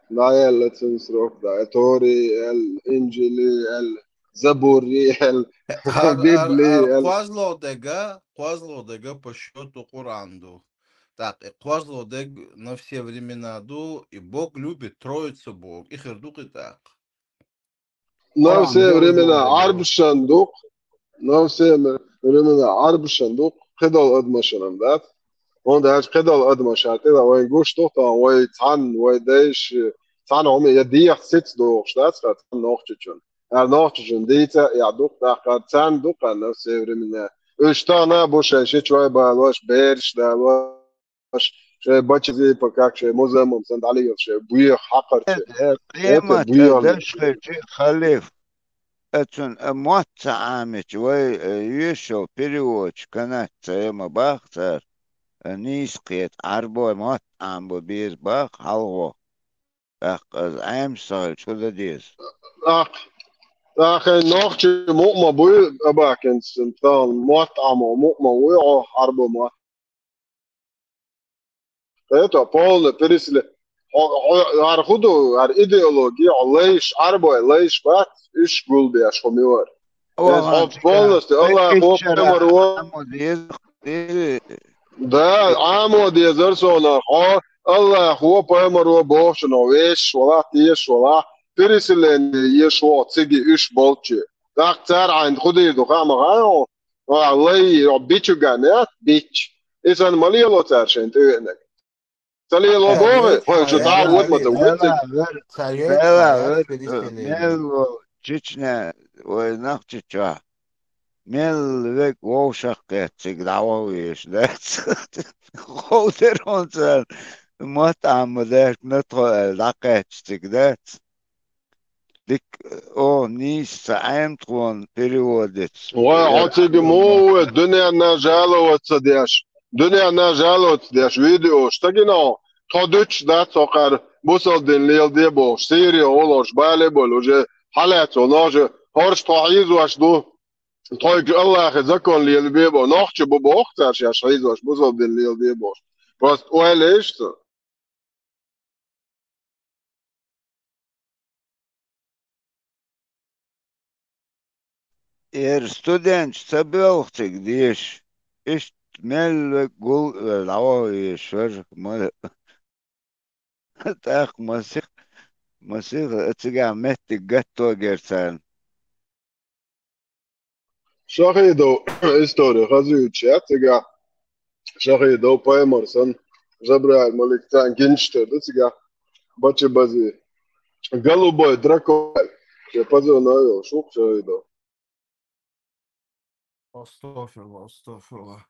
لا يلا تنسروك دا توري الإنجيلي الزبوري البيبلي Квазло дега по счету Куранду. Так, Квазло дег на все времена ду, и Бог любит Троицу Бог, и хердук и так. نفس Коран времена Беозло عرب дега. الصندوق نفس времена عرب الصندوق خدوا الأدمشن ذات وان ده خدوا الأدمشن كده وين جوش توتا وين تان وين دايش تان هم يديه ست دوق شتات تان نوختشون نوختشون ديتا يعدوق ده تان دوق نفس времена اشتانا بوش شيء شوي بالوش بيرش ده واش شيء باتشي بكاك شيء مزمم سند عليه شيء بويخ حقر شيء قيمة بويخ دشخي خليف اتون موت عامت وي يشو بريوش كانت تيما باختر نيسقيت عربو موت عم ببيز باخ حلوه از عام سال شو ده ديز أخي نوختش مؤمن بوي أباكن سنتان مطعم ومؤمن ويعو حرب مؤمن ايتو بول بريسل هار خدو هار ايديولوجي ليش عربو ليش بات ايش قول بيش خميور وغان بولست الله هو مرو عمو ديز ده عامو دي زرسونا الله هو مرو بوش نويش ولا تيش ولا بريسل يشو تسيجي ايش بولتشي داك تار عند خدي دو خام غايو والله بيتشو جانات بيتش إذا مليلو تارشين تينك تليلو بوغي هو شو تعود ما تقولتك Bela, mel Чечня, ой, нахчича. Mel vek ووشقت دعوة ده خودر onsen مطعم ده ندخل دقت ده ديك او نيس عمتون переводит وعطيك مو الدنيا نجالو وتصديش دنيا نجالو وتصديش فيديو اشتقنا خدوش ده سوكر بوصل دين ليل دي بوش سيريا ولوش بالي بولوجي حالات وناجي هرش تعيز واشدو طيب الله يخزكون ليل بيبو نحكي ببو اختارش يا شعيز واش بوصل دين ليل دي بوش بس ويليش студент собелтик диш иш мел гул лао швер мо так масих اتجاه مت جاتو جرسان شاهدو استوري خزيو تشاتيغا شاهدو بايمرسون جبرائيل ملك تان جينشتر دتيغا باتشي بازي голубой дракон я позвонил шук шаهدو Astagfirullah.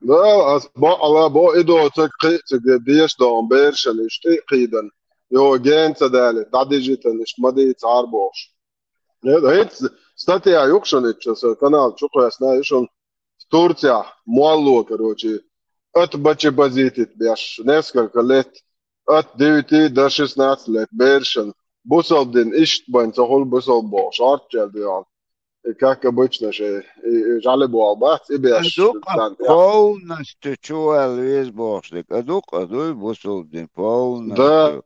لا أصبح على بو إدو تقي ديش دون بيرشن إشتي قيدا يو جين تدالي تعدي جيتن إش مدي تعربوش هيت ستاتيا يوكشن إتش канал شوكو يسنا إشون Турция мало, короче, от бачи базитит бяш несколько лет, от 9 до 16 лет бершен, бусал дин ишт бань цахол бусал бо, шарчал диан. И как обычно же, и жалобу албат, и бяш. полностью чуал весь бошник, адуй бусал дин полностью.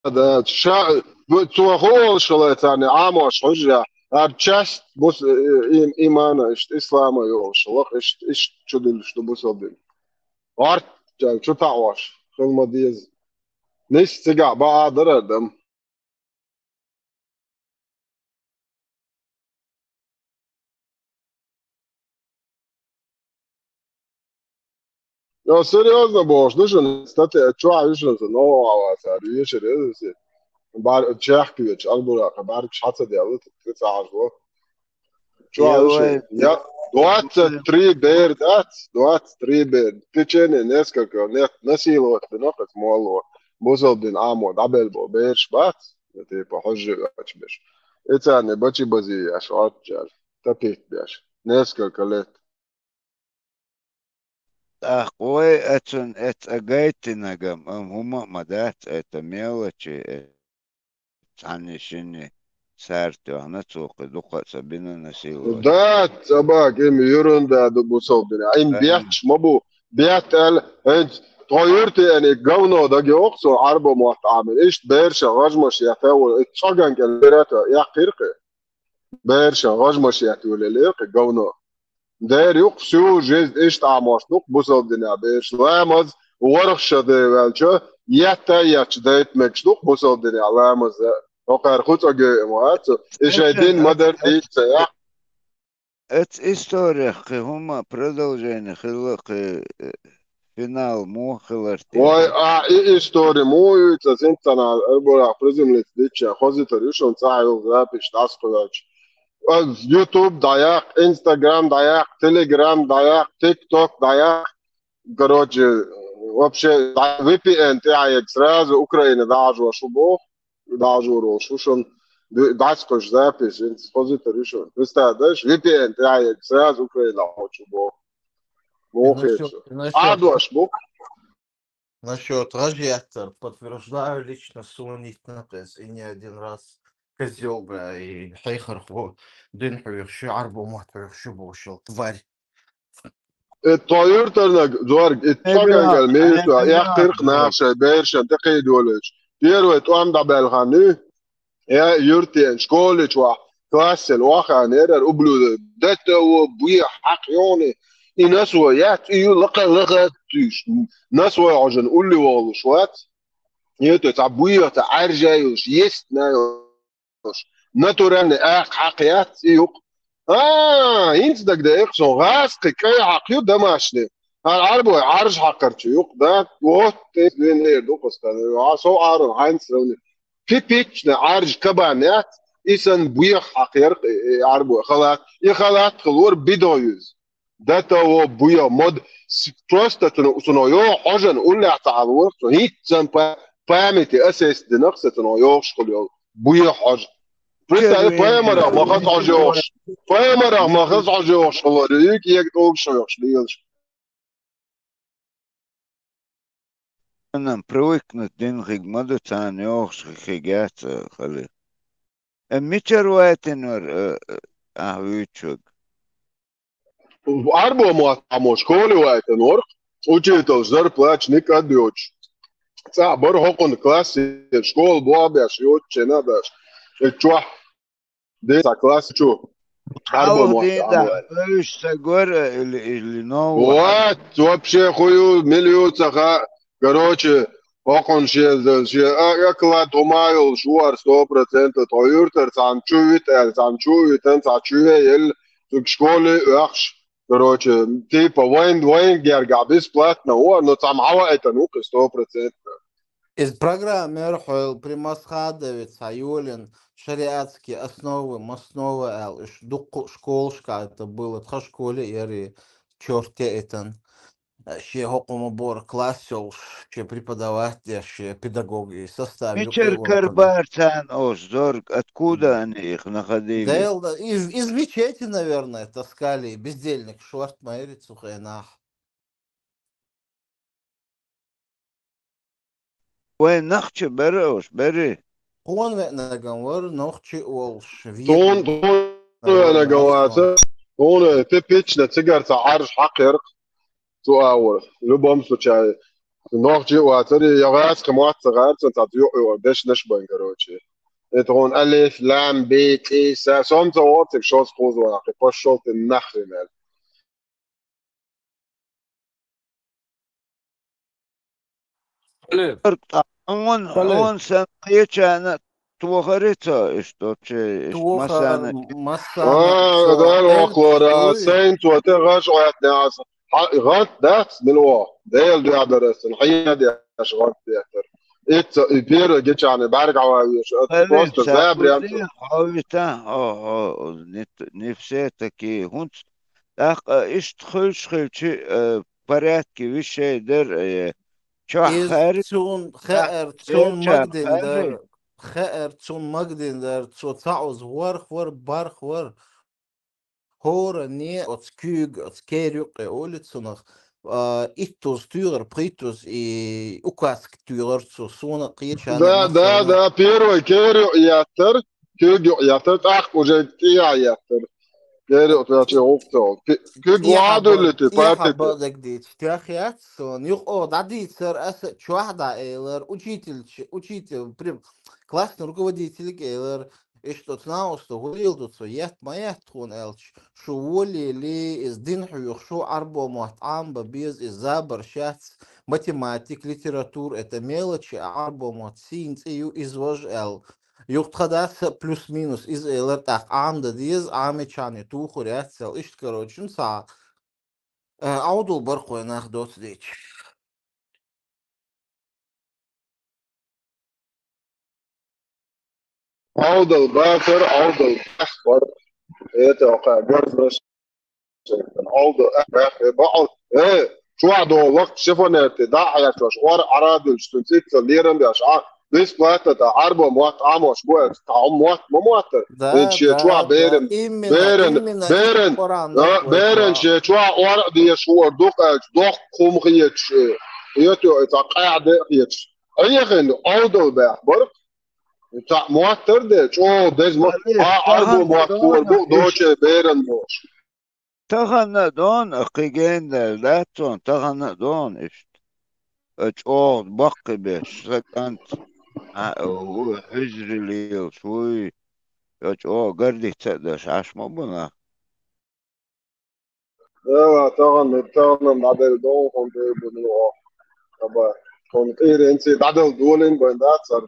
Да, цухол шалетани, амош хужа. часть бус имана ислама يوشلق ايش شدل شو بوصل عارف شو تعواش خل مديز نيش تقع بقى دردم No, серьезно, boš, dužan, state, čuva, za novo avasar, vješer, jezisi. Bar Čehković, Alburak, Bark Šacadjel, это ажво. Чуva, я 23 бер, 23 бер. Течение несколько, насиловать, бинохат мало. Бузалдин Амод, Абельбо, Берш, Бат, типа, хожи, беш. Это не бачи бази, аж отчал. Тапит, беш. Несколько лет. Ой, это гайтинагам, хума мадат, это мелочи, عنشني سارتو أنا سوق دقة سبينا نسيل. ده سباق إم يرون ده دبوسو بنا إم بيحش مبو بيحتل إنت غيرت يعني جونا ده جوكسو عربة معتعمل إيش بيرشة غجمش يحتوي إتشجن كالبراتة يا قرقة بيرشة غجمش يحتوي للقة جونا ده يقصو جز إيش تعمش نق بوسو بنا بيرش لامز ورخش ده والشة يحتاج ديت مكشدوق بوصل الدنيا علامة وقار خوت أجي موات إيش هيدين مدر ديك سياح история هما продолжение خلق فينال مو خلرتي واي история مو يتزين تنا أربعة بريزملت ديتش خوزي تريشون ساعة غابش تاسكولاش يوتيوب ضيق إنستغرام ضيق تليجرام ضيق تيك توك ضيق короче вообще VPN تاعي сразу Украина даже шубо даже рошушон датскош запись экспозитор решил представляешь VPN таек сразу Украина шубо адош бок Насчет радиатор подтверждаю лично сунит на тез и не один раз козел, бля, и хейхарху дын поверши арбу мат поверши бошел тварь. الطيورتنا زوارج اتشجع الميت يحترق نافشة بيرشن تقيدولش تيروت وامدع بالخاني يا يورتين شكولش وا كاسل واخا نيرر ابلو دتو بويا حقيوني نسوى يات ايو لقا تيش نسوى عجن قولي والله شوات يتو تعبويا تعرجايوش يستنايوش ناتورالني حقيات ايوك انت دك ده اقصو غاسق كي عقيو دماشني Arbo arž hakarçı yok da o tezliğini dokuzdan. So arın Heinz pipiç ne arž kabanet isen buyuk hakir arbo خلاص يخلات خلور بدويز داتا و بويا مود просто تنو حاجة نقول لها تعالوا هي تسمى بامتي أساس دنقصة تنو شغل بويا حاجة просто بايا مرة ما خص عجوش بايا مرة ما خص عجوش خلور يك دوغ شوش ليش أنا привыкнуть дин хигмаду цан ёхш хигят хали. Мичер вайтенор ahüçük. Arbo mo školi vajtenor učitelj zar plać nikad bioč. Ca bar hokon klasi škol boabjaš joče nadaš. Čua desa klasi ču. Arbo mo ده لسه جرأ اللي نوع Вот, вообще хую миллиуцаха, короче, hokon šie eklat umajul šuar 100% tojurter samčuvit, en sačuve в школе أخش короче типа وين جرجع бесплатно но там عوا это ну 100%. Из программы Эрхойл Примасхадовец, Аюлин, шариатские основы, школшка это было, это школе, и черте это, ще хокому бор классел, ще преподаватель, ще педагоги, состав. Мичер Карбарцан Озорг, откуда они их находили? Да, из мечети, наверное, таскали, бездельник, шорт, майрит, сухайнах. وين نخشى برا بري هون نجور نخشى والش تون أنا جواسة هون تبيتش نتسجر عارش حقير تو أول لبهم سوتشاي نخشى واتري يغاس كموات صغار تنتظيو ودش نشبه كروتشي تون ألف لام ب ت س سوم تواتك شوز خوزوا نقي باش شوت النخل مال он сам أنا توخرتها إشتوتشي توخر ده الوقورة سينت وتغش ويتناس غانت داس بالوا ديل دي عدرس الحين دي أشغال تياتر إت بير جيتش يعني برجع وست زابر يعني نفسيتك هونت إشتخل شيء براتك وشي در خير تون مقدن در تو تعوز ور برخ ور هور ني отскюг отскерюк улицунах иттус тюгер притус и указк тюгер сусуна қиечана да первый керю ятер кюгю ятер ах уже ятер керю тячи октол кюгуаду лити патик بدك ديت تاخيات сон يقعد عديت сэр أس чуахда эйлер учитель прям классный руководитель эйлер и что знал что говорил тут что я моя тон элч шо воли ли из динху шо арбо муатам без из забаршац математик литератур это мелочи арбо муатсинц и извож эл يقتضى плюс минус из эйлер так анда диз амечане тухурят сел ишт короче са аудул бархой нахдот дич عودة الباكر عودة الأخبر يتوقع جرس عودة الأخبر بعض شو عدو وقت شفنا ابتداء يا شوار أرادل شتنسيت ليرن بأشعار بس بلاتا تعربه موات عامو شبوه تعم موات شو بيرن شو ورق دي شو دوق قوم خيتش يتو قاعد خيتش أي خن عودة الباكر تا مواتر ده شو دز ما أربو مواتور بو دوشة بيرن موش تغنى دون قيجين دلاتون تغنى دون إشت أشعور بقي بيش سكنت حجر ليل شوي أشعور قردي تقدش عش مبنا تغنى بعدل دون كنت بنوع طبعا كنت انسي بعدل دولين بندات صار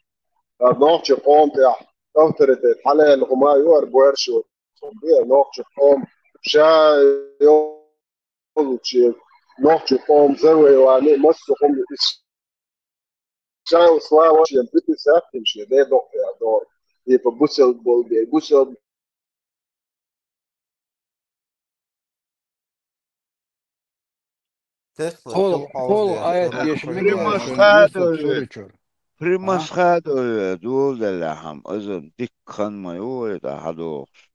نوقش قوم تاع أوتوريتي حلال هما يور بورشو نوقش قوم شا يوشي نوع قوم زوي واني مسخهم شاو سلاوش ينبتي ساكن شي ده دو يا دور يبقى بوسل بول بوسل تسلا قول شو عاوز آيات يشترك يشمك فيها بريموس عشان مثلا؟ يوسف خادوا سوريتشر بريموس ها خادوا دول اللحم أظن دكان ما يولد أحدوش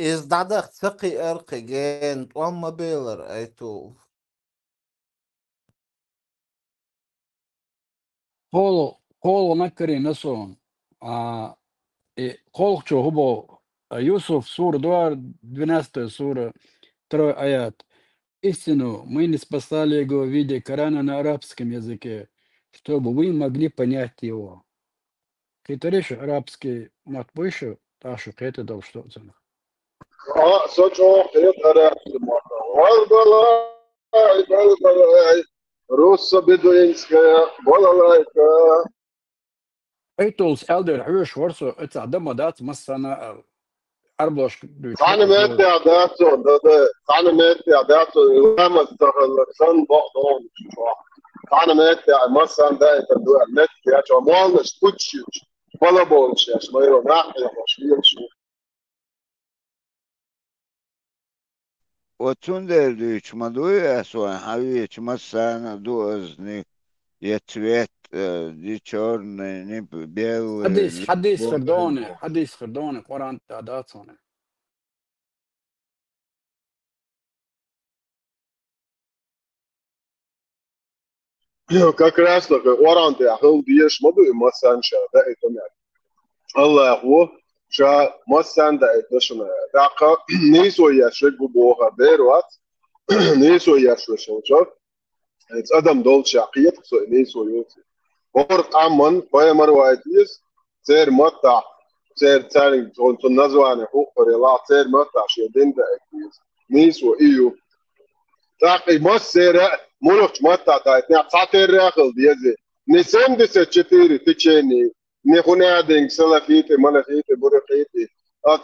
إز دعدك ثقي أرقي جين وما بيلر أيتو قول نكري نسون قول شو هو يوسف سور دوار 12 سورة 3 آيات. Истину мы не спасали его в виде Корана на арабском языке, чтобы вы могли понять его. Китариш арабский мат выше, так что это дал что-то. سوچو خيط أراك والبلاي روس بدوينسكا بولالايكا Eitools elder huurs wordt zo, het is adem dat masana arblosh أنا ما أدري عداتو أنا ما أدري عداتو لما استخلصن بعضهم أنا ما أدري مثلا ده تبدو النت يا شو مالش كوتشيش ولا بولش يا شو ما يروح ناحية مش وتندر ديش مدوية سوى حبيش مثلا دوزني يتويت دي شورن نب بيو حديث خردوني قرآن تعداد صوني. как раз таки оранте ахыл диеш модуй масан ша да это الله هو شا مثلا ده اتشنا داقة نيسو يشرك بوها بيروات نيسو يشرك شوشوف اتس ادم دول شاقيت سو نيسو يوتي ورق عمن باي مرواتيس سير مطع سير تاني تون نزواني حقوق ريلا سير مطع شيدين ده اكيس نيسو ايو تاقي مصيرة مولوش مطع تايتنا ساتير راخل ديزي نسيم دي ستشتيري تشيني نخوني هادين سلافيتي ملافيتي برقيتي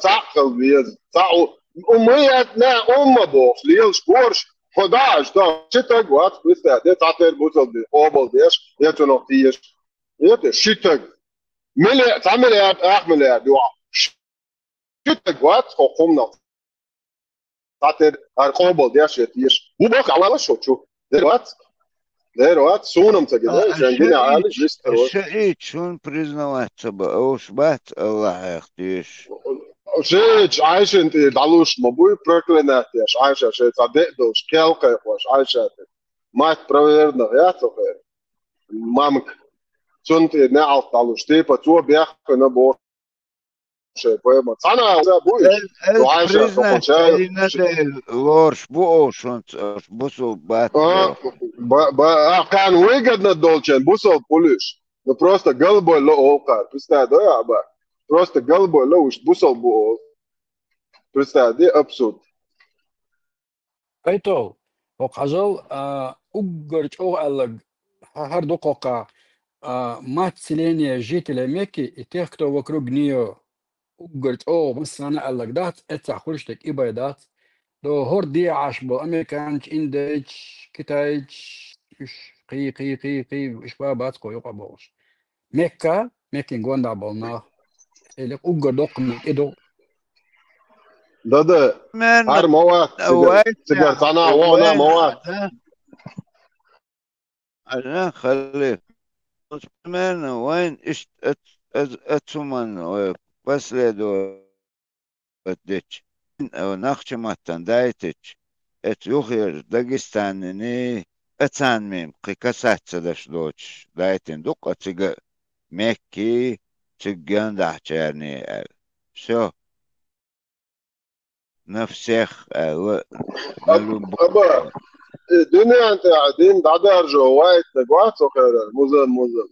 تعقل بيز تعو أمياتنا بوخ ليلش بورش 11 دا شتاق وات بستا دي تعطير بوصل دي قوبل ديش يتو نقطيش يتو شتاق مليار تعمليار مليار دوا شتاق وات قومنا تعطير قوبل ديش يتيش وبوك على شو دلوقتي سونم تجدها جنجينا عالي جستر الشيء شون признавать себе уж бат الله يختيش شيء عايش انت دعلوش مبوي بركلنات ياش عايشة شيء تعدقدوش كالقي خوش عايشة ما تبريرنا غياتو غير مامك سنت نعرف دعلوش تيبا تو بيحكي نبوش شيء بويما أنا بويش وعايشة فقط شيء لورش بو شونت بوسو بات كان ويجدنا الدولشين بوصل بوليش просто قلبه له اوقات представь да я ба просто قلبه له وش بوصل بو представь دي ابسود ايتو وقجل угорч او алаг хар докока мать селения жителей Мекки и тех, кто вокруг нее угорч о مسana алаг дат это хурштек ибай дат до хор دي عاش بو امريكانش اندش كتايش قي اشبابات كو يقبوش مكة مكين غوندا بولنا اللي ugar dokni edo ده هر مواد سيجارت انا وانا مواد انا خليك من وين اشت اتسمن بس لدو اديتش او نخش ماتن دايتش ات يخير داغستانني اتسان ميم قيكاسات سدش دوتش دايتن دوق اتيغ مكي تجان دحچرني شو نفسخ أبا الدنيا أنت قاعدين دعدر جوايت نجوات وكذا مزن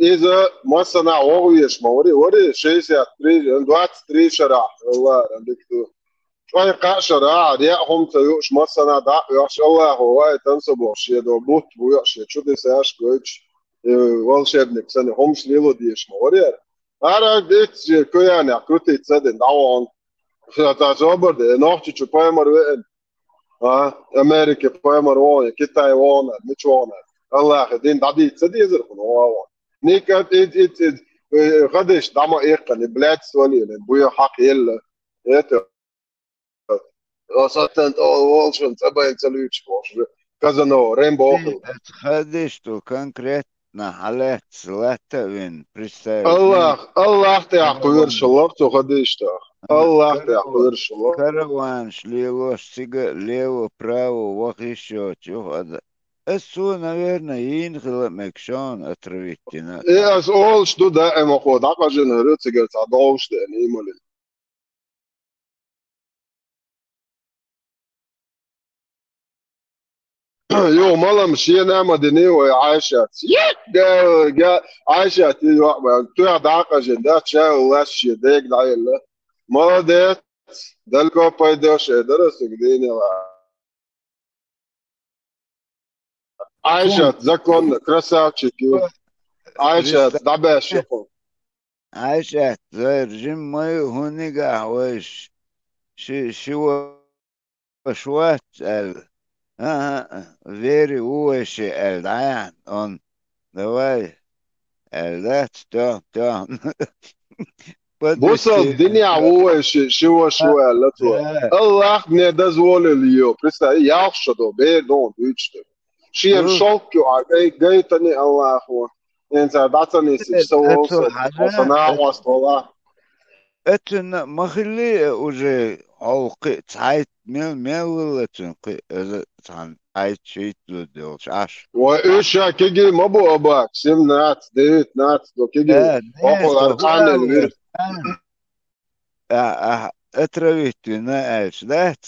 إذا ما صنع وغيش ما وري شيء سياتري دوات تري شرع والله عندك تو شوي قا شرع رياهم تيوش ما صنع دع ياش الله هو تنسب وشي دو بوت وياش شو دي ساش كويتش والش ابنك سنة هم شليلو ديش ما وري أنا ديت كيان يا كروتي تصدق دعوان تعتبر ده نوع تشوفه مرة Amerika poemar våna, Kitaj våna, mycket våna. Allah din dadit سديزر خن هو نيك ات غدش دعما إيقن بلاد سولي بويا حق يلا يتو وصلت والشن تبا ينسلوش كذا نو رينبو خدش تو конкретно حالات سلاتوين الله تعقير شلق تو خدش تا الله تعقير شلق كاروان шли сига лево право вот еще чего السو наверное ينخل مكشان اترويتنا as all что да эмо ход акажен рыцарь цадовш да не имали يو مالا مشينا مدني وعايشة يك عايشة تو داقة جدات شا ولاش شديك دايلا ما ديت دلكو بايدوش درس قديني عايشة زكون كراساتشيكي عايشة دعباش يقول عايشة زير جيم ماي هوني قهوش شو شوات ال very وش العين on the way that stop بص الدنيا هو شو لا تو الله ندزول اليو بريستا ياخشدو بيدون بيجت شيء شوك جاي تاني الله هو انت بعتني سووا صناعه واسطه اتن مخلي وجه عوق تعيت ميل تنقي تعيت شيء تدوش عش وايش كيجي ما بو اباك سم نات ديت نات دو كيجي اقول ارقام الوير اترويتنا ايش ذات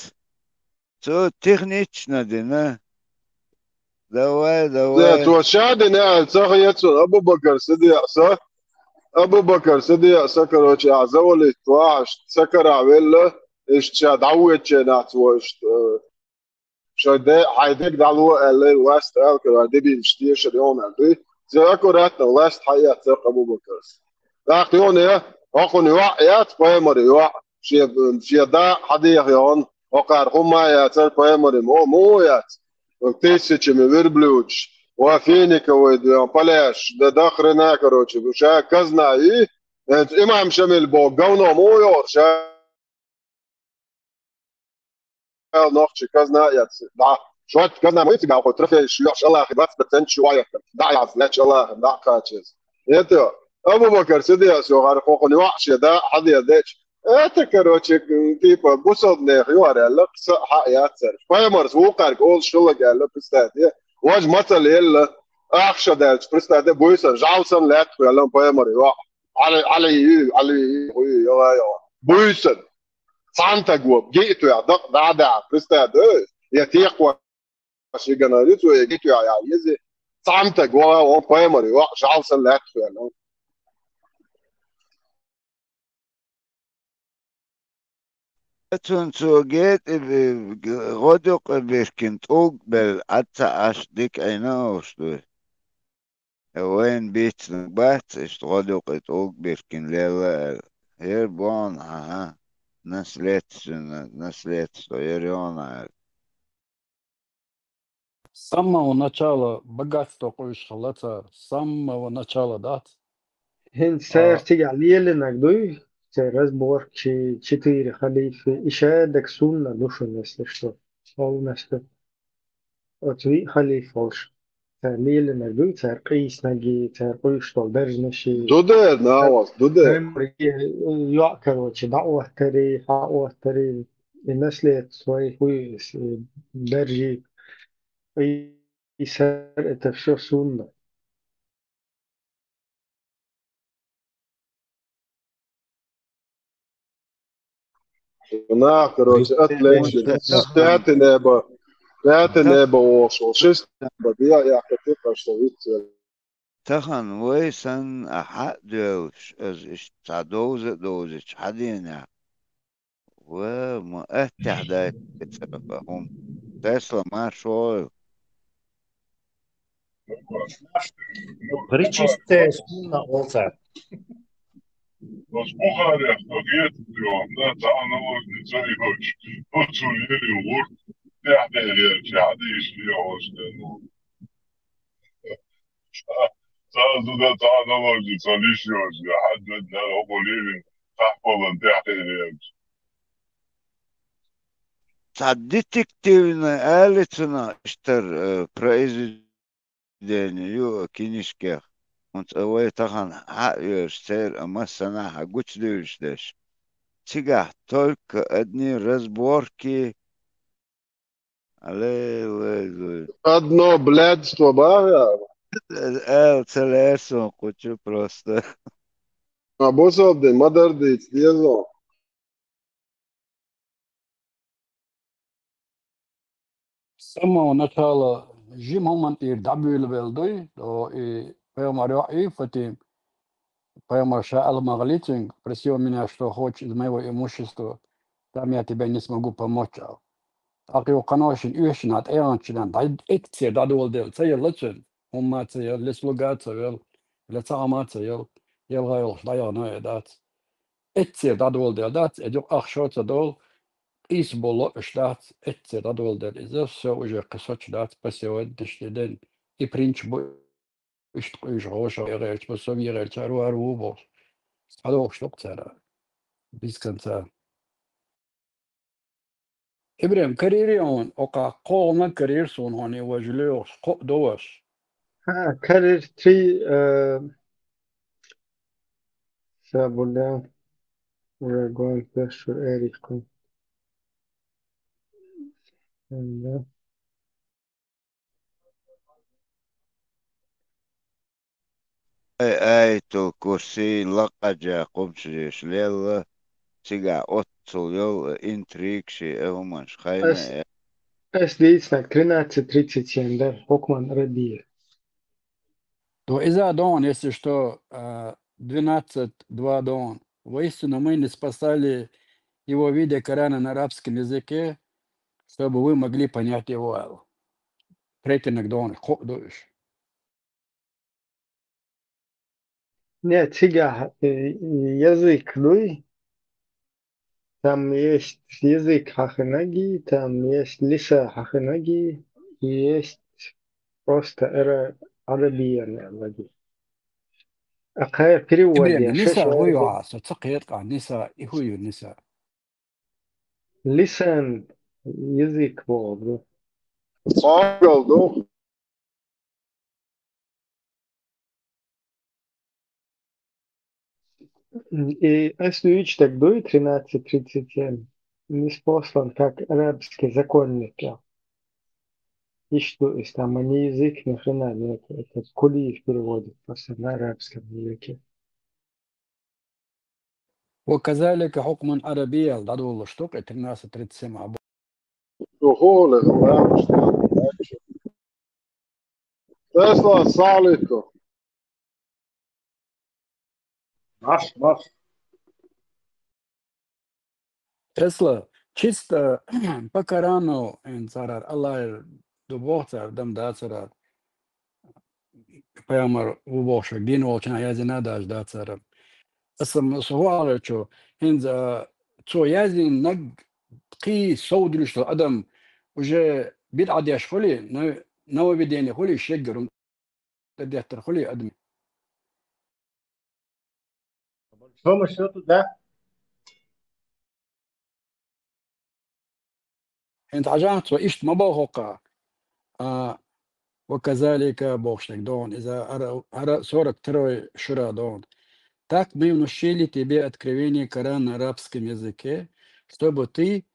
تو تكنيتشنا دينا دواي تو شادنا صحيت ابو بكر صديق صح ابو بكر صديق سكروش عزولي تواش سكر عويله ايش دعوت نات واش شده حيدك دعوه اللي واست الكر دبي مشتي شريون عندي ذكرتنا واست حياه ابو بكر لاقيون يا اكون وعيات بايمري وع شي دا حديق يون وقار هما يا تل بايمري مو يات تيسچ مي وربلوش وفينك وديون بلاش ده داخرنا كروتش وشا كزنا اي امام شمل بو جونو مو يور شا نوخش كزنا يات دا شوت كزنا مو يتقا خو ترفي شو الله خبات بتن شويه دا يعرف لا الله دا كاتشز يتو ابو بكر سيدي سو غار خوخني وحش دا حد يدش كروتش كيف بوصل نخيوار لك حيات سر فايمرز وقار قول شلق قال بستادي واج مثل يلا اخشى ده بريستاد بويسن جاوسن لا يلا بايمري علي يا بويسن سانتا جو جيتو يا دق دادا بريستاد يا تيقوا شي جنريتو جيتو يا يزي سانتا جو بايمري جاوسن لا يلا تنسو جيت غدق بيشكنت اوق بالعطا اشدك عيناوش دوي وين بيت نبات اشتغدق اوق بيشكن ليلا هير بون ها نسلت يريون С самого начала богатство قويشلتا с самого начала дат. هن سير تيجي ليلة نقدوي سير بور شي 4 خليفة إشادك سنة دوشن نسلشتو أو نسلو أتوي خليفة وش ليلة نقدوي سير قيس نجي سير قويشتو برجنشي دودر ناوس دودر يأكل وش دعوة تري حقوة تري النسلة سوي كويس برجي يسير تفشو سنة هناك كروتش اتليش تاتني بوصل شست بديع يا كتير اشتويت تخن ويسن أحد دوش از دوز حدينا وما اتحدى بسببهم تسلا ما شوي Причистая сунна олца. Bulgarija, Sovjetijom, da ta novodnica i hoć. Hoću jeli urt, تحتاج عاديش يعوش لأنه صار تعالى مرجي صليش يوش لحد بدنا الأقولين تحفظ تحتاج Детективная алицина штар произведение кинишках. Und away тахан хаёр сэр амасана хагуч дышдеш. Тига только одни разборки. Але Одно блядство, бага. целесо хочу просто. А бособды, мадардыц, дезо. С самого начала Jim Homantир дабюл велдой, то и Поймарё и Фатим, Поймарша Алмаглитинг просил меня, что хочешь из моего имущества, там я тебе не смогу помочь. أخي وقناشن إيشنات إيرانشنات عد إكتير دادول ديل تيل لتشن هم ما تيل لسلوجات تيل لتعامات تيل يلغايل ضيا نايدات إكتير دادول ديل دات إدو أخشوت دول إيس بولو إشدات إكتير دادول ديل إذا سو إجا قصوش دات بس يود نشتدين إبرينش بو إشتقيش غوشا يغيرش بسو يغيرش أرو أرو بوش هذا أخشوك ترى بيسكنتا إبراهيم كاريريون أوكا قونا كارير سون هوني وجلوش قو دوش كارير تري سابولا we're going first for Eric. أي تو كرسي لقجا قمشيش ليلا تيجا أوتو يو إنتريكشي أهمش خاينة SD 13:37, да, Хокман Рабия. То из-за дон, если что, 12:2 дон. Воистину мы не спасали его видя Корана на арабском языке, чтобы вы могли понять его. Третий дон, ходуешь. Нет, тига, язык, ну там есть язык хаханаги, там есть лиса хаханаги, и есть просто арабия налаги. А какая перевод? إبراهيم النساء هو يعاص تقيت عن النساء هو النساء. لسان язык был. Сагал, да? И SUH тогда 13:37 не спослан как арабский законник. И что, если там они язык ни хрена нет, это Кулиев переводит просто на арабском языке. وكذلك حكم عربي الضدول الشتوك 13:37. دخول الغرام تسلا السالكو Наш. Тесла чисто по Корану царар Аллах дубохтар дам дацарар паямар убошак дин волчна язина даш дацарар اسم سؤال شو هنزا شو يازن نج قي صودرش الأدم وجا بيد ياش خلي نو بديني خلي شجر تدي خلي أدم. Большому счету, да. أنت عجبت وإيش ما بوقع وكذلك بوشك دون إذا أرى صورة تروي شرا دون. Так мы внушили тебе откровение Корана на арабском языке, чтобы ты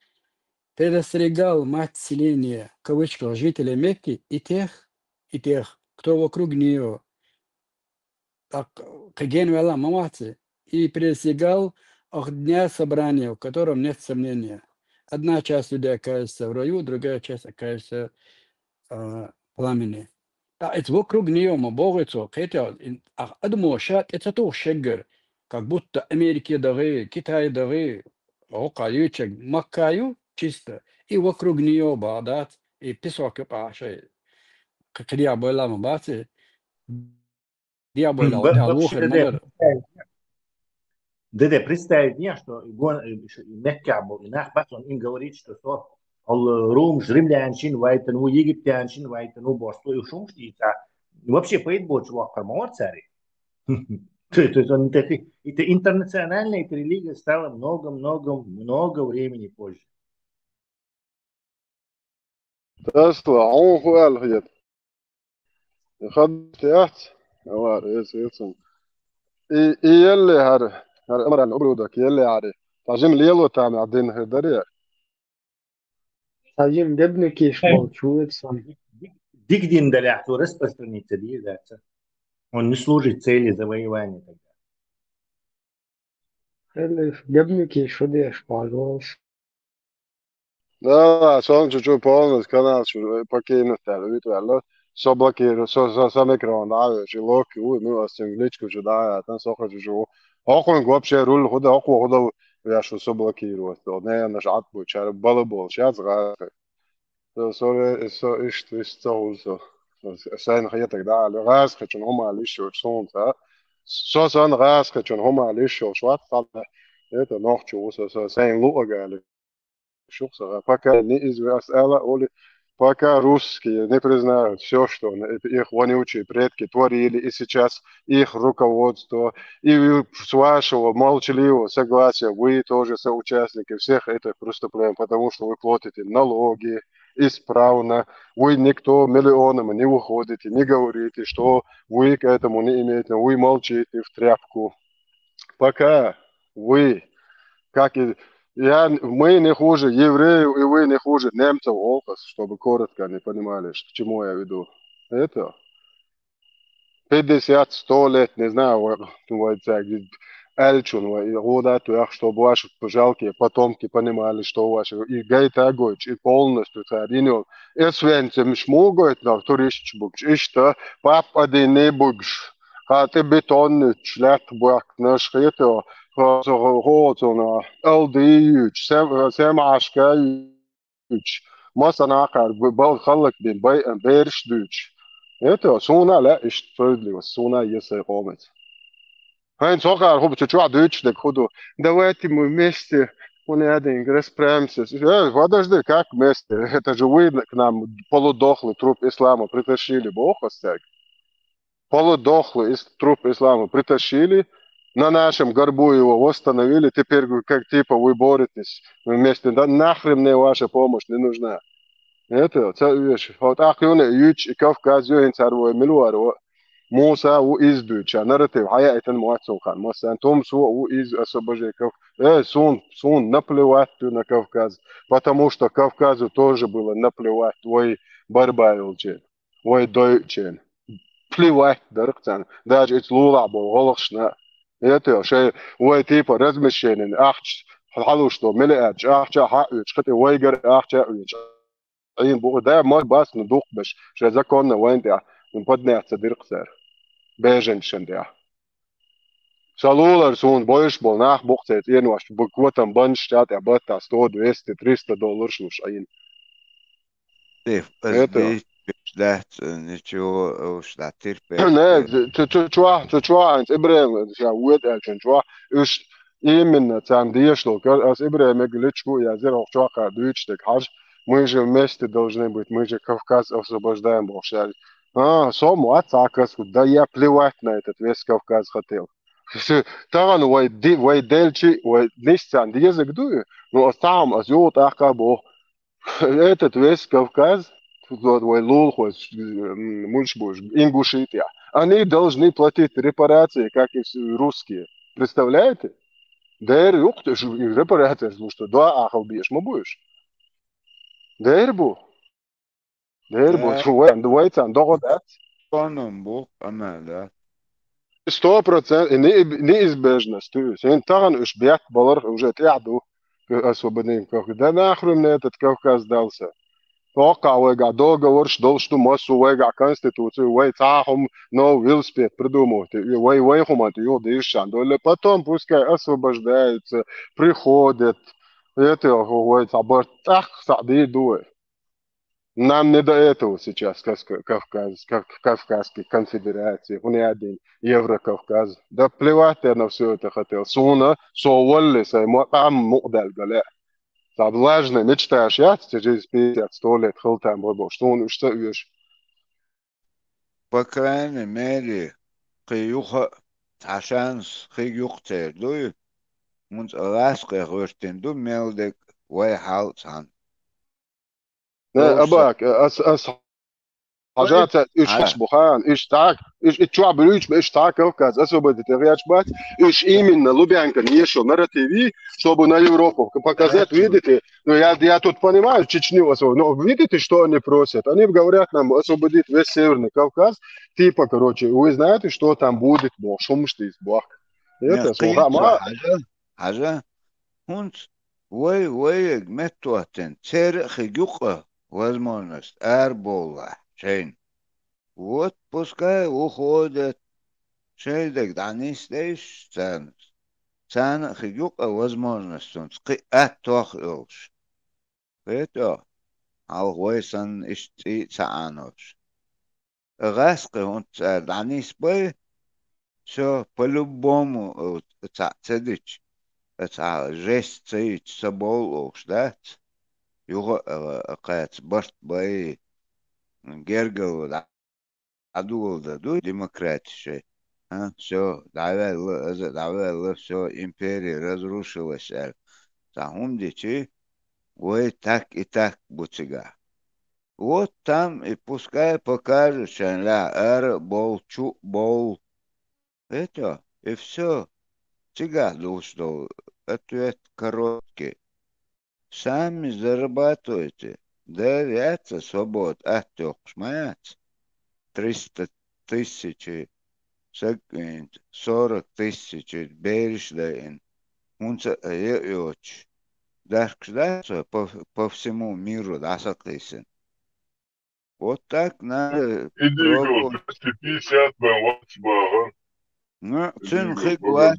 предостерегал мать селения, в кавычках, жителей Мекки и тех, кто вокруг нее, так, и предостерегал от дня собрания, в котором нет сомнения. Одна часть людей окажется в раю, другая часть окажется в пламени. Это вокруг нее мы борются, хотя адмошат это тоже шегер, как будто Америки дары, Китай дары, окаючек, макаю чисто, и вокруг нее Багдад, и песок и паши, как диабола мабати, диабола вот алухер мадер. Представить мне, что Мекка был, и наш батон им говорит, что Румш, римлянщин, вайтану, египтянщин, вайтану, босту, и шумштица. Вообще, поэт больше вахтармор цари. То есть это интернациональная эта религия стала много времени позже. Tesla, ongeveer. Je gaat echt. Ja, waar is het zo? يلي هر امر ان ابرودك يلي عاري تعجم ليلو تام عدين هدري Один бедники получается. Дигдин даляхту распространится, да. Он не служит цели завоевания тогда. Или бедники что дешь, пожалуйста. Да, сон чуть полный канал, что покинут телевизор, алло. Så blockerar så mycket runt där så lock och nu är det glitch så där att den saker så har gå upp sig rull خد اقوى خد يا شو så blockerar så nej انا شعت بوشار بالبول شات صغار så ist så sen خيتك ده على غاز كتشون هم على شو صون så sen غاز كتشون هم على شو شوات طلع это ночью så sen луга شخصا пока не известно или пока русские не признают все, что их вонючие предки творили, и сейчас их руководство, и с вашего молчаливого согласия вы тоже соучастники всех этих преступлений, потому что вы платите налоги исправно, вы никто миллионами не выходите, не говорите, что вы к этому не имеете, вы молчите в тряпку. Пока вы, как и мы не хуже евреев, и вы не хуже немцев, чтобы коротко не понимали, к чему я веду. Это 50-100 лет, не знаю, Эльчун, чтобы ваши жалкие потомки понимали, что ваши и Гейтагойч, и полностью царинил. И свенцем шмугает на туристчбукш, и что пап один не будешь. А ты бетонный члят бак наш это غوتنا الديوش سام عشكايوش مثلا آخر بال خلق بين بيرش دوش это سونا لا اشتفردلي والسونا يسي قومت هاي سوكر هو بتشوع دوش دك خدو давайте мы вместе один распрямся. Подожди, как вместе? Это же вы к нам полудохлый труп ислама притащили, Бог остяг. Полудохлый труп ислама притащили, на нашем горбу его восстановили, теперь как типа вы боретесь вместе, да нахрен мне ваша помощь не нужна. Это, видишь, вот ахюне юч и Кавказ юин царвой милуаро, Муса у издуча, нарратив, хая это муацун хан, Муса антом су у из освобождения сун наплевать на Кавказ, потому что Кавказу тоже было наплевать, твой барбарилчен, твой дойчен, плевать, даркцан, даже это лулабо, голошна. Это шеء هو تيبا رزمشين أخش حلوش تو ملأج أخش حقش خطي ويجر أخش أخش عين بقول ده ما بس ندوق بش شذا كنا وين ده من بدنا تصدق سر بيجن شنديا شالولر سون بويش بول ناخ بوقت إيه واش بقوتن بنشتات أبدا 100 200 $300 شوش عين ده نشوف وش ده تربية نه تشوا أنت إبراهيم شاويت ألشن تشوا إيش من تعمديش لو كان أس إبراهيم يقولشكو يا زين أخشوا قادوش تكحش мы же вместе должны быть, мы же Кавказ освобождаем, Богшаль. Сому отцакас, да я плевать на этот весь Кавказ хотел. Таран вай дельчи, вай нисцан, язык дует, но там азиот ахкабо. Этот весь Кавказ, Ингушетия, они должны платить репарации, как и русские. Представляете? Да репарации, что да, ахал бьешь, мы будешь. Дербу, давайте андогодат. Бог, да. 100% неизбежность. То есть, таран уж бьет балар уже тяду освободим. Когда нахрен мне этот Кавказ сдался? Пока вега договор, что массу вега конституцию, вей цахом, но велспет придумывать, вей хумат ее дышан. Потом пускай освобождаются, приходят. Это вей цабар так сади дует. Нам не до этого сейчас Кавказской конфедерации, он один Еврокавказ. Да плевать я на все это хотел. Суна, совали, сайму, там мудаль гале. Tāda lēžnē nečtājuši jācis, ja жизнь 50 лет халтām бабо, что он что веш. По крайней мере, خيوخ عشان خيوخ تردو منت راسق غورتين دو ميلدك واي حالت عن Ne, abāk, حاجات ايش بخان ايش تاك ايش تشعب ايش بايش تاك كاز اسو بدت رياش بات ايش именно Лубянка не шел на ТВ, чтобы на Европу показать, видите, ну я тут понимаю Чечню, но видите, что они просят? Они говорят нам освободить весь Северный Кавказ, типа, короче, вы знаете, что там будет, шумштис, бах. Это слуга, حاجة هونت وي متوتن تاريخ يقى возможность أربولا شين вот пускай уходят шейдек данис лишь цан хигука возможность он ски атох илш это алгойсан ишти цаанош раски он данис бой все по-любому цедич это жесть цедич собол уж да юго кайц барт бой гергал عدول ده دو демократия, все, давай, все, империя разрушилась, там дичи, ой, так и так бутига. Вот там и пускай покажут, что бол, это, и все, тига, что ответ короткий. Сами зарабатывайте, доверяться свобод, шмаяться. 300 тысяч, 40 тысяч береждайн, унца еоч. Даже по всему миру дасаклисен. Вот так надо пробовать. 250 бывает. Ну, цен хигуат.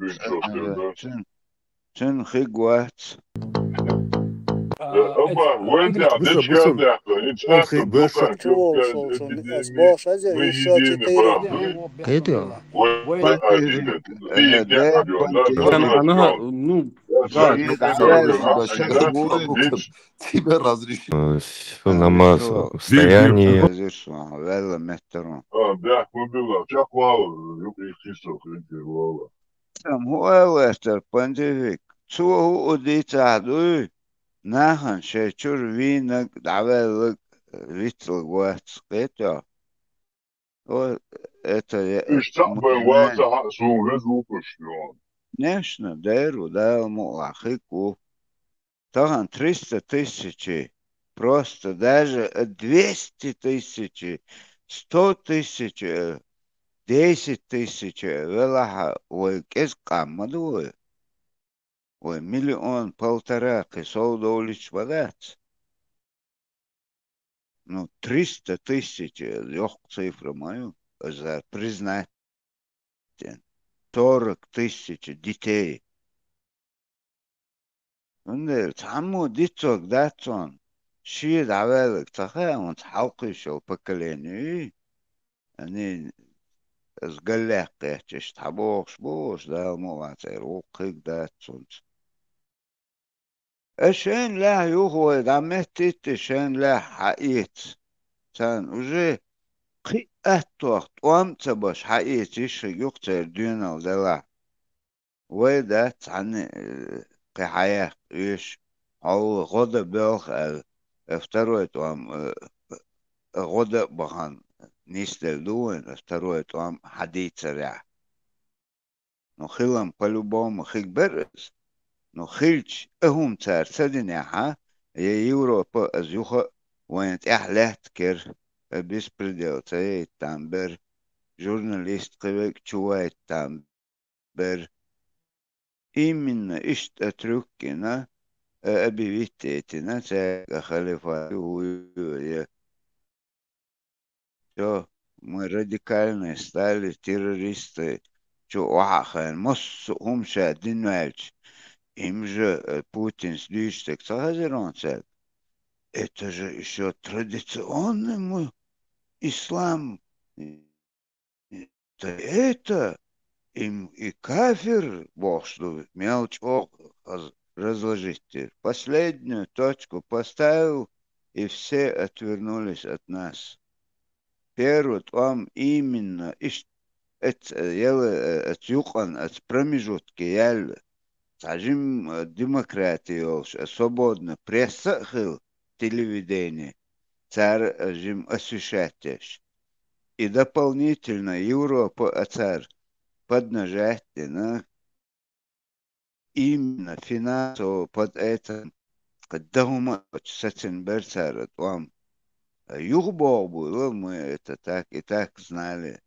Цен хигуат. Тебя разрешили. На массовом состоянии. Нахан шечур винок давай витл гуац это конечно деру дал муахику тахан 300 тысяч просто даже 200 тысяч 100 тысяч 10 тысяч велаха ой кескамадуй ой, 1,5 миллиона кисолдовлич подать. Ну, 300 тысяч, легкая цифра мою, за признать. 40 тысяч детей. Он саму диток датсон. Ши давелик, такая он халкишел поколению. Они с галякой, табокш, да, мовацер, укик датсон. عشان لا يهوى دمتت عشان لا حقيت سان وجه قيئت وقت وامت باش حقيت إيش يقتل دينا ودلا ويدات عن قحياة إيش أو غدا بيخ افترويت وام غدا بخان نيستل دوين افترويت وام حديث سريع نخيلهم по-любому خيك برس نو خيلش اهم تار سدناها هي يوروبا ازيوخا وانت احلات كر بيس بريديو تاي تامبر جورناليست قبك شوية تامبر إيمن إشت أتركنا أبي بيتيتنا تاك خليفة ويا شو мы радикальные стали террористы شو واحد مص هم شادين مالش им же Путин с Дюйштек Сахазеронцек. Это же еще традиционный ислам. Это им и кафир, бог что, мелочь, разложить теперь. Последнюю точку поставил, и все отвернулись от нас. Первый вам именно отюкан от промежутки яль. Сажим демократию, свободно пресса хил телевидение. Царь жим освещаешь. И дополнительно Европа царь поднажатие на именно финансово под это дома Сатенберцара вам югбо было, мы это так и так знали.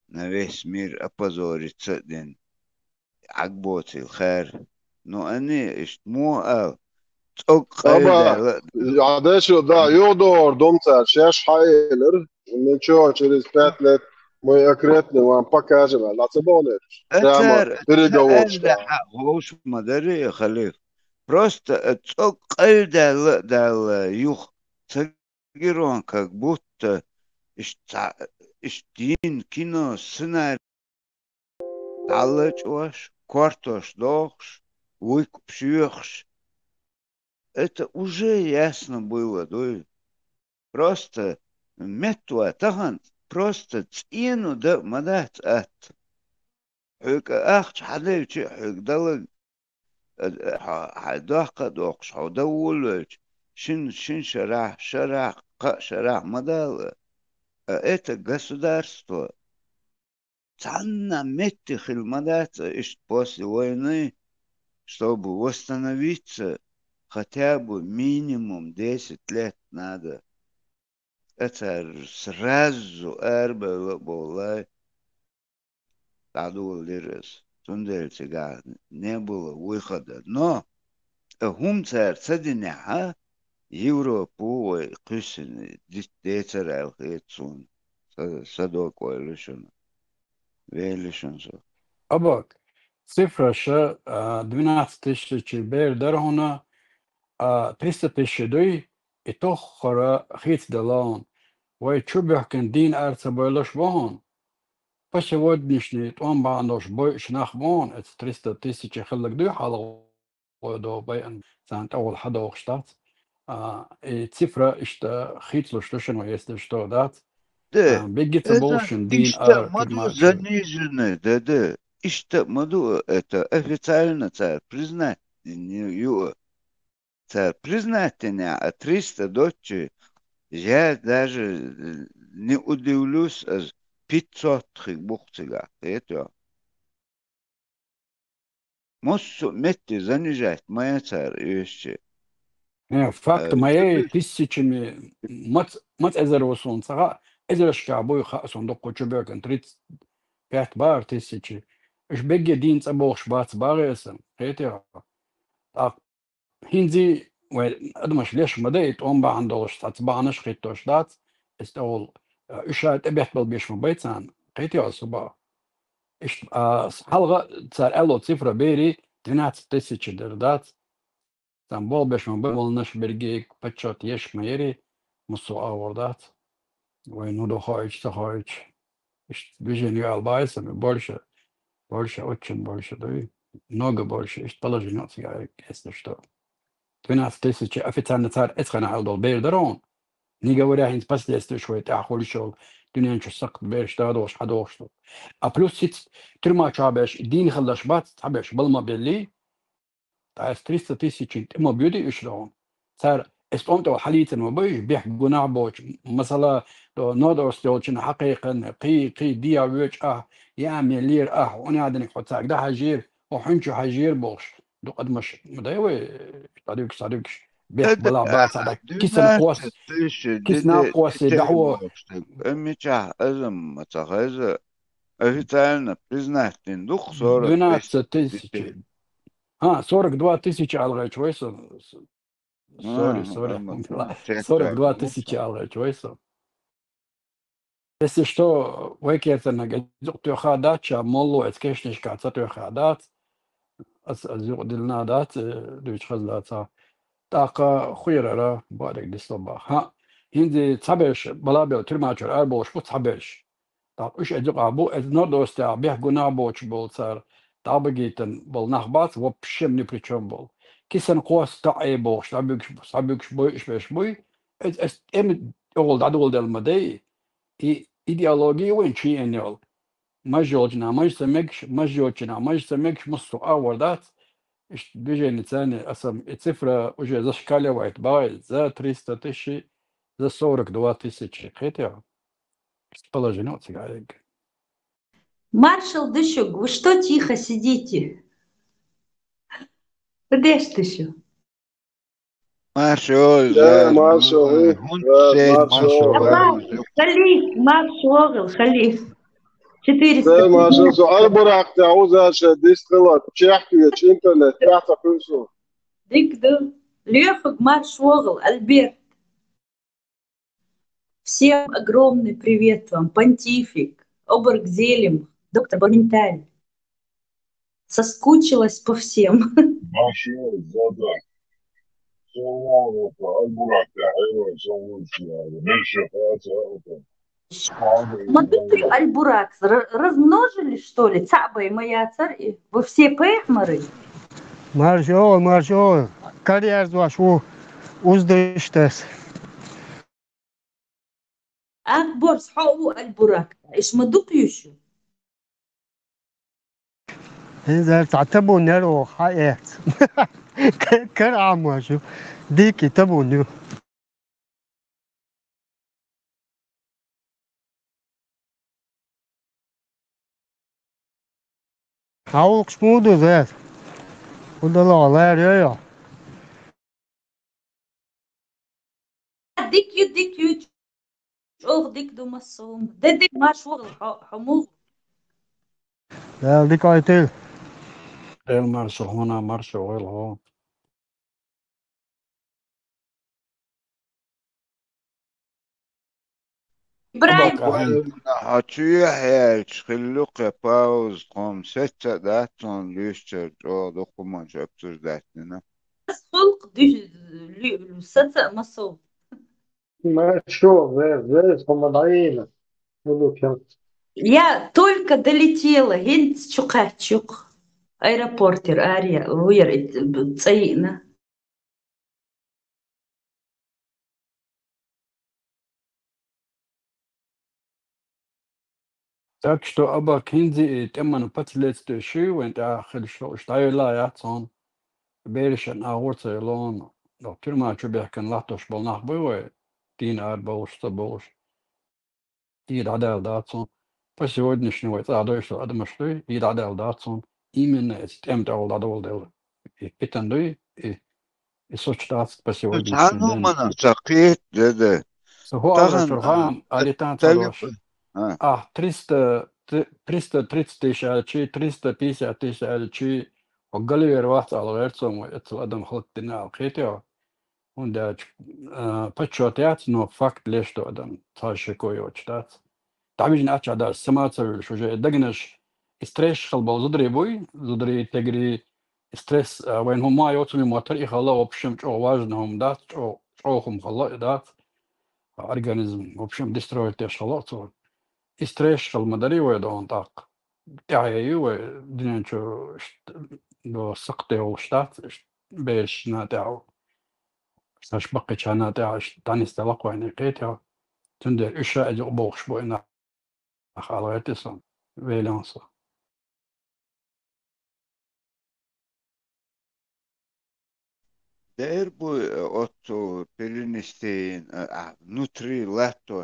На весь мир опозориться день. Акботил хэр. Но они мо Aba, adesso da, io do domca, шеш хайлер, ничего через 5 лет мы окретно вам покажем, на цибоне. Прямо переговорочка. Вош мадари халиф. Просто дал юх цагирон, как будто иштин кино сценарий. Далеч ваш, квартош дохш, выкупшьёхш. Это уже ясно было, да? Просто метуа тахан, просто цину да мадат ат. Ахч хадевчи дал حداقة دوقش حدولج شن шарах мадал. Это государство цанна меттихил мадат после войны, чтобы восстановиться хотя бы минимум 10 лет надо. Это сразу эрбе было тадул лирес. Тундельцега не было выхода. Но хумцер цадиня Европу и кусин дитецер элхетсун садок ойлушун велишун со. Абак, цифра 12 тысяч бер هنا 300 тысяч دوي اتوخر خيت دلان ويتشبه كان دين ارث بولش بهون بس сегодняшний он бандош бой шнах бон это 300 тысяч خلق دوي حلقة ودو بيان سانت اول حدا وقشتات и цифра ишта хитло что шно если что дат бегит болшин дин маду заниженный да ишта маду это официально царь признать не царь признать меня 300 дочь я даже не удивлюсь 500 бухтига это Моссу метти занижать моя царь еще. فاكت ماي تسيچمي مت ازروسون صغا ازرش كابوي خاصون دقو چبك انتريت 5 بار تسيچي اش بيجي دين صبوخ بات باريسن هيتي هينزي ادمش ليش مديت اون با عندوش تطبعنش خيتوش دات استول اشات ابيت بالبيش مبيتسان هيتي اصبا اش حلقه صار الو صفر بيري 12 тысяч дат там был бешен был наш береги почет еш майери мусу авордат войну до хаич движение албайса больше очень больше да много больше есть положение если что 12 тысяч официально царь эсхана алдол бейдерон не говоря им последствия шويه اخول شغل دنيا نشو سقط بيش تادوش حدوش плюс сит ترما شابش دين خلش بات حبش بالما بيلي تعرف 300 тысяч ما بيودي يشلون صار استونتو حليت المبيش بيحكوا نعبوش مثلا نودر ستوتشن حقيقة قي ديا ويش يعمل لير وانا عادني حط ساق ده حجير وحنشو حجير بوش دو قد مش مدايوي صديقش بيح بلا بعض صدق كيسنا قوس دعوة اميچا ازم متخذ официально признать дух 12 тысяч 42 тысячи алгай чойсо сори 42 тысячи алгай чойсо если что векерта на гадзукту хадача молло эскешниш кацату хадат азук дилна дат дуч хазлата така хуйрара барик дислоба هندي تبش بلابل ترماچر اربوش بو تبش طب ايش ادق ابو از نودوست بيحكوا نابوش بول صار Табагитен был нахбац, вообще ни при чем был. Кисен кос таэбо, штабюкш бой, эм оғыл дадуғыл дел мадей, и идеология وين شيء يعني مجوجنا مجوجنا مجسمكش مصو أوردات إيش بيجي نتاني أسم الصفرة وجه ذا شكالة وايت بايل ذا 300 тысяч ذا 42 тысячи хотя положено цыгарик. Маршал Дыщук, вы что тихо сидите? Где ж ты еще? Marshall, لا مارشال ايه لا مارشال خليك ما شغل خليك 400 لا مارشال سؤال براك تعوزها شديش غلط تحكي انترنت تحت فلوسه ديك ده Лёфик мар шогл, Альберт. Всем огромный привет вам, понтифик, оборгзелем, доктор Боненталь. Соскучилась по всем. Marshall, zaten. Sonra Alburak da hayvan savunmuş yani. Ne şefat Смотри, Альбурак, размножили, что ли? Цаба и моя царь, вы все пехмары? Marshall, care вашу уздыштес. Ах, борс, хау Альбурак, إيش ما دوبيوشو? إذا تعتبوا نرو حياة كرام واشو ديكي تبوا نرو Hauks moeder vet. Hoe de la lær ja. ديك شوف ديك دو مصوم ديك ما شغل حموض Ja, die kan je til. المارشال هنا مارشال هو Haçuya her xilluq pauz qom setça datson lüsçer o dokuma çöptür datnina. خلق دي ستة مصوم ما شو غير هم ضعيفة Я только долетела, гинт чукачук. Аэропортер, Ария, уйрит, цаина. Так что оба кинзи темман пацлецту шу вент ахил шло штайла ятсон беришен аорца лон доктор ма чубехкен латош болнах бой тин арбош табош и дадал датсон по сегодняшнему это адойшо адмашты и дадал датсон именно тем дадал дел и питандой и сочтац по сегодняшнему Тану мана цакит деде. Сухо Шурхам алитан цадош 330 тысяч альчи 350 тысяч альчи وقالوا روحت على غيرتهم واتلقدم خلطنا الخيتيو وندا بتشوتيات نو فاكت ليش تو ادم تاشكو يوتشتات تعبيجن اتش على السمات شو جاي دقنش استريش خلبو زدري تجري ستريس وين هم ما يوتمي موتر يخلا وبشم جو واجنهم دات جوهم خلا دات организм в общем дестроит те шалото استريش المدري ويدون طاق تعيي ودينشو دو سقطي وشتات بيش ناتعو اش بقي كان تاعش تاني استلق وين قيتها تندر اشا اجو بوخش بوينا خالاتسون فيلانسا Der bu otto pelinistein nutri latto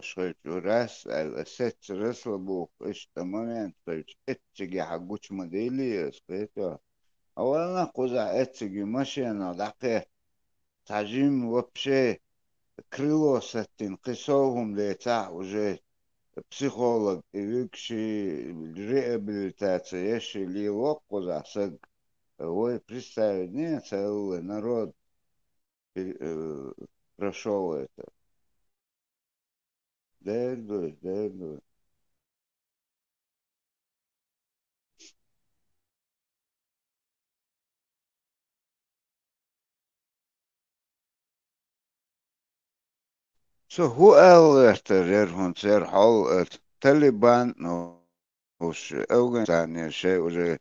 ras set reslo işte moment etçigi haguç modeli speto awalna qoza etçigi машина дaqe tajim вообще крыло саттин qisovhum leta уже психолог ивикши реабилитация еши ли локоза саг ой представить не целый народ прошел это. Дерду. So who else there hon hall Taliban no وش Afghanistan شيء وجه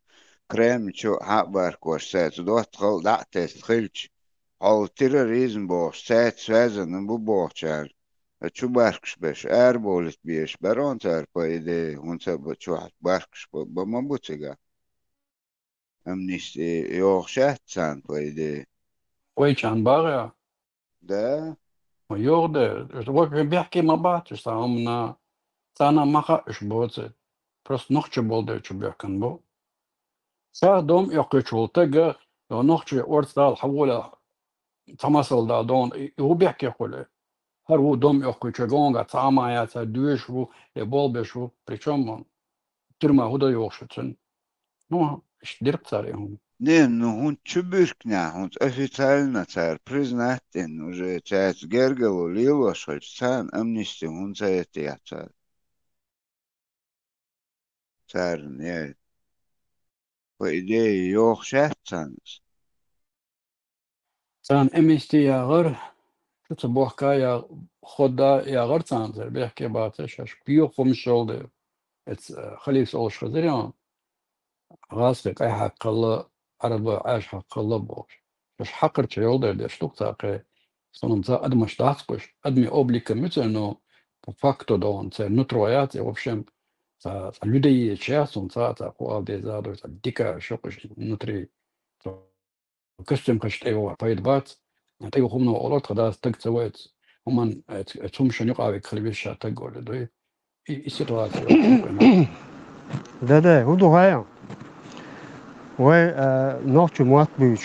كريم شو حبر كوش سات دوت خل دعتس خلش حال تيروريزم باش سات سوازن بو باچر شو بركش بش بولت بيش بران تر پایده هونتا با چو حد بركش با ما بوتگا امنيستي يوخشات سان پایده ويشان باغيا ده ويوغده بيحكي مع بعض استعملنا سانا مخا إش بوتسي بس نخش بولده شو بيحكن بو سادوم يقشول تجا لو نخش أورثال حولة تمثل دا دون هو بيحكي خله هر هو دوم يقشجونغا تعمايا تدوش هو يبول بشو причем ترما هدا يوخشتن نو إيش ديرك صاريهم ну он чубыркня, он официально царь признателен уже царь Гергалу Лилошаль царь амнистия, он за это я царь не по идее يوخشات цанс. سان امستي يا غر تبوحكا يا خدا يا غر تانزر بيحكي باتش اش بيو خمشولده خليس أولش خزريان غاسق أي حق الله عرب عاش حق الله بوش مش حقر تشيولدر دي شتوك تاقي صنمزا أدمش تاسكوش أدمي أوبليكا مثل فاكتو دون це нутрояти в общем людей часом та куал де задо дика шокош внутри то костюм каште его поедбат это его хумно олот когда так целует он цум шанюк авик хлебиша так горе да и ситуация Да, удугая. Ой, ночь мат бич.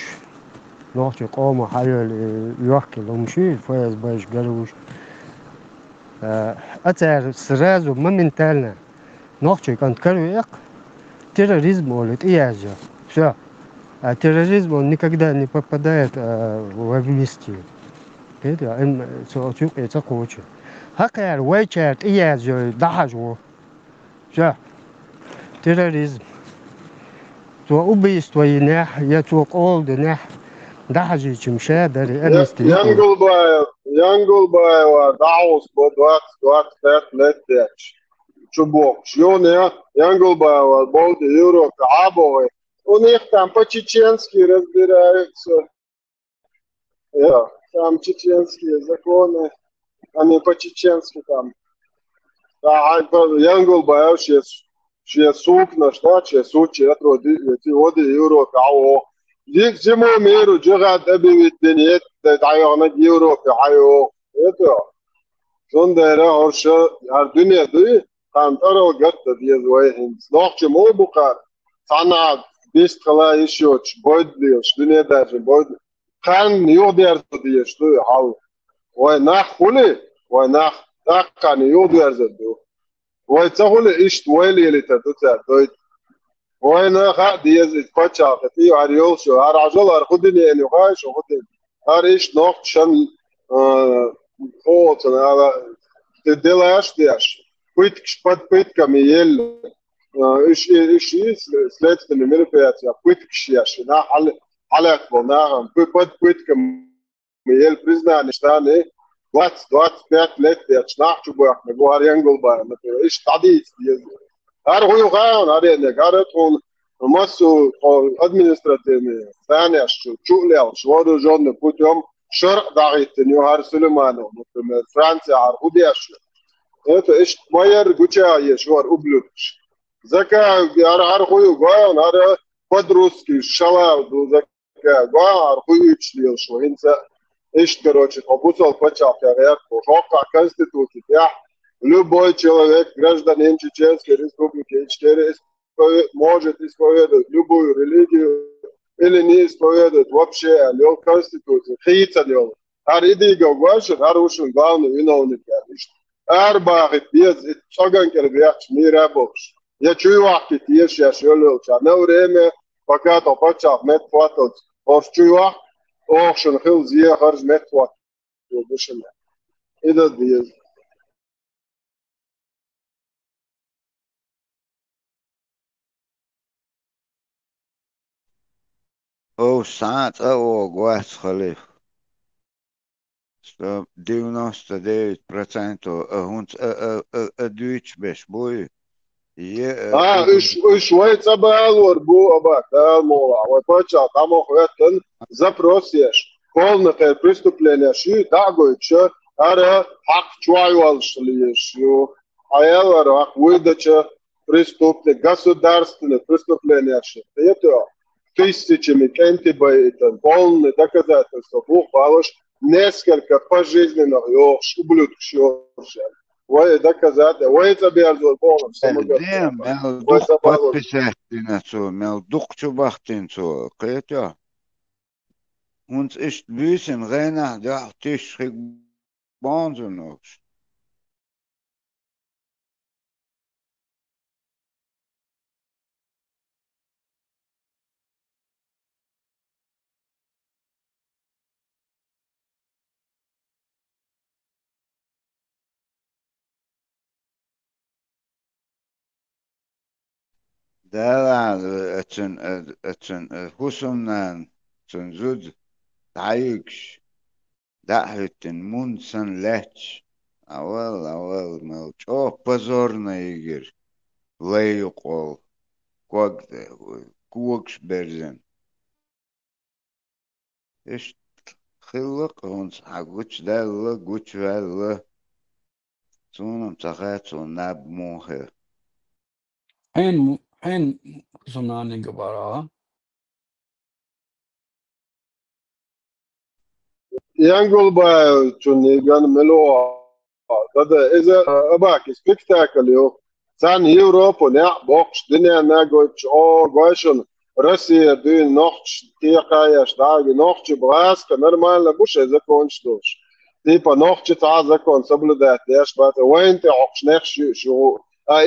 Ночь قوم حيل يحكي لمشي فاز باش قالوش. أتعرف سرازو ما من تالنا. نوع كانت كرويق терроризм олит и яжа. Все. А терроризм он никогда не попадает в амнистию. Это им соответствует это хочет. Хакер вейчат и яжа дахажу. Все. Терроризм. То убийство и не, я только олдне. Дахажи чем шадери амнистию. Янгулбаева даус бодват 25 лет. Чубок, шьёная, Янгулбаева, Болди, Юро, Каабовы. У них там по-чеченски разбираются. Там чеченские законы, они по-чеченски там. Янгулбаев, шie сукна, что, шie сучи, эти воды, Юро, Каабо. Дик зиму миру, джигад, обивит денег, дайона, Юро, Каабо. Это. Зондера, орша, ардуния, дуи. Кантаро гатта диез вайхинс. Нохче мол букар. Сана бист хала ишоч. Бойд диеш. Дуния даже бойд. Хан югдерз диеш. Дуи хал. Вай нах хули. Вай нах. Таккан югдерз ду. Вай цахули ишт вайли елита дуца. Дуид. Вай нах диез ит пача. Кати ариол шо. Ар ажол ар худини ени хай шо худин. Ар ишт нохч шан хоцан. Ты делаешь диеш. Пыткаш под пытками ел, следственные мероприятия, пыткаш яши, на халят волнарам, под пытками ел признание, что они 20-25 лет ячнах чубах, на Гуарьянгулбар, например, иш тадиц, аргую гаун, аренек, арекун, массу административные, саняш, чулял, шводу жодным путем, шар дагит, Ньюхар Сулейманов, например, Франция, архудяш. Это ишь майер гуча ешвар ублюдш. Зака архую гуан ара по-русски шалав зака гуан архую члил шо инца ишь короче обусал почав я по конституции я любой человек гражданин Чеченской Республики Ичкерия может исповедовать любую религию или не исповедовать вообще лел конституцию хица лел аридига гуашен арушен главный виновник Арбахит без шаганкер вяч мира бокс. Я чую ахти тиеш я шелел ча. На время пока то почав мет хватот. Ос чую охшен хил зия харж мет хват. Душина. Ида диез. О саат о гвас халиф. 99% هونت دويتش باش بوي Šveica vēl var būt Elmolā, vai pačā tam ohveten zaprosieš. Полное преступление, что такое, что ара хак чуайвалшлившую, а элара выдача преступных государственных преступлений. Это тысячами кентибайтен, полное доказательство. Бог балаш несколько пожизненных ублюдков. Vai доказать, vai заберзал полным Дем, мел дух подписать мел дух чубахтинцу, кретя. Uns ist Büßen reiner, der Tisch wahnsinnig. ده اتن حسنان اتن زود تعيش دعهتن منسن لاتش أول ملش позорно игр ليقول كوكش برزن إيش خلق هونس عقوش دالله قوش والله سونم تخاتون ناب موخر حين زمان قبرها ينقل باي تشونيغان ملوها هذا إذا أباك سبيكتاكل يو ثاني يوروبا نع بوكش دنيا ناقوش قوشن روسيا دي نوختش تيقايش داغي نوختش براسك نرمال بوش إذا كونش دوش تيبا نوختش تعا كون سبلدات ياش باتا وين تعقش نخش شو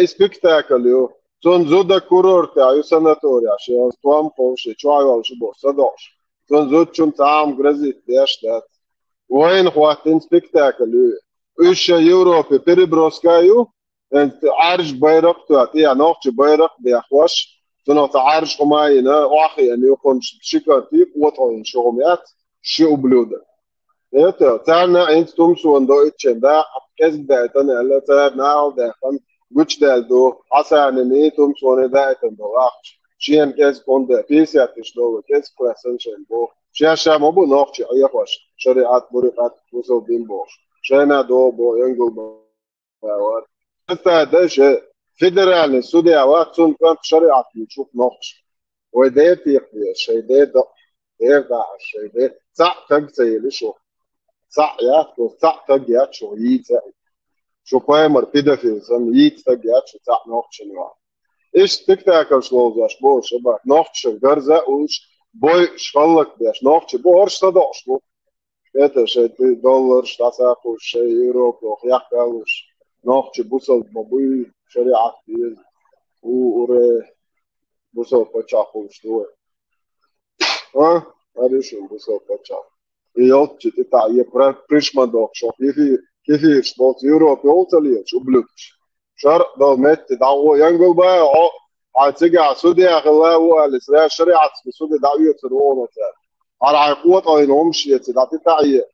سبيكتاكل يو تون زودا كورورت يو ساناتوريا شو توام قوشي شو شبو صدوش تون زود شون تعام غرزيت ياش دات وين خواتين سبيكتاكل إيش يوروبي بيربروسكايو أنت عارج بيرق تعطيه نوختش بيرق بيخوش تنو تعارج خماينا واخي يعني يكون شيكاتي وطن شغميات شو بلوده إيه تعنا أنت تمسو عندو إتشندا كيس دايتنا إلا تعنا دايتن قش دايتو عساني ني تمسو ندايتن دواخش شين كيس كوندا بيسيا تشدو كيس كواسنشن بو شاشا مبو نوختش أيخوش شريعات بريقات وصل بين بوش شينا دو بو ينقل باور حتى ده شيء فيدرالي السودية واتسون كانت شريعة نشوف نوختش وده تيقضي الشيء ده الشيء ده صح تقصي لشو صح ياتكو صح تقيات شو ييتا شو بايمر بيدافيل سن ييتا تقيات شو صح نوختش نوع إيش تكتاكل شلوزاش بو شبا نوختش غرزة وش بوي شغلك بيش نوختش بو هرش تدوش بو это شيء $, штасаку شيء يورو بروخ يحكالوش نوختش بوصل مبوي شريعة ديز وري بوصل بچاخوش دوه هريشون بوصل بچاخ يوتش تتعيه بريشمان دوخ شو كيفي شبوت يورو بيوتاليه شو بلوتش شرق دو مت دعوه ينقل بقى عتيجع سوديا خلاوه الإسرائيل شريعة سوديا دعوية تروونه على قوة أينهمش يتدعي تعيه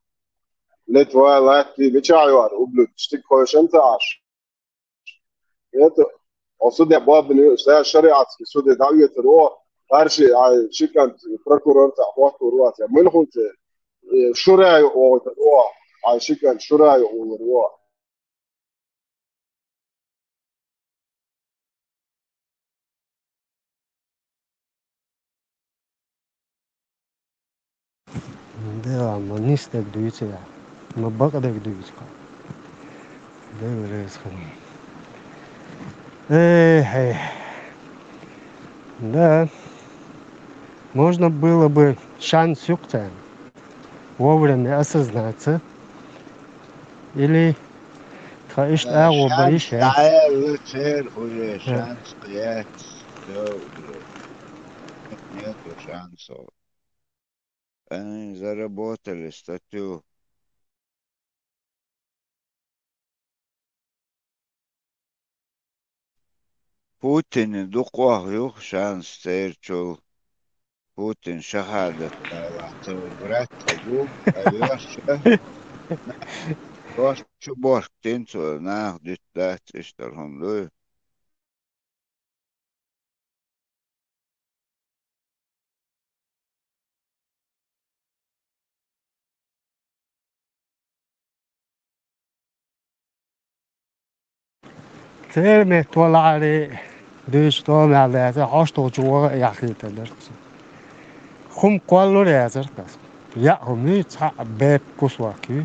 لتوا لاتي بيشايوار وبلوت شتك خوش أنت عاش يتو وسوديا باب من الشريعة سوديا دعوية تروه هرشي على شكل بروكورور تاع تروه من خلت شرعي أو تروه على شكل شرعي أو تروه Да, манистек дуйте, но бакадек дуйте. Да, происходит. Да, можно было бы шанс юкта вовремя осознаться или خايش أغو بريش تعال خير خويا شانس قياس нету шансов. Они заработали статью. Путин دقوه يوخ شانس تيرچول Putin شهادة برات أبوه أيوة شو بوش تنسو ناخد دات اشترهم له ترمي طلع علي دوش طعم على هذا عشتو جوا يا أخي تدرس خم قالوا لي هذا كاس يا هم يتصع بيت كسواكي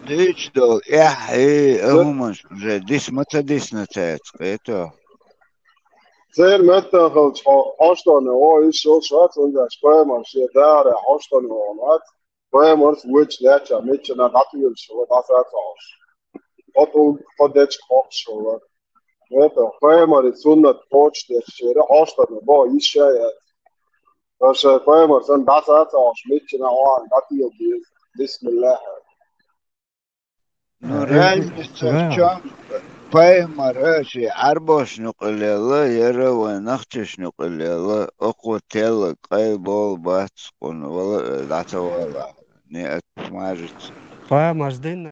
Dici do, هم ديس متى ديس نتاعت قيتو Zeer mettegels afstand hoor is zo zwart en dat sperma zit daar afstand hoor. Sperma which that ja met je naar dat wil zo dat het als. Wat dat kost zo. Weet je, sperma is zonder coach dat zeer afstand hoor is je. Dus sperma zijn dat het als met je naar dat wil bismillah. نوران بايمر هاشي عربوش نقول الله يرى ونختش نقول الله أقوى تيلا قايبول بات قن ولا دعتا ولا نيأت مارت فمجدين